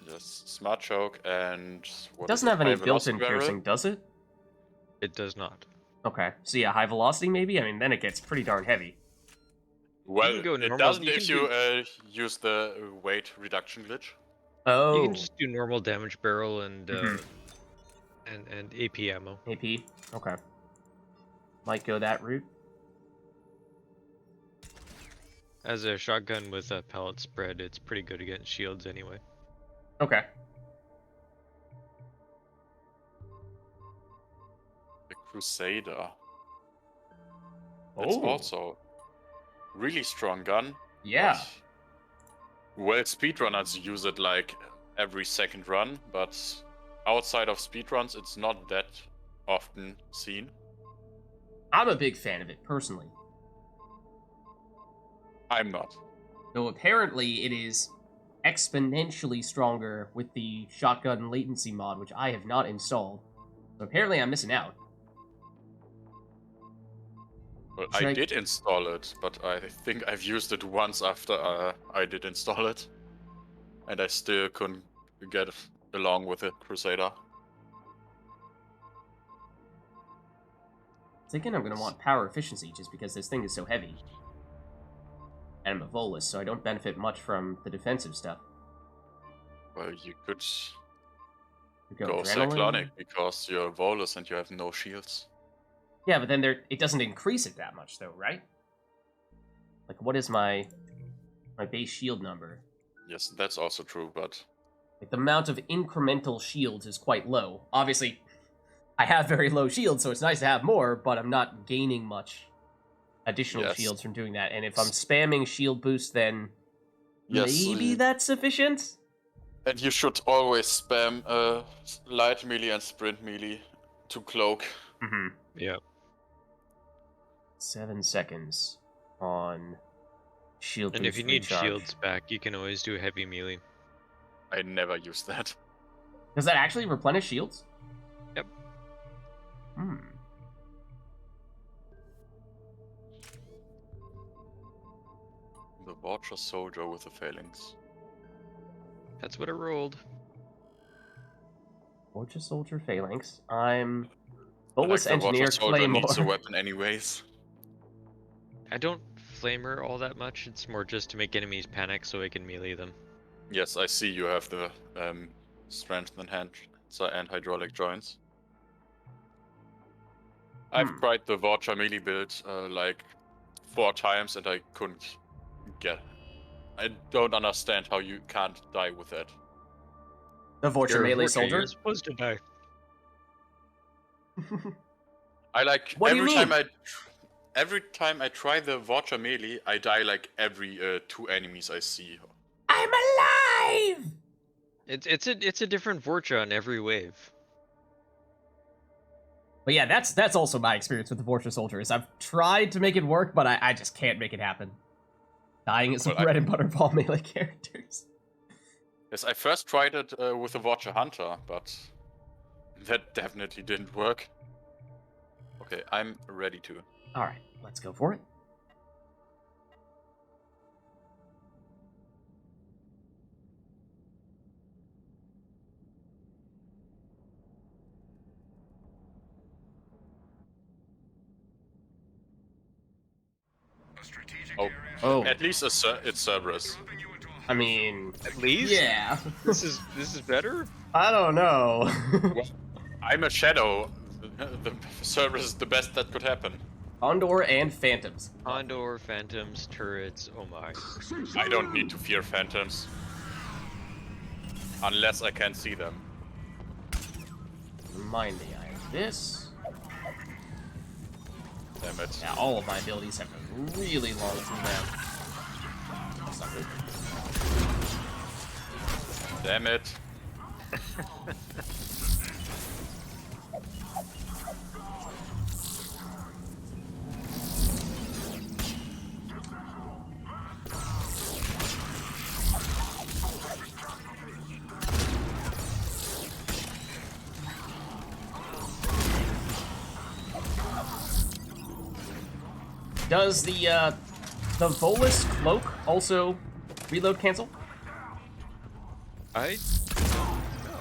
C: Just smart choke and
A: It
C: what
A: doesn't
C: is
A: have
C: it,
A: any
C: high velocity
A: built-in
C: barrel?
A: piercing, does it?
B: It does not.
A: Okay. So yeah, high velocity maybe? I mean, then it gets pretty darn heavy.
C: Well,
B: can go
C: it
B: normal-
C: doesn't
B: you
C: if
B: can
C: you use the weight reduction glitch.
A: Oh.
B: You can just do normal damage barrel and
A: Mhm.
B: and AP ammo.
A: AP? Okay. Might go that route.
B: As a shotgun with a pellet spread, it's pretty good against shields anyway.
A: Okay.
C: The Crusader. It's
A: Oh.
C: also really strong gun.
A: Yeah.
C: but Well, speedrunners use it like every second run, but outside of speedruns, it's not that often seen.
A: I'm a big fan of it, personally.
C: I'm not.
A: Though apparently it is exponentially stronger with the shotgun latency mod, which I have not installed. So apparently I'm missing out.
C: Well,
A: Should
C: I
A: I-
C: did install it, but I think I've used it once after I did install it. And I still couldn't get along with the Crusader.
A: Thinking I'm going to want power efficiency just because this thing is so heavy. And I'm a Volus, so I don't benefit much from the defensive stuff.
C: Well, you could
A: We
C: go cyclonic because you're Volus and you have no shields.
A: Yeah, but then it doesn't increase it that much, though, right? Like, what is my base shield number?
C: Yes, that's also true, but
A: Like, the amount of incremental shields is quite low. Obviously, I have very low shields, so it's nice to have more, but I'm not gaining much additional
C: Yes.
A: shields from doing that. And if I'm spamming shield boost, then
C: yes,
A: maybe that's sufficient?
C: and you should always spam light melee and sprint melee to cloak.
A: Mm-hmm.
B: Yeah.
A: 7 seconds on shield
B: And
A: boost
B: if you need
A: recharge.
B: shields back, you can always do heavy melee.
C: I never use that.
A: Does that actually replenish shields?
B: Yep.
A: Hmm.
C: The Watcher Soldier with the Phalanx.
B: That's what it rolled.
A: Fortress Soldier Phalanx. I'm
C: Like
A: Bolus
C: the
A: Engineer
C: Watcher Soldier
A: Claymore.
C: needs a weapon anyways.
B: I don't flamer all that much. It's more just to make enemies panic so I can melee them.
C: Yes, I see you have the strength and hydraulic joints. I've tried the Watcher melee build like 4 times and I couldn't get. I don't understand how you can't die with that.
A: The Vorcha
B: You're a
A: melee
B: Vorcha,
A: soldier.
B: You're supposed to die.
C: I like
A: What do you
C: every time I try the Watcher melee, I die like every 2 enemies I see.
A: I'm alive!
B: It's a different Vorcha on every wave.
A: But yeah, that's also my experience with the Vorcha Soldier, is I've tried to make it work, but I just can't make it happen. Dying is some
C: Well,
A: bread and butter ball melee characters.
C: Yes, I first tried it with the Watcher Hunter, but that definitely didn't work. Okay, I'm ready to.
A: Alright, let's go for it.
D: A strategic
C: Oh.
D: area.
A: Oh,
C: At least it's Cerberus.
D: Dropping you into a
A: I mean,
B: At least?
A: yeah.
B: This is better?
A: I don't know.
C: I'm a Shadow. The Cerberus is the best that could happen.
A: Condor and Phantoms.
B: Condor, Phantoms, turrets, oh my.
C: I don't need to fear phantoms. Unless I can see them.
A: Remind me, I have this.
C: Damn it.
A: Yeah, all of my abilities have a really long cooldown. Sucker.
C: Damn it.
A: Does the Volus cloak also reload cancel?
B: No,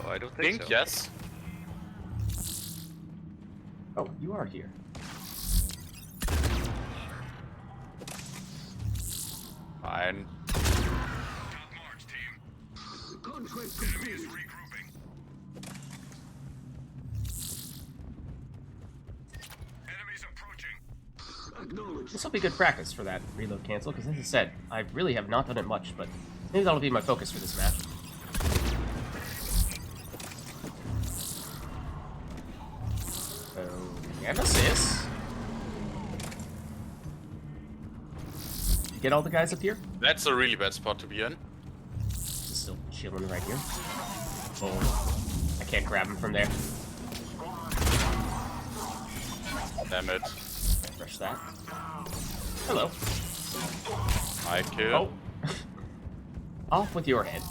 B: I don't
C: I think
B: so.
C: yes.
A: Oh, you are here.
C: Fine.
D: top march, team. Enemy is regrouping. Enemies approaching.
A: This will be good practice for that reload cancel, because as I said, I really have not done it much, but maybe that'll be my focus for this match. So, Nemesis. Did you get all the guys up here?
C: That's a really bad spot to be in.
A: chilling right here. Oh, I can't grab him from there.
C: Damn it.
A: Rush that. Hello.
C: I kill.
A: Oh. Off with your head.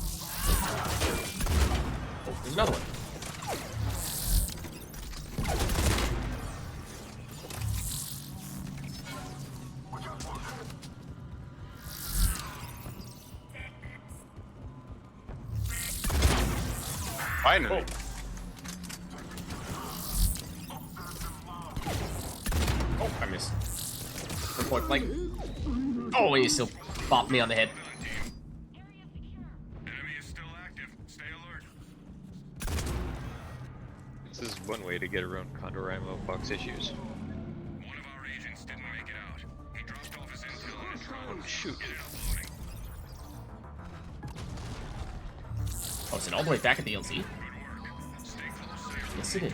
A: Oh, there's another one.
C: Finally.
A: Oh, I missed. Point blank. Oh, and you still bopped me on the head.
D: Enemy is still active. Stay alert.
B: This is one way to get around Condor ammo box issues.
D: One of our agents didn't make it out. He dropped off his intel in his drone.
B: Oh, shoot.
D: Get it uploading.
A: Oh, is it all the way back at the LZ?
D: Good work. Stay close.
A: Yes, it is.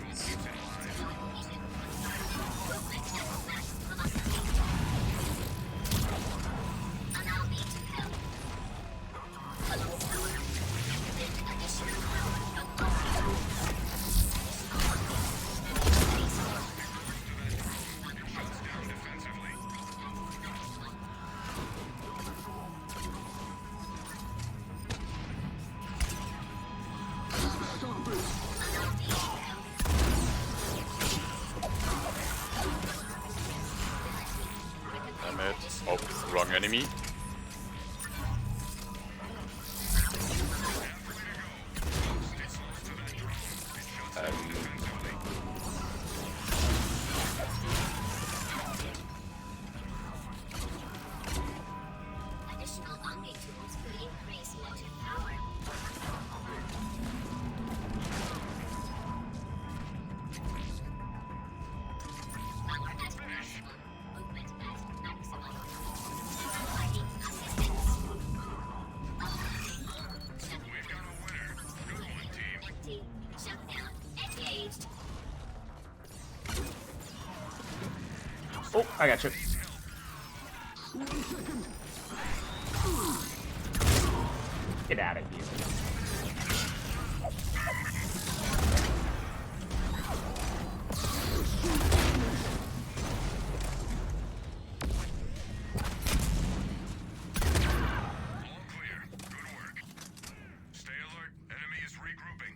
C: Damn it. Oh, wrong enemy.
F: Additional Omni tools could increase motive power. Power at maximum. Movement at maximum. Providing assistance.
D: We've got a winner. Good one, team.
F: Team shutdown engaged.
A: Oh, I got you. Get out of here.
D: All clear. Good work. Stay alert. Enemy is regrouping.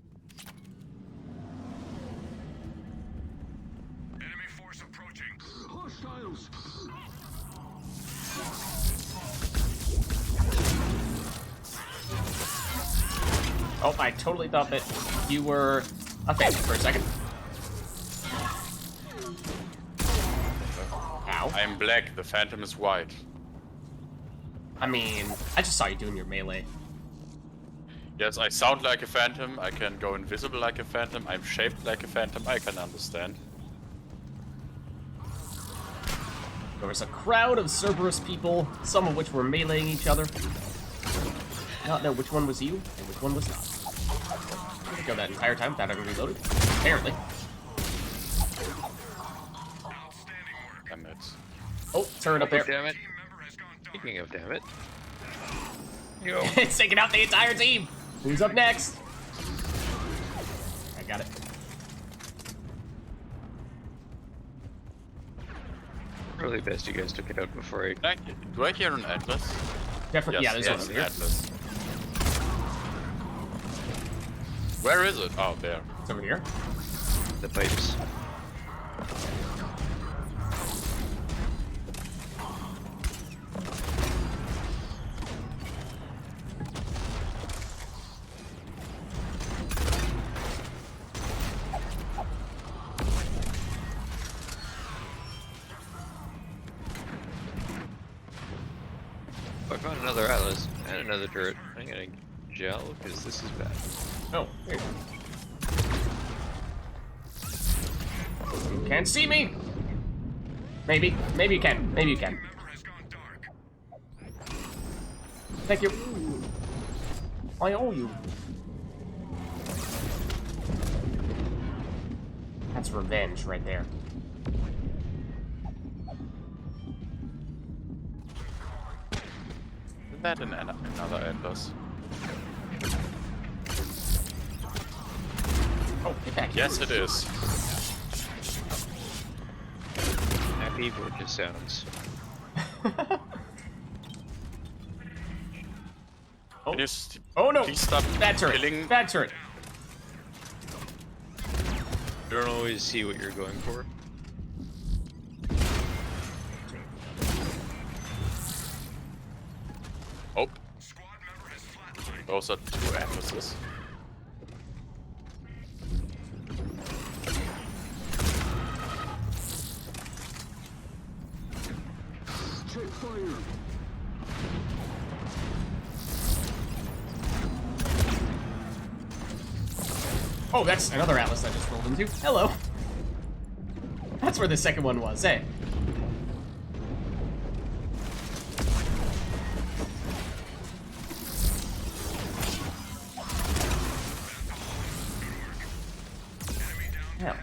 D: Enemy force approaching.
G: Hostiles!
A: Oh, I totally thought that you were a phantom for a second. Ow.
C: I'm black, the phantom is white.
A: I mean, I just saw you doing your melee.
C: Yes, I sound like a phantom, I can go invisible like a phantom, I'm shaped like a phantom, I can understand.
A: There was a crowd of Cerberus people, some of which were meleeing each other. Not know which one was you and which one was not. Did I go that entire time without having reloaded? Apparently.
D: Outstanding work.
C: Damn it.
A: Oh, turret up there.
B: Damn it.
D: Team member has gone dark.
B: Speaking of damn it. Yo.
A: It's taking out the entire team. Who's up next? I got it.
B: Really best you guys took it out before I...
C: Do I hear an Atlas?
A: Definitely, yeah,
C: Yes,
A: there's
C: yes,
A: one over here.
C: Atlas. Where is it? Oh, there.
A: It's over here.
B: The pipes. I found another Atlas and another turret. I'm gonna gel because this is bad.
A: Oh, there you go. You can't see me! Maybe. Maybe you can. Maybe you can.
D: Member has gone dark.
A: Thank you. I owe you. That's revenge right there.
C: Isn't that another Atlas?
A: Oh, get back here.
C: Yes, it is.
B: Happy gorgeous sounds.
A: Oh.
C: Can you
A: Oh no!
C: please stop
A: Bad turret.
C: killing?
A: Bad turret.
B: You don't always see what you're going for.
C: Oh,
D: Squad member has flatlined.
C: those are 2 Atlases.
A: Oh, that's another Atlas I just rolled into. Hello. That's where the second one was, hey. Yeah.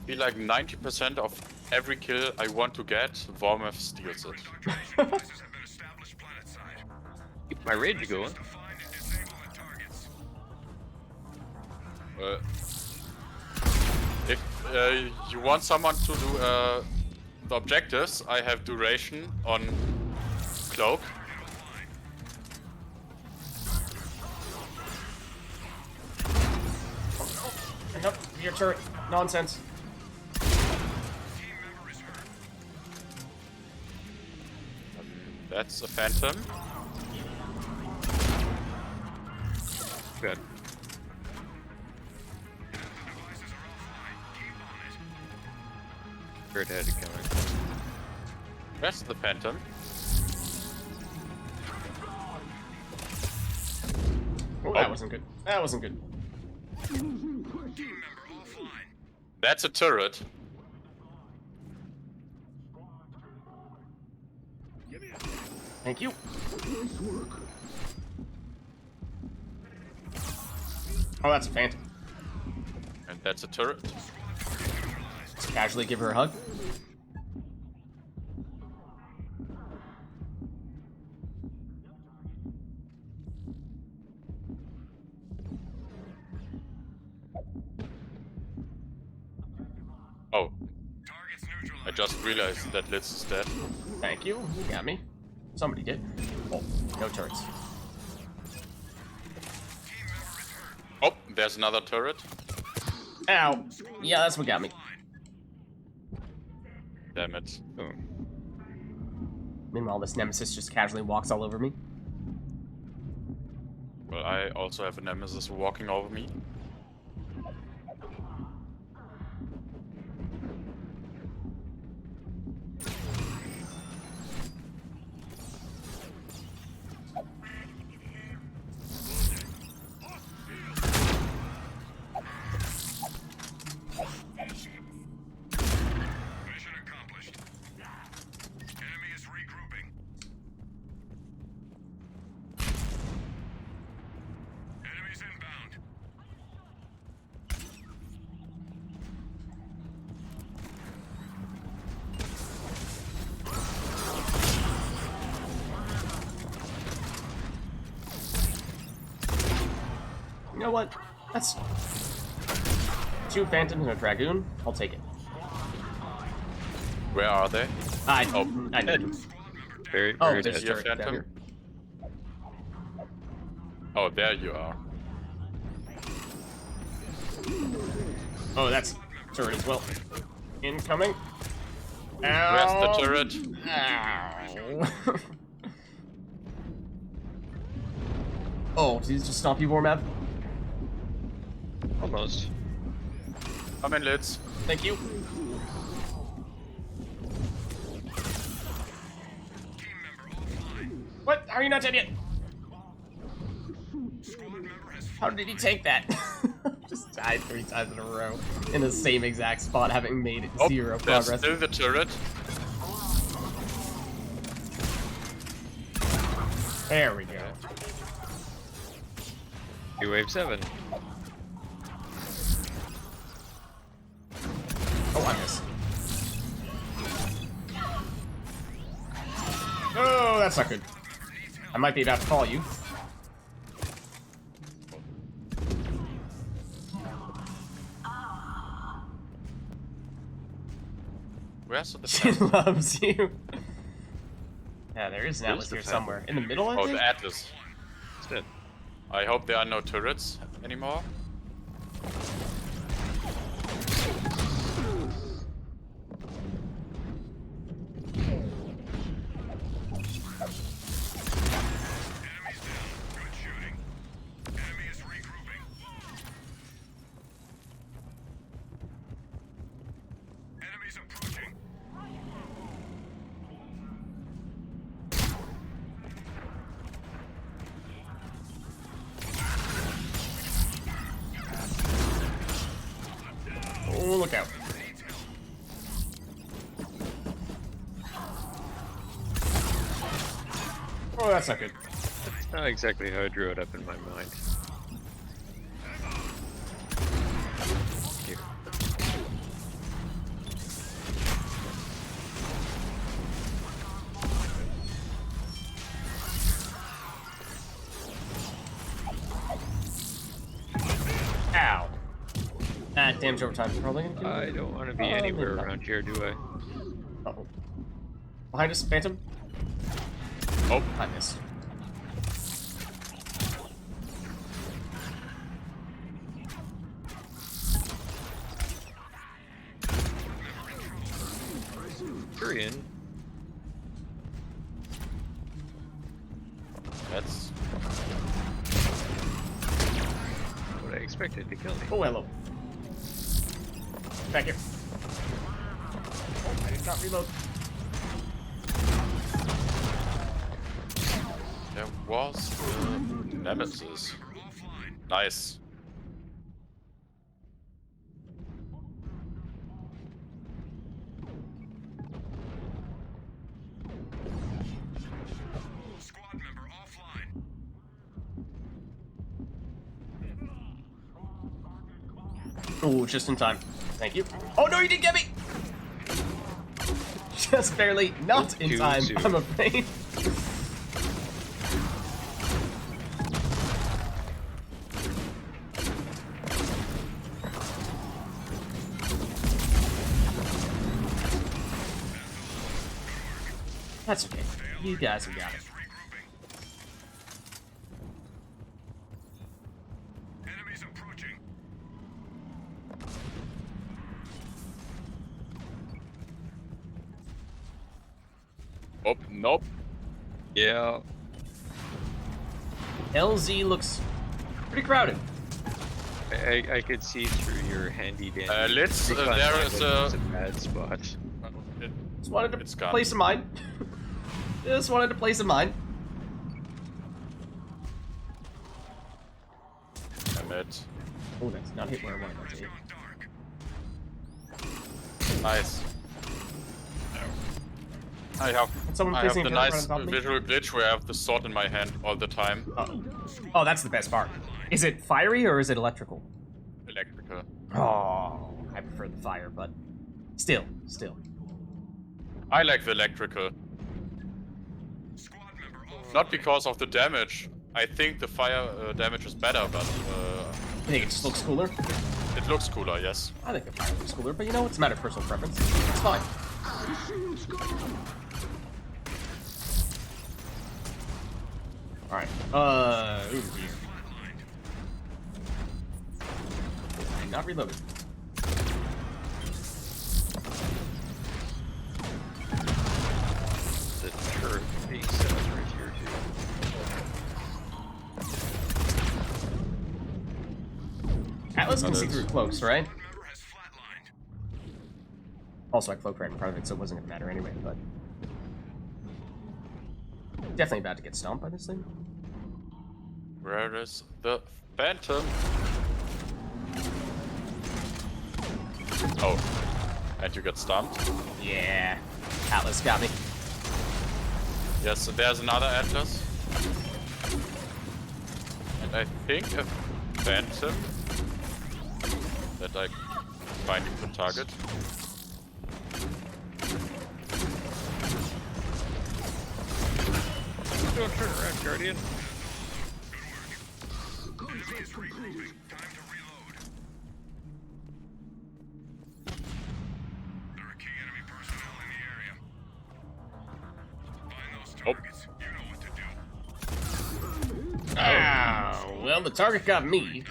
C: Feel like 90% of every kill I want to get, Vormeth steals it.
D: Devices have been established planetside.
B: Keep my rage going.
D: Find and disable the targets.
C: If you want someone to do the objectives, I have duration on Cloak.
A: Nope, your turret. Nonsense.
D: Team member is hurt.
C: That's a Phantom.
B: Good.
D: Devices are offline. Keep on it.
B: Bird head coming.
C: That's the Phantom.
A: Oh, that wasn't good. That wasn't good.
D: Team member offline.
C: That's a turret.
A: Thank you. Oh, that's a Phantom.
C: And that's a turret.
A: Just casually give her a hug.
C: Oh,
D: Targets neutralized.
C: I just realized that Litz is dead.
A: Thank you. You got me. Somebody did. Oh, no turrets.
C: Oh, there's another turret.
A: Ow. Yeah, that's what got me.
C: Damn it.
B: Oh.
A: Meanwhile, this nemesis just casually walks all over me.
C: Well, I also have a nemesis walking over me.
D: Mission accomplished. Enemy is regrouping. Enemies inbound.
A: You know what? That's 2 Phantoms and a Dragoon. I'll take it.
C: Where are they?
A: I
C: Oh,
A: I need them.
B: Very,
A: Oh,
B: very
A: there's a
B: dead.
C: Yeah,
A: turret down
C: Phantom.
A: here.
C: Oh, there you are.
A: Oh, that's turret as well. Incoming.
C: Where's the
A: Ow.
C: turret?
A: Ow. Oh, did he just stomp you, Vormab?
B: Almost.
C: Come in, Litz.
A: Thank you.
D: Team member offline.
A: What? How are you not dead yet?
D: Squad member has
A: How did he take that? Just died 3 times in a row in the same exact spot, having made
C: Oh,
A: 0
C: there's
A: progress.
C: still the turret.
A: There we go.
B: You wave 7.
A: Oh, I missed. Oh, that's not good. I might be about to fall you.
C: Where's the
A: She
C: defense?
A: loves you. Yeah, there is an
B: Where's
A: Atlas
B: the
A: here
B: Phantom?
A: somewhere. In the middle, I
C: Oh,
A: think?
C: the Atlas.
B: It's dead.
C: I hope there are no turrets anymore.
D: Enemies down. Good shooting. Enemy is regrouping. Enemies approaching.
A: Oh, look out. Oh, that's not good.
B: Not exactly how I drew it up in my mind. Here.
A: Ow. That damage over time is probably gonna kill me.
B: I don't want to be
A: maybe
B: anywhere
A: not.
B: around here, do I?
A: Uh-oh. Behind us, Phantom. Oh, I missed.
B: Korean.
C: That's
B: What I expected to kill me.
A: Oh, hello. Back here. Oh, I did not reload.
C: there was the Nemesis. Nice.
D: Squad member offline.
A: Oh, just in time. Thank you. Oh, no, you didn't get me! Just barely not in
B: Too
A: time,
B: soon.
A: I'm afraid. That's okay. You guys have got it.
D: Enemies approaching.
C: Oh, nope.
B: Yeah.
A: LZ looks pretty crowded.
B: I could see through your handy dandy.
C: let's,
B: recon
C: there
B: rifle
C: is
B: that it's
C: a-
B: a bad spot.
A: Just wanted
C: It's
A: to
C: gone.
A: place a mine. Just wanted to place a mine.
C: Damn it.
A: Oh, that's not hit where I wanted it to hit.
D: Dark.
C: Nice. I have,
A: Someone
C: I have
A: placing
C: the
A: a turret right
C: nice
A: on top of me?
C: visual glitch where I have the sword in my hand all the time.
A: Oh, that's the best part. Is it fiery or is it electrical?
C: Electrical.
A: Oh, I prefer the fire, but still.
C: I like the electrical.
D: Squad member offline.
C: Not because of the damage. I think the fire damage is better, but
A: I think it just looks cooler.
C: it looks cooler, yes.
A: I think the fire looks cooler, but you know, it's a matter of personal preference. It's fine. Alright, ooh, dear. I'm not reloaded.
B: The turret being set up right here too.
A: Atlas can see
C: Others.
A: through cloaks, right?
D: Member has flatlined.
A: Also, I cloaked right in front of it, so it wasn't gonna matter anyway, but... Definitely about to get stomped by this thing.
C: Where is the Phantom? Oh. And you got stumped?
A: Yeah. Atlas got me.
C: Yes, so there's another Atlas. And I think a Phantom that I finally could target.
B: Don't turn around, Guardian.
D: Enemy is regrouping. Time to reload. There are key enemy personnel
A: the target got me.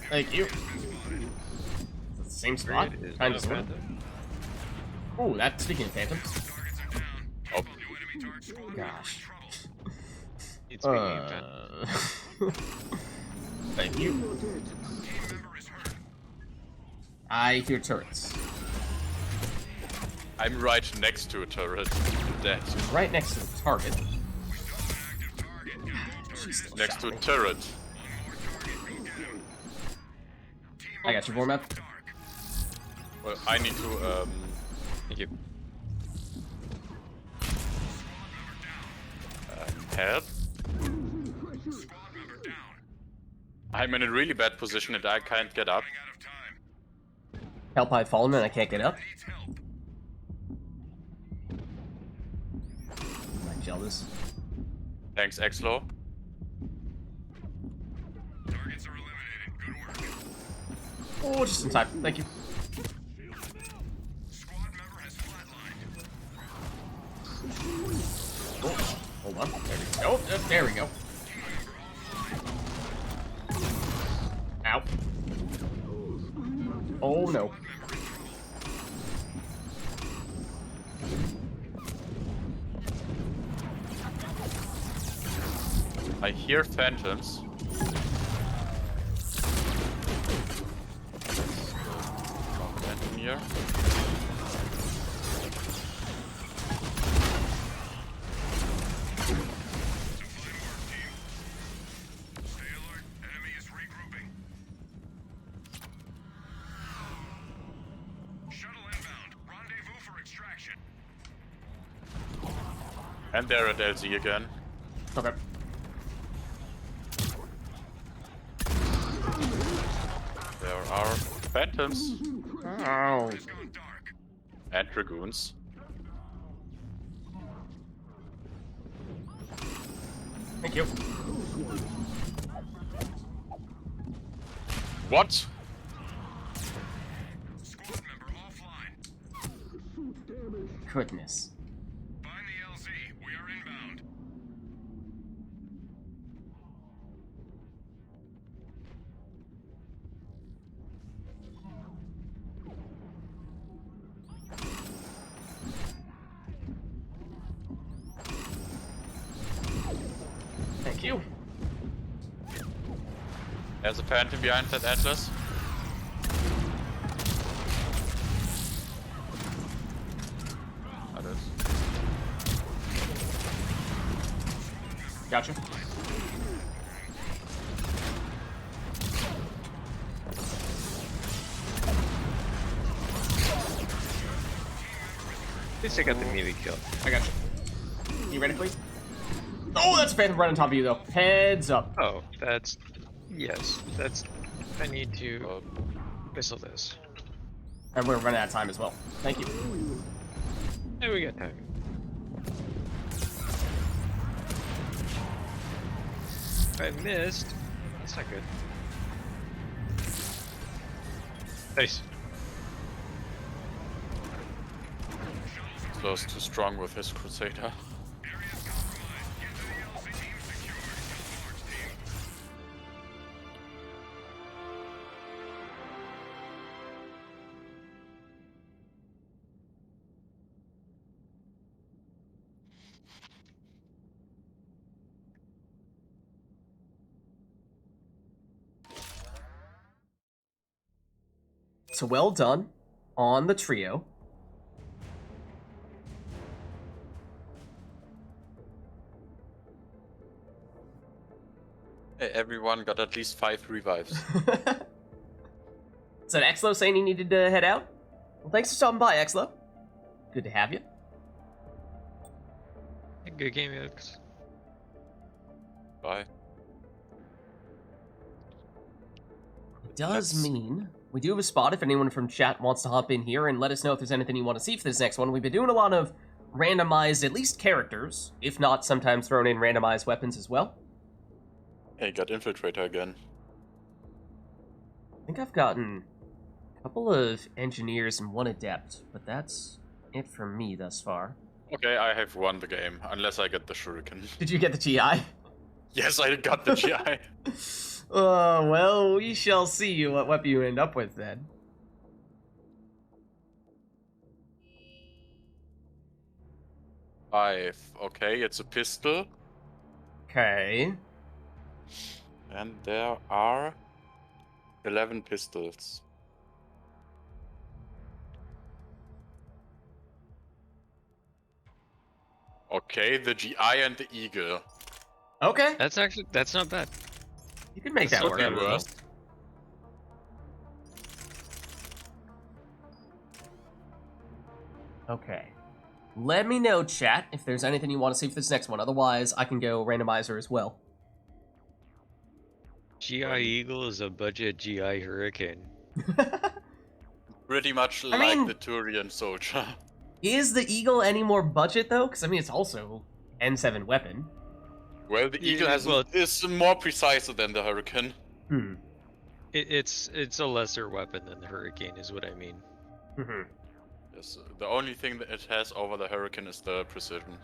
A: Thank you. Same spot?
B: Grid is
A: Kind
B: not
A: of sort of.
B: Phantom.
A: Ooh, that's speaking of phantoms.
C: Oh,
A: Gosh.
B: It's speaking of Phantom.
A: Thank you. I hear turrets.
C: I'm right next to a turret. Dead.
A: Right next to the target. She's still
C: Next to a
A: shot me.
C: turret.
A: I got your warm-up.
C: Well, I need to,
B: Thank you.
C: help. I'm in a really bad position and I can't get up.
A: Help, I've fallen and I can't get up. Am I jealous?
C: Thanks, Exlo.
D: Targets are eliminated. Good work.
A: Oh, just in time. Thank you.
D: Squad member has flatlined.
A: Oh, hold on. There we go. Oh, there we go. Ow. Oh no.
C: I hear phantoms. Phantom here.
D: Stay alert. Enemy is regrouping. Shuttle inbound. Rendezvous for extraction.
C: And they're at LZ again.
A: Okay.
C: There are phantoms
A: Ow.
D: It's gone dark.
C: and dragoons.
A: Thank you.
C: What?
D: Squad member offline.
A: Goodness.
D: Find the LZ. We are inbound.
A: Thank you.
C: There's a phantom behind that Atlas. That is.
A: Gotcha.
B: At least I got the melee kill.
A: I got you. You ready, please? Oh, that's a phantom right on top of you, though. Heads up.
B: Oh, that's... Yes, that's... I need to
C: Uh,
B: whistle this.
A: And we're running out of time as well. Thank you.
B: Hey, we got time. If I missed, that's not good. Nice.
C: Close too strong with his Crusader.
D: Area's compromised. Get to the LZ. Team secured. Good march, team.
A: So well done on the trio.
C: Hey, everyone got at least 5 revives.
A: Is that Exlo saying he needed to head out? Well, thanks for stopping by, Exlo. Good to have you.
B: Good game, Alex.
C: Bye.
A: It does
C: Let's-
A: mean we do have a spot if anyone from chat wants to hop in here and let us know if there's anything you want to see for this next one. We've been doing a lot of randomized, at least characters, if not sometimes thrown in randomized weapons as well.
C: Hey, got Infiltrator again.
A: I think I've gotten a couple of engineers and one adept, but that's it for me thus far.
C: Okay, I have won the game, unless I get the shuriken.
A: Did you get the GI?
C: Yes, I got the GI.
A: Well, we shall see what weapon you end up with then.
C: Five. Okay, it's a pistol.
A: Okay.
C: And there are 11 pistols. Okay, the GI and the Eagle.
A: Okay.
B: That's not bad.
A: You can make
B: That's
A: that
B: not
A: work.
B: bad
C: Could
B: at
C: be
B: all.
C: worse.
A: Okay. Let me know, chat, if there's anything you want to see for this next one. Otherwise, I can go randomizer as well.
B: GI Eagle is a budget GI Hurricane.
C: Pretty much
A: I
C: like
A: mean-
C: the Turian soldier.
A: Is the Eagle any more budget, though? Because, I mean, it's also N7 weapon.
C: Well, the
B: Yeah,
C: Eagle
B: well-
C: is more precise than the Hurricane.
A: Hmm.
B: It's a lesser weapon than the Hurricane, is what I mean.
A: Mm-hmm.
C: Yes, the only thing that it has over the Hurricane is the precision.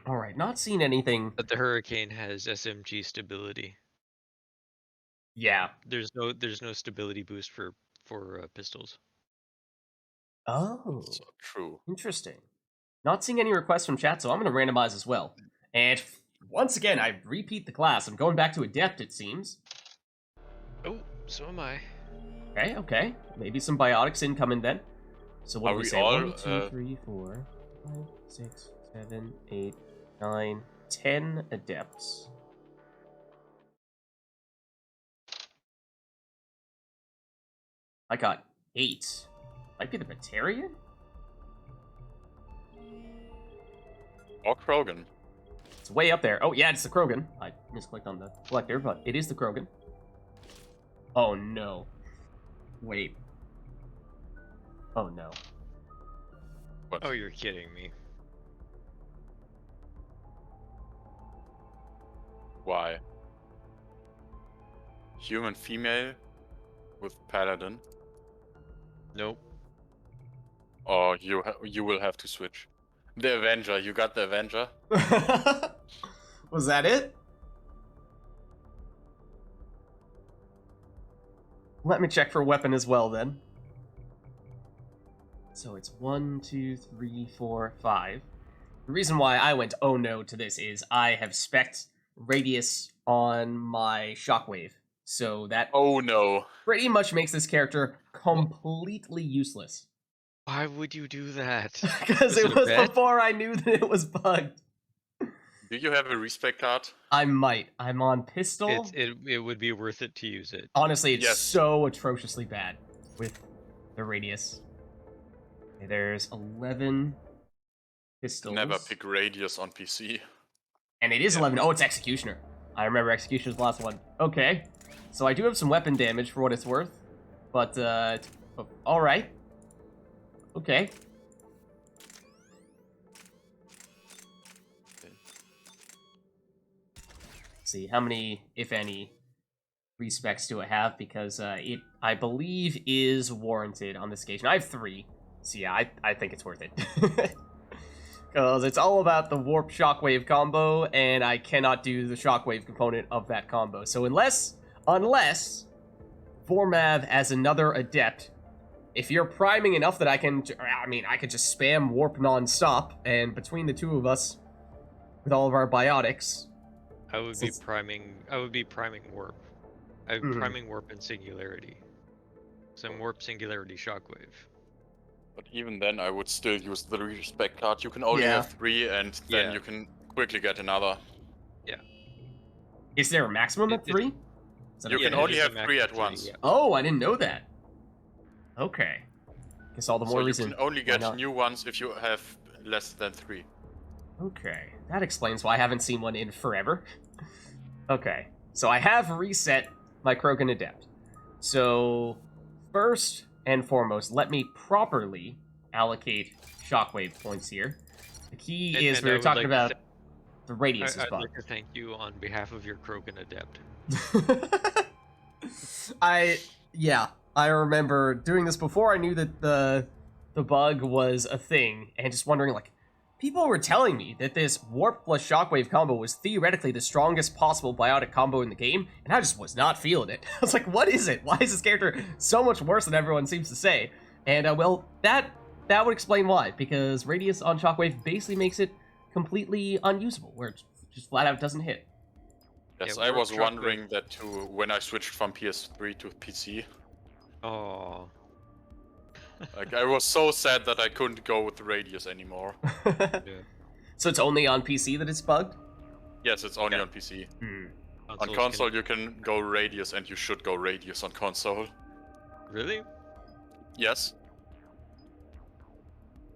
A: Alright, not seeing anything.
B: But the Hurricane has SMG stability.
A: Yeah.
B: There's no stability boost for pistols.
A: Oh.
C: So true.
A: Interesting. Not seeing any requests from chat, so I'm going to randomize as well. And once again, I repeat the class. I'm going back to Adept, it seems.
B: Oh, so am I.
A: Okay, okay. Maybe some biotics incoming then. So what
C: Are
A: do we
C: we
A: say?
C: all,
A: 1, 2, 3, 4, 5, 6, 7, 8, 9, 10 Adepts. I got 8. Might be the Batarian?
C: Or Krogan.
A: It's way up there. Oh, yeah, it's the Krogan. I misclicked on the collector, but it is the Krogan. Oh, no. Wait. Oh, no.
C: What?
B: Oh, you're kidding me.
C: Why? Human female with Paladin.
B: Nope.
C: Or you will have to switch. The Avenger. You got the Avenger.
A: Was that it? Let me check for weapon as well then. So it's 1, 2, 3, 4, 5. The reason why I went oh no to this is I have spec'd radius on my shockwave. So that
C: Oh no.
A: pretty much makes this character completely useless.
B: Why would you do that?
A: Because
B: Is
A: it
B: it a
A: was
B: bet?
A: before I knew that it was bugged.
C: Do you have a respec card?
A: I might. I'm on pistol.
B: It would be worth it to use it.
A: Honestly, it's
C: Yes.
A: so atrociously bad with the radius. Okay, there's 11 pistols.
C: Never pick radius on PC.
A: And it is 11. Oh, it's Executioner. I remember Executioner's the last one. Okay. So I do have some weapon damage for what it's worth. But, alright. Okay. See, how many, if any, respecs do I have? Because it, I believe, is warranted on this occasion. I have 3. So yeah, I think it's worth it. Because it's all about the warp shockwave combo, and I cannot do the shockwave component of that combo. So unless Vormav as another adept, if you're priming enough that I can, I mean, I could just spam warp non-stop, and between the two of us, with all of our biotics,
B: I would
A: So
B: be
A: it's-
B: priming warp. I'm
A: Mhm.
B: priming warp and singularity. So I'm warp singularity shockwave.
C: But even then, I would still use the respec card. You can only
A: Yeah.
C: have 3, and then
B: Yeah.
C: you can quickly get another.
A: is there a maximum at
B: It- it-
A: 3? Is that
C: You
A: a
C: can
A: thing?
C: only
B: there's a
C: have
B: max
C: 3
B: of
C: at once.
B: yeah.
A: Oh, I didn't know that. Okay. Guess all the more
C: So
A: reason.
C: you can only
A: why
C: get
A: not.
C: new ones if you have less than 3.
A: Okay, that explains why I haven't seen one in forever. Okay, so I have reset my Krogan Adept. So, first and foremost, let me properly allocate shockwave points here. The key
B: And-
A: is
B: and
A: we
B: I
A: were
B: would
A: talking
B: like to
A: about
B: say-
A: the radius is
B: I'd like
A: bugged.
B: to thank you on behalf of your Krogan adept.
A: I remember doing this before I knew that the bug was a thing, and just wondering like, people were telling me that this warp plus shockwave combo was theoretically the strongest possible biotic combo in the game, and I just was not feeling it. I was like, what is it? Why is this character so much worse than everyone seems to say? And well, that would explain why, because radius on shockwave basically makes it completely unusable, where it just flat out doesn't hit.
C: Yes,
B: Yeah,
C: I
B: warp
C: was
B: shockwave.
C: wondering that too when I switched from PS3 to PC.
B: Oh.
C: Like, I was so sad that I couldn't go with the radius anymore.
B: Yeah.
A: So it's only on PC that it's bugged?
C: Yes, it's only
A: Yeah.
C: on PC.
A: Hmm.
C: On
B: Consoles
C: console, you can go radius, and you should go radius on console.
B: Really?
C: Yes.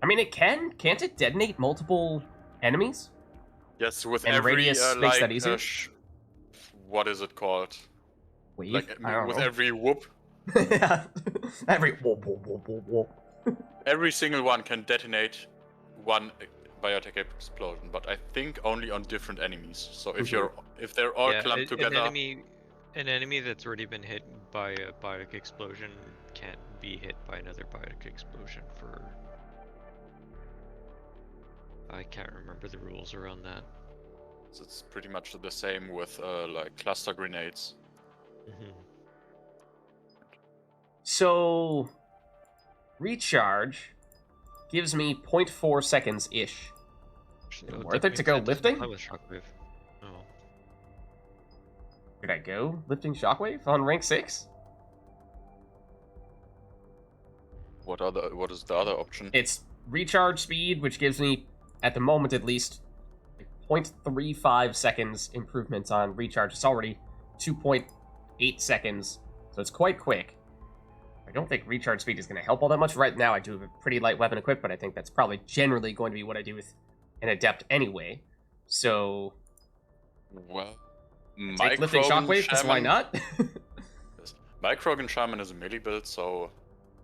A: I mean, can't it detonate multiple enemies?
C: Yes, with
A: And
C: every
A: radius makes that easier?
C: what is it called?
A: Wave?
C: Like
A: I don't
C: with
A: know.
C: every whoop,
A: every whoop, whoop, whoop, whoop, whoop.
C: every single one can detonate one biotic explosion, but I think only on different enemies. So if they're all clumped together,
B: An enemy that's already been hit by a biotic explosion can't be hit by another biotic explosion for... I can't remember the rules around that.
C: it's pretty much the same with like cluster grenades.
A: So, recharge gives me 0.4 seconds ish.
B: No,
A: Worth
B: that
A: it to
B: means
A: go
B: I didn't
A: lifting?
B: have a shockwave. No.
A: Did I go lifting shockwave on rank 6?
C: What is the other option?
A: It's recharge speed, which gives me, at the moment at least, like 0.35 seconds improvements on recharge. It's already 2.8 seconds, so it's quite quick. I don't think recharge speed is going to help all that much. Right now, I do have a pretty light weapon equipped, but I think that's probably generally going to be what I do with an adept anyway. So,
C: Well,
A: take lifting shockwave, because why not?
C: My Krogan Shaman is a melee build, so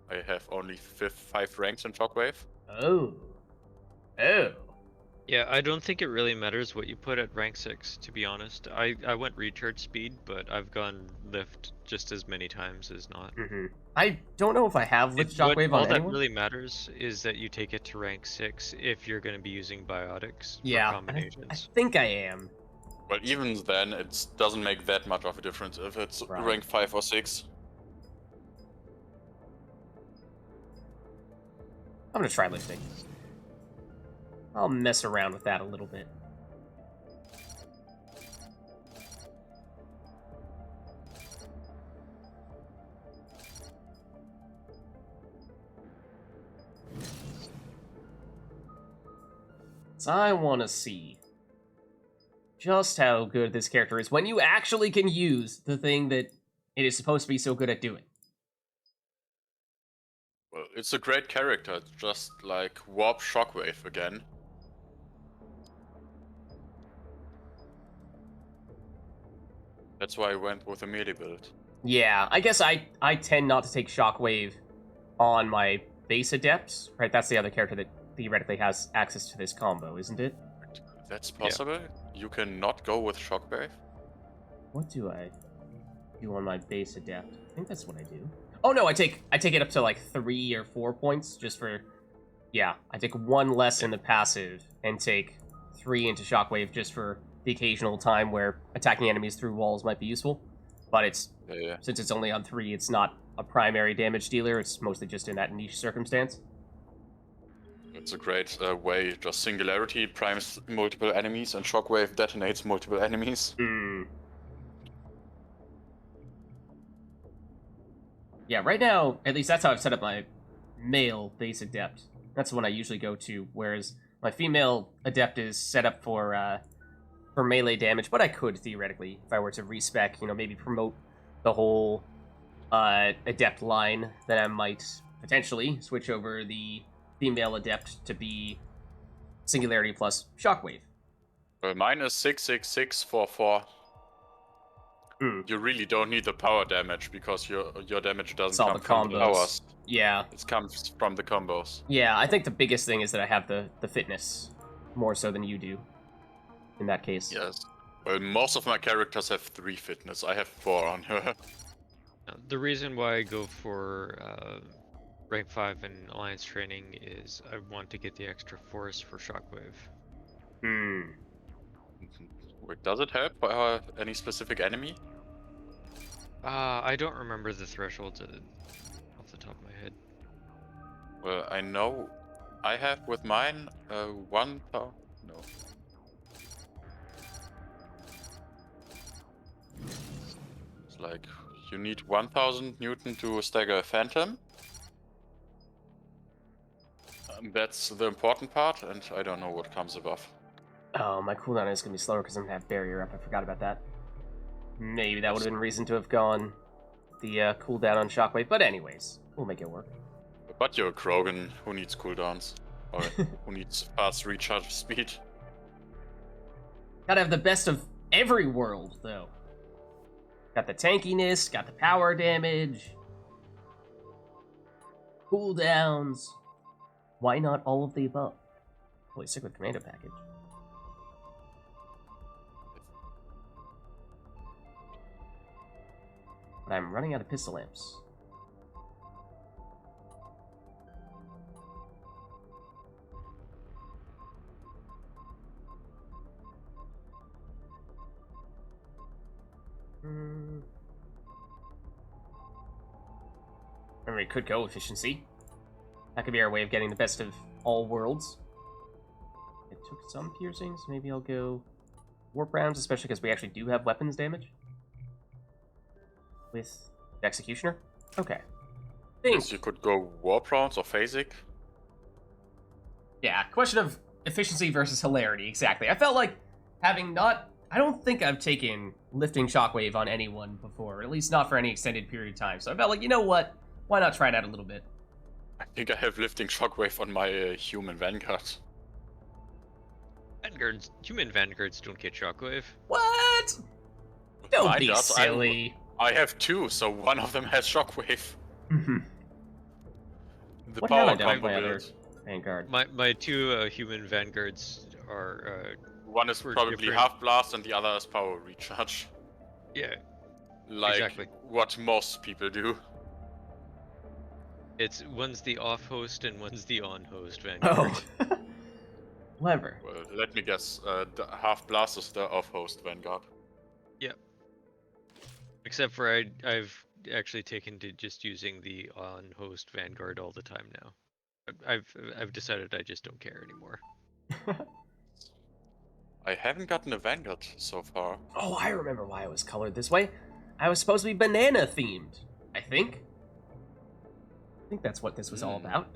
C: I have only 5 ranks in shockwave.
A: Oh.
B: Yeah, I don't think it really matters what you put at rank 6, to be honest. I went recharge speed, but I've gone lift just as many times as not.
A: I don't know if I have lift shockwave
B: All
A: on
B: that
A: anyone.
B: really matters is that you take it to rank 6 if you're going to be using biotics
A: Yeah,
B: for
A: and
B: combinations.
A: I think I am.
C: But even then, it doesn't make that much of a difference if it's
A: Right.
C: rank 5 or 6.
A: I'm gonna try lifting. I'll mess around with that a little bit. So I want to see just how good this character is when you actually can use the thing that it is supposed to be so good at doing.
C: Well, it's a great character, it's just like warp shockwave again. That's why I went with a melee build.
A: Yeah, I guess I tend not to take Shockwave on my base adepts, right? That's the other character that theoretically has access to this combo, isn't it?
C: That's possible? You can not go with shockwave?
A: What do I do on my base adept? I think that's what I do. Oh no, I take it up to like 3 or 4 points just for... Yeah, I take 1 less in the passive and take 3 into Shockwave just for the occasional time where attacking enemies through walls might be useful. But it's
C: Yeah.
A: since it's only on 3, it's not a primary damage dealer. It's mostly just in that niche circumstance.
C: It's a great way. Just Singularity primes multiple enemies and Shockwave detonates multiple enemies.
A: Yeah, right now, at least that's how I've set up my male base adept. That's the one I usually go to, whereas my female adept is set up for melee damage, but I could theoretically, if I were to respec, maybe promote the whole adept line, then I might potentially switch over the female adept to be Singularity plus Shockwave.
C: Mine is 66644. You really don't need the power damage because your damage doesn't
A: It's all
C: come
A: the
C: from the
A: combos.
C: powers.
A: Yeah,
C: It comes from the combos.
A: yeah, I think the biggest thing is that I have the fitness, more so than you do, in that case.
C: Yes. Well, most of my characters have 3 fitness. I have 4 on her.
B: The reason why I go for rank 5 in Alliance training is I want to get the extra force for Shockwave.
A: Hmm.
C: Wait, does it help any specific enemy?
B: I don't remember the thresholds off the top of my head.
C: Well, I know I have with mine 1,000. No. It's like you need 1,000 Newton to stagger a Phantom. That's the important part, and I don't know what comes above.
A: Oh, my cooldown is going to be slower because I'm going to have barrier up. I forgot about that. Maybe that would have been reason to have gone the cooldown on Shockwave. But anyways, we'll make it work.
C: But you're a Krogan who needs cooldowns. Or who needs fast recharge speed.
A: Gotta have the best of every world, though. Got the tankiness, got the power damage, cooldowns. Why not all of the above? Holy sick with commando package. But I'm running out of pistol lamps. Remember, it could go efficiency. That could be our way of getting the best of all worlds. It took some piercings. Maybe I'll go warp rounds, especially because we actually do have weapons damage. With the Executioner? Okay.
C: Yes, you could go warp rounds or phasic.
A: Yeah, question of efficiency versus hilarity, exactly. I felt like having not... I don't think I've taken lifting Shockwave on anyone before, at least not for any extended period of time. So I felt like, you know what? Why not try it out a little bit?
C: I think I have lifting Shockwave on my human Vanguard.
B: Human Vanguards don't get Shockwave.
A: What? Don't
C: Mine
A: be
C: does.
A: silly.
C: I have two, so one of them has Shockwave.
A: Mhm.
C: The
A: What
C: power
A: have I done with
C: combo
A: my other
C: build.
A: Vanguard?
B: My two human Vanguards are
C: One is
B: for
C: probably
B: different-
C: half blast and the other is power recharge.
B: yeah.
C: Like
B: Exactly.
C: what most people do.
B: It's one's the off host and one's the on host Vanguard.
A: Oh. Clever.
C: Well, let me guess. The half blast is the off host Vanguard.
B: Except for I've actually taken to just using the on host Vanguard all the time now. I've decided I just don't care anymore.
C: I haven't gotten a Vanguard so far.
A: Oh, I remember why it was colored this way. I was supposed to be banana themed, I think. I think that's what this was all about.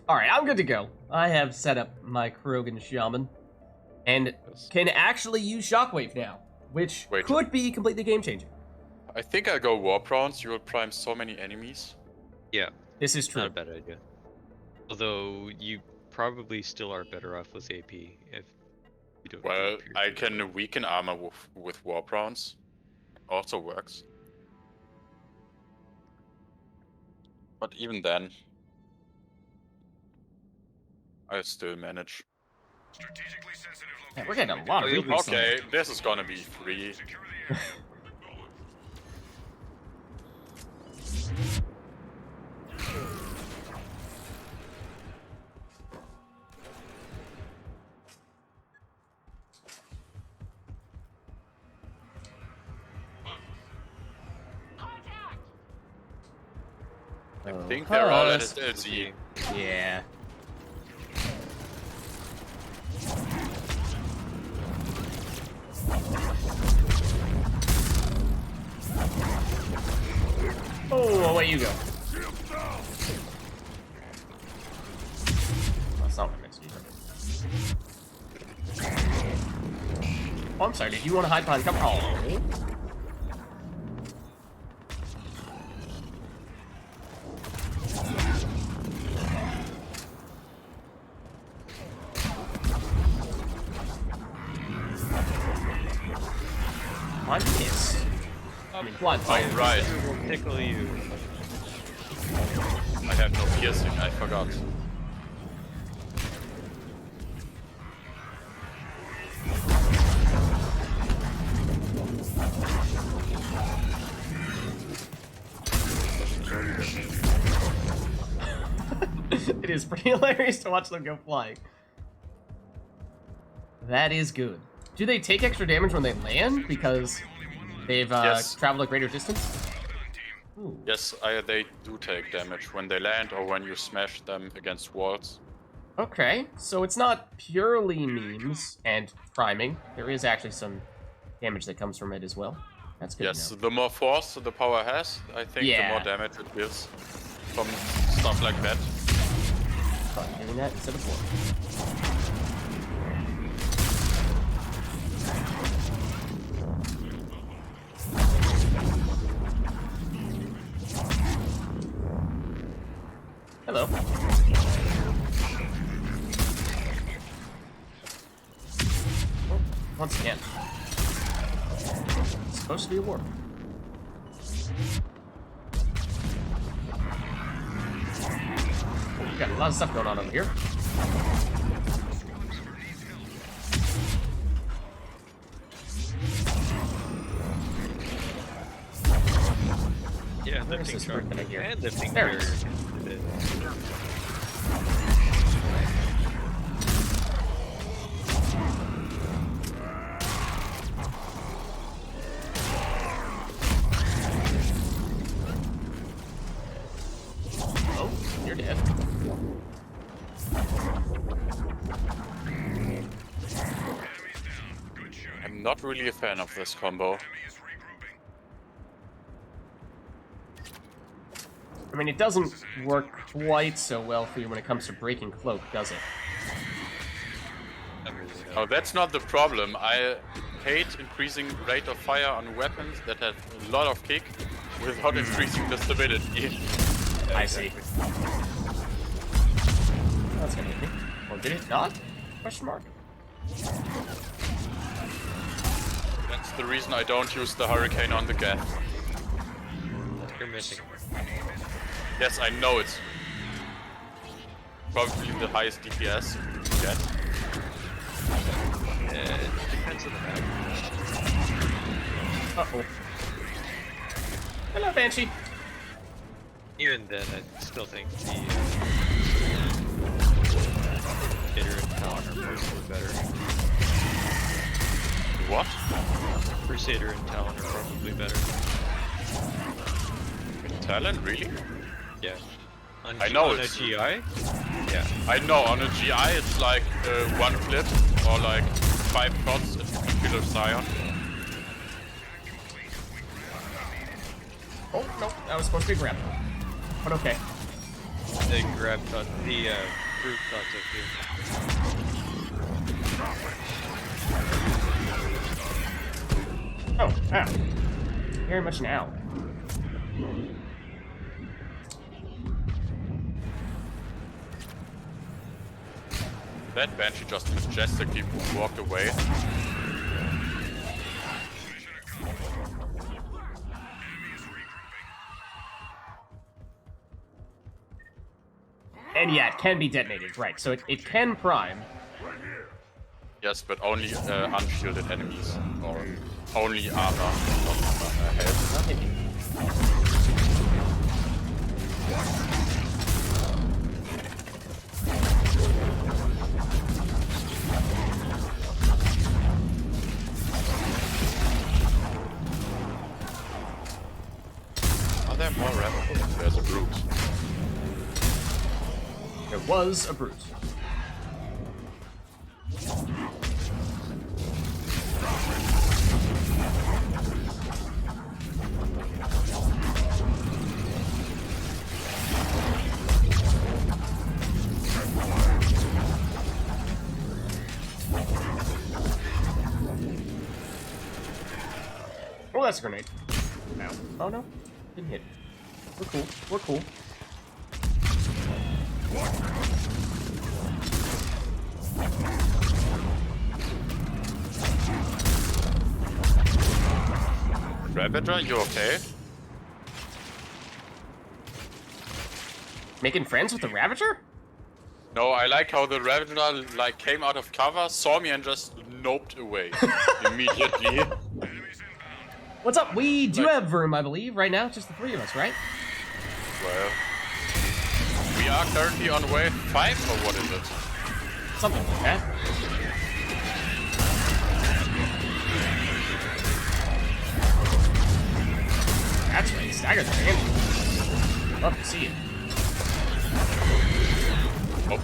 A: Alright, I'm good to go. I have set up my Krogan Shaman and can actually use Shockwave now, which
C: Wait.
A: could be completely game-changing.
C: I think I'll go warp rounds. You will prime so many enemies.
B: Yeah,
A: This is true.
B: not a bad idea. Although you probably still are better off with AP if you don't.
C: Well,
B: do
C: I
B: piercing.
C: can weaken armor with warp rounds. Also works. But even then, I still manage.
D: Strategically sensitive
A: Yeah,
D: location.
A: we're getting a lot of
B: Oh, you'll
A: weakness on
C: Okay,
A: it.
C: this is gonna be free.
D: Secure the area.
C: I
A: Oh,
C: think they're all at
A: husk.
C: LZ.
A: Yeah. Oh, away you go. That's not what I meant to do. Oh, I'm sorry. Did you want to hide behind cover? Oh. One miss. I mean, one.
C: Oh, right.
B: It will tickle you.
C: I have no piercing, I forgot.
A: is pretty hilarious to watch them go flying. That is good. Do they take extra damage when they land because they've
C: Yes.
A: traveled a greater distance? Ooh.
C: Yes, they do take damage when they land or when you smash them against walls.
A: Okay, so it's not purely memes and priming. There is actually some damage that comes from it as well. That's good
C: Yes,
A: to know.
C: the more force the power has, I think the
A: Yeah.
C: more damage it deals from stuff like that.
A: Fun doing that instead of blowing. Hello. Oh, once again. It's supposed to be a war. We got a lot of stuff going on over here.
B: Yeah,
A: Where's
B: lifting
A: this
B: charge
A: freaking here?
B: and lifting
A: There it is.
B: barrier.
A: Oh, you're dead.
C: I'm not really a fan of this combo.
D: Enemy is regrouping.
A: I mean, it doesn't work quite so well for you when it comes to breaking cloak, does it?
B: Not really, no.
C: Oh, that's not the problem. I hate increasing rate of fire on weapons that have a lot of kick without increasing the stability.
A: I see. That's gonna hit me. Or did it not? Question mark.
C: That's the reason I don't use the hurricane on the gas.
B: You're missing.
C: Yes, I know it's probably the highest DPS you can get.
B: It depends on the map.
A: Uh-oh. Hello, Banshee.
B: Even then, I still think the Crusader and Talon are mostly better.
C: What?
B: Crusader and Talon are probably better.
C: Talent, really?
B: Yeah. On
C: I know
B: on a
C: it's-
B: GI? Yeah.
C: I know, on a GI it's like one clip or like 5 shots and you can kill a Scion.
A: Oh, no, that was supposed to be grabbed. But okay.
B: They grabbed on the brute concept here.
A: Oh, ow. Very much an ow.
C: That Banshee just majestically walked away.
A: And yeah, it can be detonated, right. So it can prime.
C: Yes, but only unshielded enemies. Or only armor, not health.
A: Not hit me.
C: Are there more rebels? There's a brute.
A: There was a brute. Oh, that's a grenade. Ow. Oh no, didn't hit. We're cool. We're cool.
C: Ravager, you okay?
A: Making friends with the Ravager?
C: No, I like how the Ravager like came out of cover, saw me and just noped away immediately.
A: What's up? We do
C: Like-
A: have room, I believe, right now. Just the three of us, right?
C: Well, we We are currently on wave 5, or what is it?
A: Something like that. That's right, stagger the Banshee. Love to see it.
C: Oh,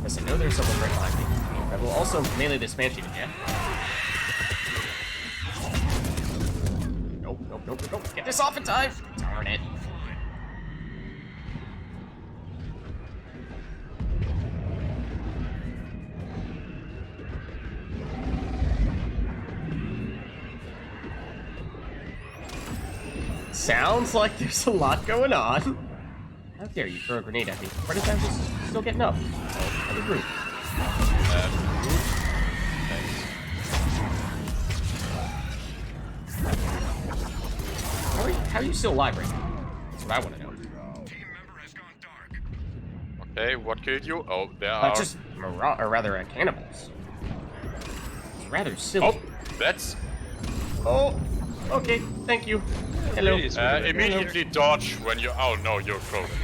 A: Yes, I know there's someone right behind me. I will also melee this Banshee again. Nope, nope, nope, nope. Get this off in time! Darn it. Sounds like there's a lot going on. How dare you throw a grenade at me? Predator is still getting up. Oh, another group. How are you still alive right now? That's what I want to know.
D: Team member has gone dark.
C: okay, what killed you? Oh, there are...
A: Just cannibals. It's rather silly.
C: Oh, that's...
A: Oh, okay, thank you. Hello.
C: immediately dodge when you... Oh, no, you're frozen.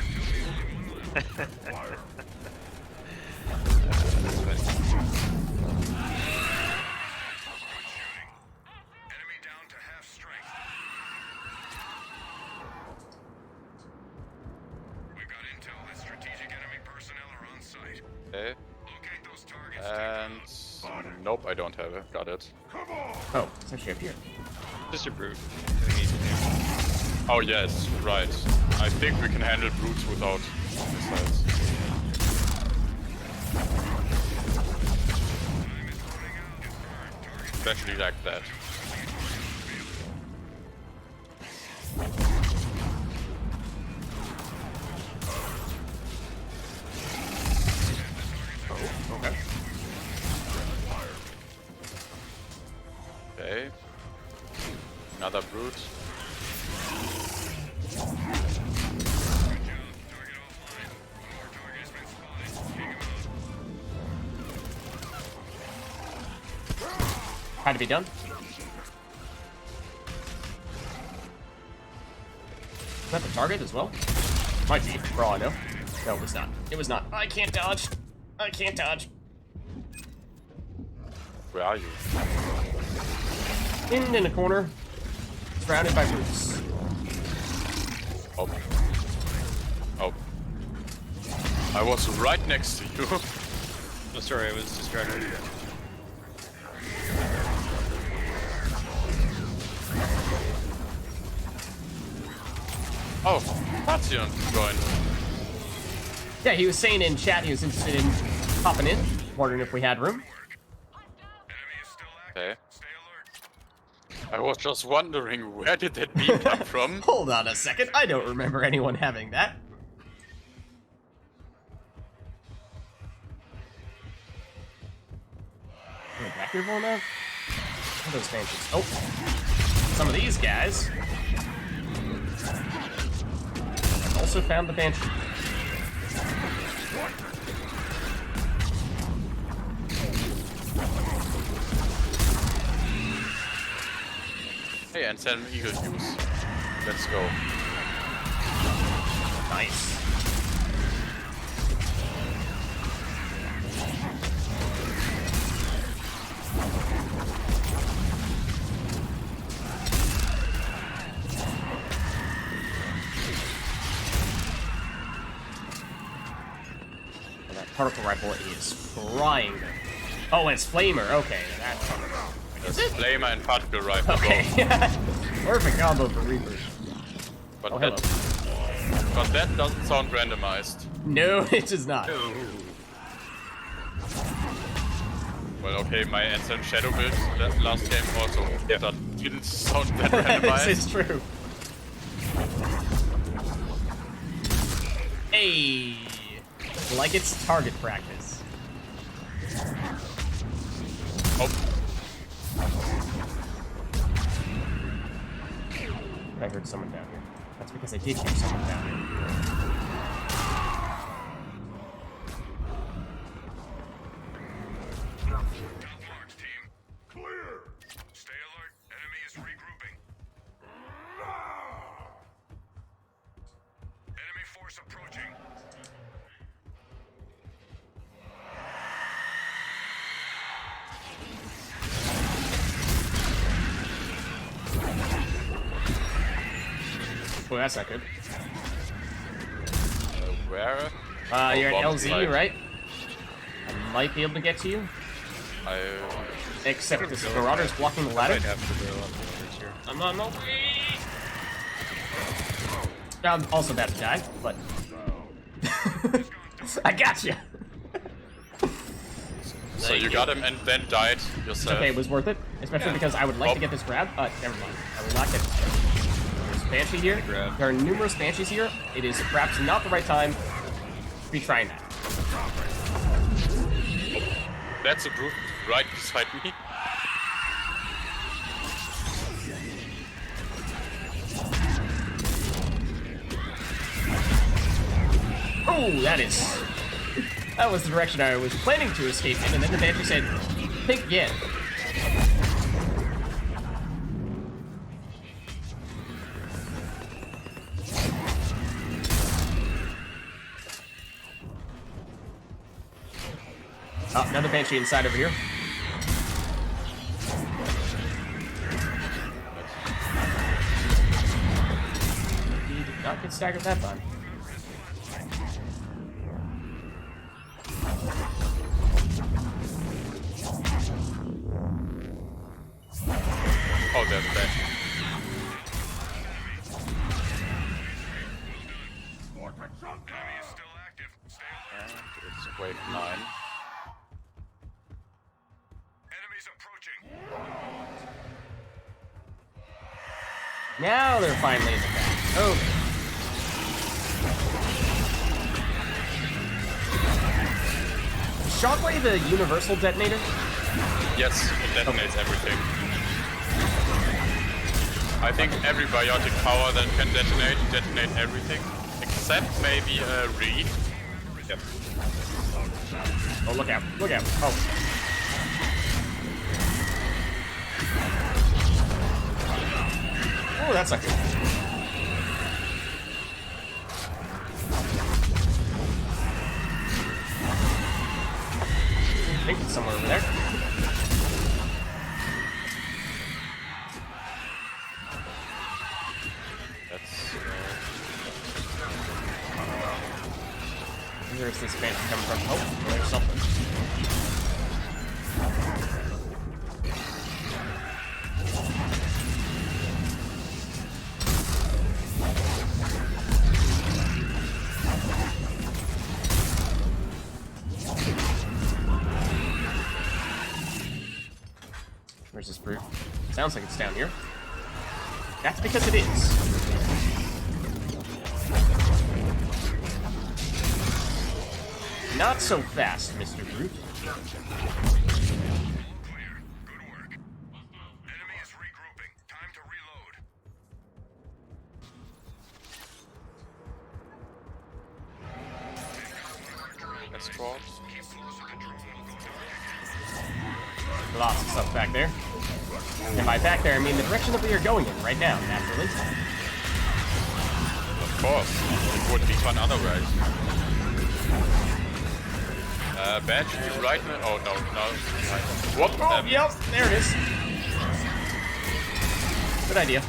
D: Enemy down to half strength. We've got intel that strategic enemy personnel are on site.
C: Okay,
D: Locate those targets.
C: and... Nope, I don't have it. Got it.
A: Oh, it's actually up here.
B: Just a brute. I need to do.
C: Oh, yes, right. I think we can handle brutes without missiles. Especially like that.
A: Oh, okay.
C: Okay. Another brute.
A: Had to be done. Is that the target as well? Might be, for all I know. No, it was not. It was not. I can't dodge. I can't dodge.
C: Where are you?
A: In a corner. Surrounded by roots.
C: Oh. Oh. I was right next to you.
B: Oh, sorry, I was distracted.
C: Oh, Patsion joined.
A: Yeah, he was saying in chat he was interested in popping in. Wondering if we had room.
D: Enemy is still active.
C: Okay.
D: Stay alert.
C: I was just wondering, where did that beam come from?
A: Hold on a second. I don't remember anyone having that. Am I back here for now? What are those Banshees? Oh, some of these guys. I've also found the Banshee.
C: Hey, and send Eagle use. Let's go.
A: Nice. And that particle rifle is frying them. Oh, it's Flamer. Okay, that's
C: There's Flamer and particle rifle.
A: okay. Perfect combo for Reapers.
C: But,
A: Oh,
C: that,
A: hello.
C: but that doesn't sound randomized.
A: No, it does not.
C: Well, okay, my Ancient Shadow build that last game also that didn't sound that randomized.
A: This is true. Hey, like it's target practice.
C: Oh,
A: I heard someone down here. That's because I did hear someone down here.
D: Marks, team. Clear. Stay alert. Enemy is regrouping. Enemy forces
A: Well, that's not good.
C: Where?
A: You're at
C: bombs
A: LZ,
C: light.
A: right? I might be able to get to you. Except this Marauder's blocking the
B: I
A: ladder.
B: might have to go up the ladders here.
A: I'm on my way. I'm also about to die, but I got you.
C: So you got him and then died yourself.
A: Okay, it was worth it, especially because I would like to get this grab. Never mind. I will not get this grab. There's a Banshee here.
B: Grab.
A: There are numerous Banshees here. It is perhaps not the right time to be trying that.
C: That's a brute right beside me.
A: Oh, that was the direction I was planning to escape in, and then the Banshee said, think again. Oh, another Banshee inside over here. He did not get staggered that time.
C: Oh, there's a Banshee.
D: Enemy is still active. Stay alert.
C: And it's wave 9.
D: Enemies approaching.
A: Now they're finally in the back. Oh. Shockwave the universal detonator?
C: Yes, it detonates everything. I think every biotic power then can detonate everything, except maybe a Reed. Yep.
A: Oh, look out. Look out. Oh. Oh, that's not good. I think it's somewhere over there. Where's this Banshee coming from? Oh, there's something. Where's this brute? Sounds like it's down here. That's because it is. Not so fast, Mr. Brute.
D: Clear. Good work. Enemy is regrouping. Time to reload.
C: That's dropped.
D: Keep close to control.
A: Lots of stuff back there. And by back there, I mean the direction that we are going in right now, naturally.
C: Of course. It would be fun otherwise. Banshee right now. Oh, no. Behind. What?
A: Oh, yep, there it is. Good idea.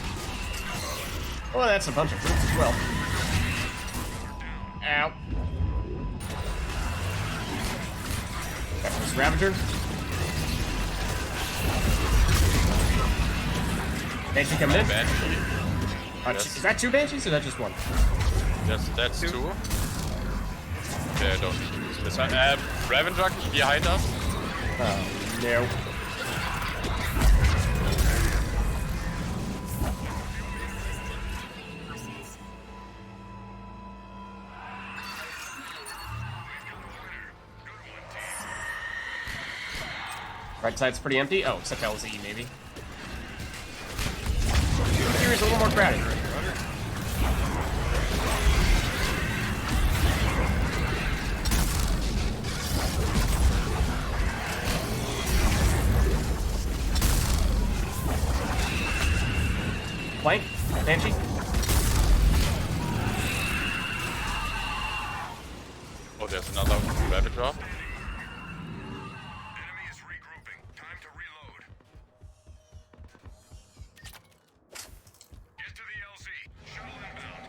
A: Oh, that's a bunch of fruits as well. Ow. Got this Ravager. Banshee coming in.
C: Banshee.
A: Is that two Banshees or is that just one?
C: Yes, that's two. Okay, I don't use this one. Ravager behind us.
A: No. Right side's pretty empty. Oh, except LZ maybe. Here's a little more crowded. Flank, Banshee.
C: Oh, there's another Ravager.
D: Enemy is regrouping. Time to reload. Get to the LZ. Shuttle inbound.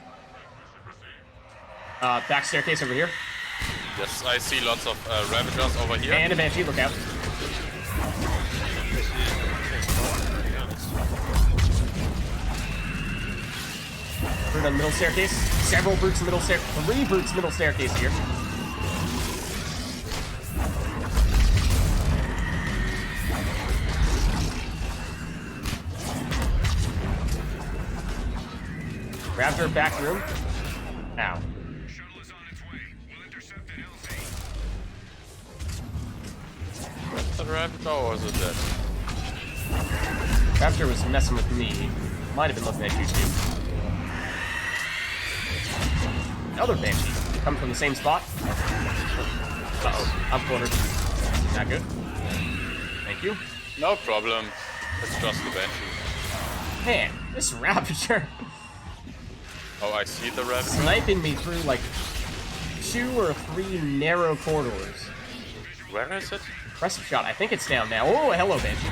A: Back staircase over here.
C: Yes, I see lots of Ravagers over here.
A: And a Banshee, look out. Brute on the middle staircase. Several brutes middle stair. 3 brutes middle staircase here. Raptor back room. Ow.
D: Shuttle is on its way. We'll intercept at LZ.
C: The Ravager or is it dead?
A: Raptor was messing with me. Might have been looking at you too. Another Banshee. Come from the same spot. Uh-oh. I'm cornered. Not good. Thank you.
C: No problem. It's just the Banshee.
A: Man, this Ravager
C: Oh, I see the Ravager.
A: sniping me through like 2 or 3 narrow corridors.
C: Where is it?
A: Impressive shot. I think it's down now. Oh, hello, Banshee.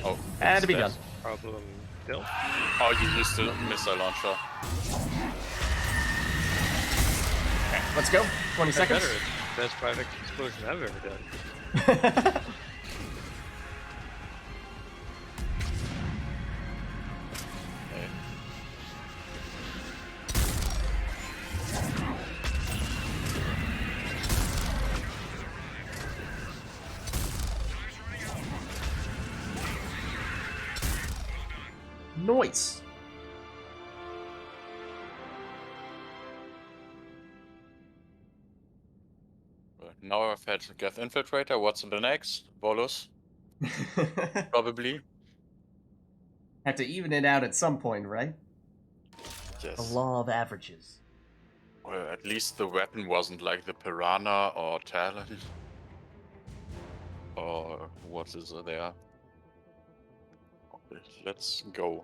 C: Oh,
A: Had to be
C: it's
A: done.
C: dead.
B: Problem built.
C: Oh, you used the missile launcher.
A: Okay, let's go. 20 seconds.
B: Better. Best biotic explosion I've ever done.
C: Okay.
A: Noise.
C: Now I've had Geth Infiltrator. What's the next? Bolus? Probably.
A: Had to even it out at some point, right? The
C: Yes.
A: law of averages.
C: Well, at least the weapon wasn't like the Piranha or Talon. Or what is there? Okay, let's go.